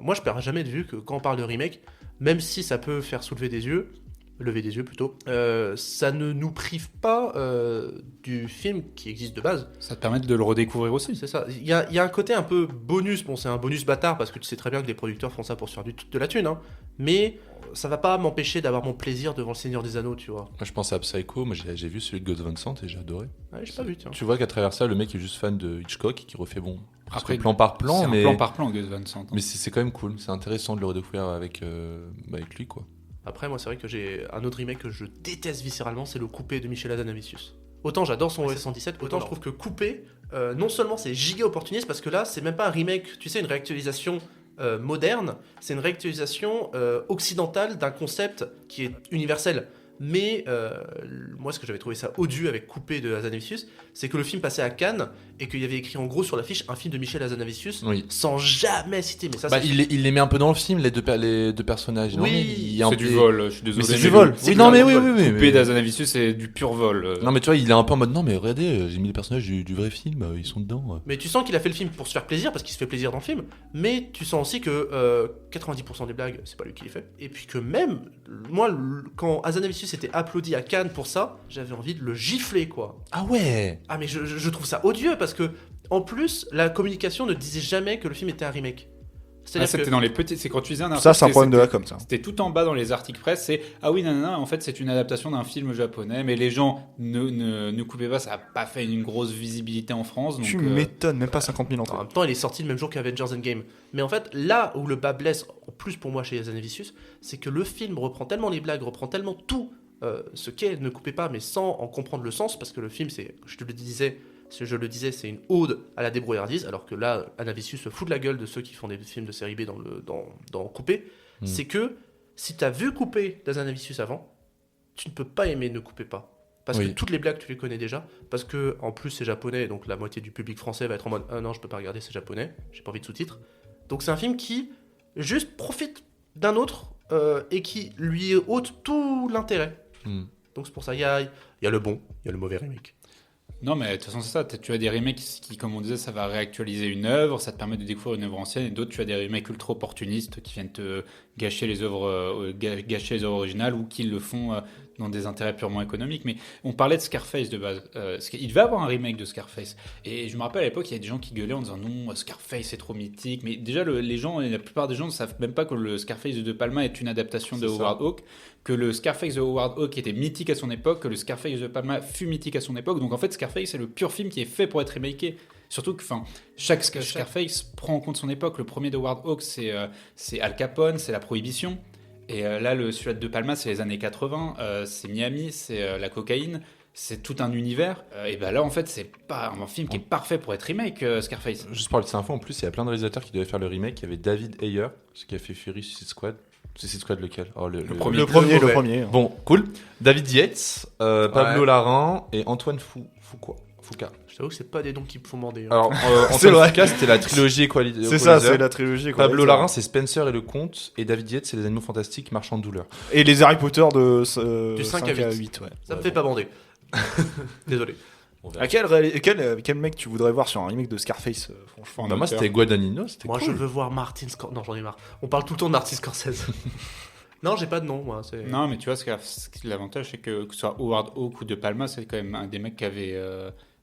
Speaker 1: moi, je perds jamais de vue que quand on parle de remake, même si ça peut faire lever des yeux plutôt, ça ne nous prive pas du film qui existe de base.
Speaker 4: Ça te permet de le redécouvrir aussi.
Speaker 1: C'est ça. Il y a un côté un peu bonus. Bon, c'est un bonus bâtard parce que tu sais très bien que les producteurs font ça pour se faire de la thune, hein. Mais ça va pas m'empêcher d'avoir mon plaisir devant le Seigneur des Anneaux, tu vois.
Speaker 3: Moi, je pense à Psycho. Moi, j'ai vu celui de Gus Van Sant et j'ai adoré.
Speaker 1: Ouais, j'ai pas vu, tiens.
Speaker 3: Tu vois qu'à travers ça, le mec est juste fan de Hitchcock et qui refait
Speaker 4: après
Speaker 3: plan par plan.
Speaker 4: C'est
Speaker 3: mais
Speaker 4: un plan par plan, Gus Van Sant.
Speaker 3: Mais c'est quand même cool. C'est intéressant de le redécouvrir avec lui, quoi.
Speaker 1: Après, moi, c'est vrai que j'ai un autre remake que je déteste viscéralement, c'est le Coupé de Michel Hazanavicius. Autant j'adore son OS 117, autant je trouve que Coupé, non seulement c'est giga opportuniste, parce que là, c'est même pas un remake, tu sais, une réactualisation moderne, c'est une réactualisation occidentale d'un concept qui est universel. Mais moi, ce que j'avais trouvé ça odieux avec Coupé de Hazanavicius, c'est que le film passait à Cannes et qu'il y avait écrit en gros sur l'affiche un film de Michel Hazanavicius, sans jamais citer. Mais ça,
Speaker 3: il les met un peu dans le film, les deux personnages.
Speaker 1: Oui,
Speaker 3: non,
Speaker 4: c'est du vol, je suis désolé.
Speaker 3: Mais c'est du vol.
Speaker 4: Oui, non, mais oui. Coupé d'Hazanavicius, c'est du pur vol.
Speaker 3: Non, mais tu vois, il est un peu en mode non, mais regardez, j'ai mis les personnages du vrai film, ils sont dedans.
Speaker 1: Mais tu sens qu'il a fait le film pour se faire plaisir, parce qu'il se fait plaisir dans le film, mais tu sens aussi que 90% des blagues, c'est pas lui qui les fait. Et puis que même, moi, quand Hazanavicius était applaudi à Cannes pour ça, j'avais envie de le gifler, quoi.
Speaker 3: Ah ouais.
Speaker 1: Ah, mais je trouve ça odieux, parce que en plus, la communication ne disait jamais que le film était un remake.
Speaker 4: C'était dans les petits. C'est quand tu disais un article.
Speaker 2: Ça, c'est un problème de la com, ça.
Speaker 4: C'était tout en bas dans les articles presse. C'est ah oui, nanana, en fait, c'est une adaptation d'un film japonais, mais les gens ne coupez pas, ça n'a pas fait une grosse visibilité en France. Donc,
Speaker 2: tu m'étonnes, même pas 50 000 entrées.
Speaker 1: En même temps, il est sorti le même jour qu'Avengers Endgame. Mais en fait, là où le bas blesse, en plus pour moi chez Hazanavicius, c'est que le film reprend tellement les blagues, reprend tellement tout ce qu'est Ne coupez pas, mais sans en comprendre le sens, parce que le film, c'est, je le disais, c'est une ode à la débrouillardise, alors que là, Hazanavicius se fout de la gueule de ceux qui font des films de série B dans Coupé. C'est que si t'as vu Coupé d'Hazanavicius avant, tu ne peux pas aimer Ne coupez pas. Parce que toutes les blagues, tu les connais déjà. Parce que en plus, c'est japonais, donc la moitié du public français va être en mode ah non, je peux pas regarder, c'est japonais, j'ai pas envie de sous-titres. Donc c'est un film qui juste profite d'un autre et qui lui ôte tout l'intérêt. Donc c'est pour ça, il y a le bon, il y a le mauvais remake.
Speaker 4: Non, mais de toute façon, c'est ça. Tu as des remakes qui, comme on disait, ça va réactualiser une œuvre, ça te permet de découvrir une œuvre ancienne, et d'autres, tu as des remakes ultra opportunistes qui viennent te gâcher les œuvres originales ou qui le font dans des intérêts purement économiques. Mais on parlait de Scarface de base. Il devait avoir un remake de Scarface. Et je me rappelle à l'époque, il y a des gens qui gueulaient en disant non, Scarface c'est trop mythique. Mais déjà, les gens, la plupart des gens ne savent même pas que le Scarface de De Palma est une adaptation de Howard Hawks, que le Scarface de Howard Hawks était mythique à son époque, que le Scarface de Palma fut mythique à son époque. Donc en fait, Scarface c'est le pur film qui est fait pour être remaké. Surtout que chaque Scarface prend en compte son époque. Le premier de Howard Hawks c'est Al Capone, c'est la prohibition. Et là, celui de De Palma, c'est les années 80, c'est Miami, c'est la cocaïne, c'est tout un univers. Et ben là, en fait, c'est pas un film qui est parfait pour être remake, Scarface.
Speaker 3: Juste pour la petite info, en plus, il y a plein de réalisateurs qui devaient faire le remake. Il y avait David Ayer, qui a fait Fury Suicide Squad. Suicide Squad lequel? Le
Speaker 2: premier.
Speaker 3: Bon, cool. David Yates, Pablo Larraín et Antoine Foucault.
Speaker 1: Je t'avoue que c'est pas des noms qui me font bander.
Speaker 3: Alors, Antoine Foucault, c'était la trilogie Equalizer.
Speaker 2: C'est ça, c'est la trilogie Equalizer.
Speaker 3: Pablo Larraín, c'est Spencer et le Comte. Et David Yates, c'est les Animaux Fantastiques, Marchand de douleur.
Speaker 2: Et les Harry Potter
Speaker 1: du 5 à 8.
Speaker 2: Ouais.
Speaker 1: Ça me fait pas bander. Désolé.
Speaker 2: Quel mec tu voudrais voir sur un remake de Scarface, franchement?
Speaker 3: Bah moi, c'était Guadagnino.
Speaker 1: Moi,
Speaker 3: cool.
Speaker 1: je veux voir Martin Scorsese. Non, j'en ai marre. On parle tout le temps de Martin Scorsese. Non, j'ai pas de nom, moi.
Speaker 4: Non, mais tu vois, l'avantage, c'est que ce soit Howard Hawks ou De Palma, c'est quand même un des mecs qui avait,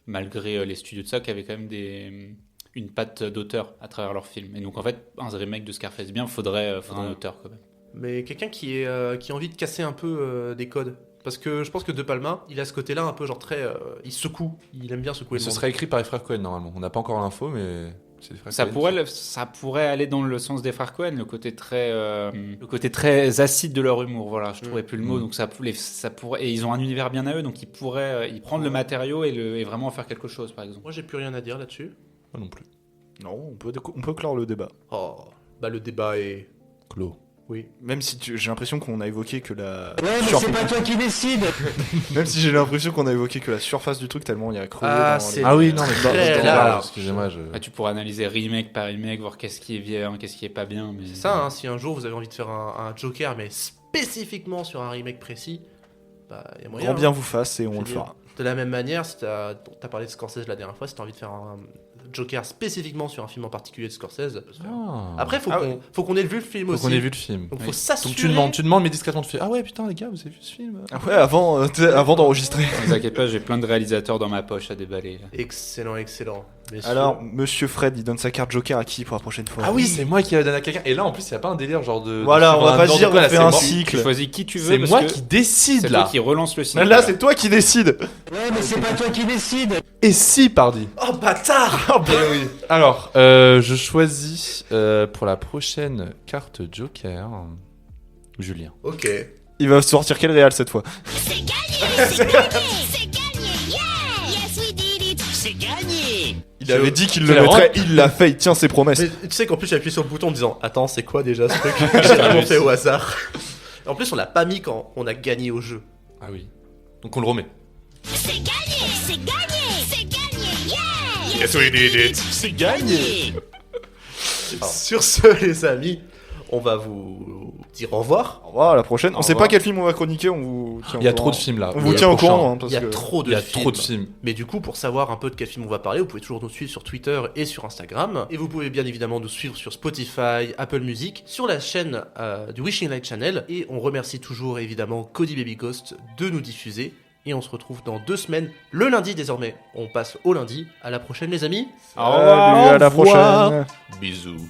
Speaker 4: malgré les studios de ça, qui avait quand même une patte d'auteur à travers leurs films. Et donc, en fait, un remake de Scarface bien, faudrait un auteur quand même.
Speaker 1: Mais quelqu'un qui a envie de casser un peu des codes. Parce que je pense que De Palma, il a ce côté-là un peu genre très... il secoue, il aime bien secouer le monde.
Speaker 3: Ce serait écrit par les frères Cohen, normalement. On n'a pas encore l'info, mais...
Speaker 4: Ça pourrait aller dans le sens des frères Cohen, le côté très acide de leur humour. Voilà, je trouvais plus le mot, donc ça pourrait. Et ils ont un univers bien à eux, donc ils pourraient prendre le matériau et vraiment en faire quelque chose, par exemple.
Speaker 1: Moi, j'ai plus rien à dire là-dessus.
Speaker 3: Moi non plus.
Speaker 2: Non, on peut clore le débat.
Speaker 1: Oh, bah le débat est
Speaker 3: clos.
Speaker 1: Oui.
Speaker 2: Même si j'ai l'impression qu'on a évoqué que la.
Speaker 5: Ouais, mais c'est pas toi qui décide.
Speaker 2: Même si j'ai l'impression qu'on a évoqué que la surface du truc tellement il y a creux.
Speaker 3: Oui, non, mais
Speaker 1: très large.
Speaker 3: Excusez-moi.
Speaker 4: Tu pourrais analyser remake par remake, voir qu'est-ce qui est bien, qu'est-ce qui est pas bien. Mais...
Speaker 1: C'est ça, hein, si un jour vous avez envie de faire un Joker, mais spécifiquement sur un remake précis, bah il y a moyen.
Speaker 2: Grand bien vous fasse et on le fera.
Speaker 1: De la même manière, si t'as parlé de Scorsese la dernière fois, si t'as envie de faire un Joker spécifiquement sur un film en particulier de Scorsese. Après, faut qu'on ait vu le film aussi.
Speaker 3: Faut qu'on ait vu le film.
Speaker 1: Donc faut s'assurer.
Speaker 3: Donc tu demandes mais discrètement, tu fais ah ouais putain les gars vous avez vu ce film?
Speaker 2: Ouais, avant d'enregistrer.
Speaker 4: Ne vous inquiétez pas, j'ai plein de réalisateurs dans ma poche à déballer.
Speaker 1: Excellent. Messieurs.
Speaker 2: Alors, Monsieur Fred, il donne sa carte Joker à qui pour la prochaine fois?
Speaker 3: Ah oui, c'est moi qui la donne à quelqu'un. Et là en plus il y a pas un délire genre de.
Speaker 2: Voilà, on va pas dire qu'on fait un cycle.
Speaker 4: Tu choisis qui tu veux.
Speaker 3: C'est moi qui décide là.
Speaker 4: C'est toi qui relance le cycle.
Speaker 2: Là, c'est toi qui décide.
Speaker 5: Ouais, mais c'est pas toi qui décide.
Speaker 3: Et si pardi.
Speaker 1: Oh bâtard.
Speaker 3: Oui. Alors, je choisis pour la prochaine carte Joker Julien.
Speaker 1: Ok.
Speaker 2: Il va sortir quel réal cette fois?
Speaker 10: C'est gagné. Yeah. Yes, we did it. C'est gagné.
Speaker 2: Il avait dit qu'il le mettrait, il l'a fait, il tient ses promesses.
Speaker 1: Mais tu sais qu'en plus j'ai appuyé sur le bouton en disant attends c'est quoi déjà ce truc. J'ai vraiment fait au hasard. En plus on l'a pas mis quand on a gagné au jeu.
Speaker 3: Ah oui. Donc on le remet.
Speaker 10: C'est gagné. Yeah.
Speaker 3: Yes, we did it.
Speaker 10: C'est gagné.
Speaker 1: Sur ce les amis, on va vous dire au revoir.
Speaker 2: Au revoir, à la prochaine. On sait pas quel film on va chroniquer, on vous tient au courant.
Speaker 3: Il y a trop de films là.
Speaker 2: On vous tient au courant.
Speaker 1: Il y a trop de
Speaker 3: films.
Speaker 1: Mais du coup, pour savoir un peu de quel film on va parler, vous pouvez toujours nous suivre sur Twitter et sur Instagram. Et vous pouvez bien évidemment nous suivre sur Spotify, Apple Music, sur la chaîne du Wishing Light Channel. Et on remercie toujours évidemment Cody Baby Ghost de nous diffuser. Et on se retrouve dans 2 semaines, le lundi désormais. On passe au lundi. À la prochaine les amis.
Speaker 2: Salut, à la prochaine.
Speaker 3: Bisous.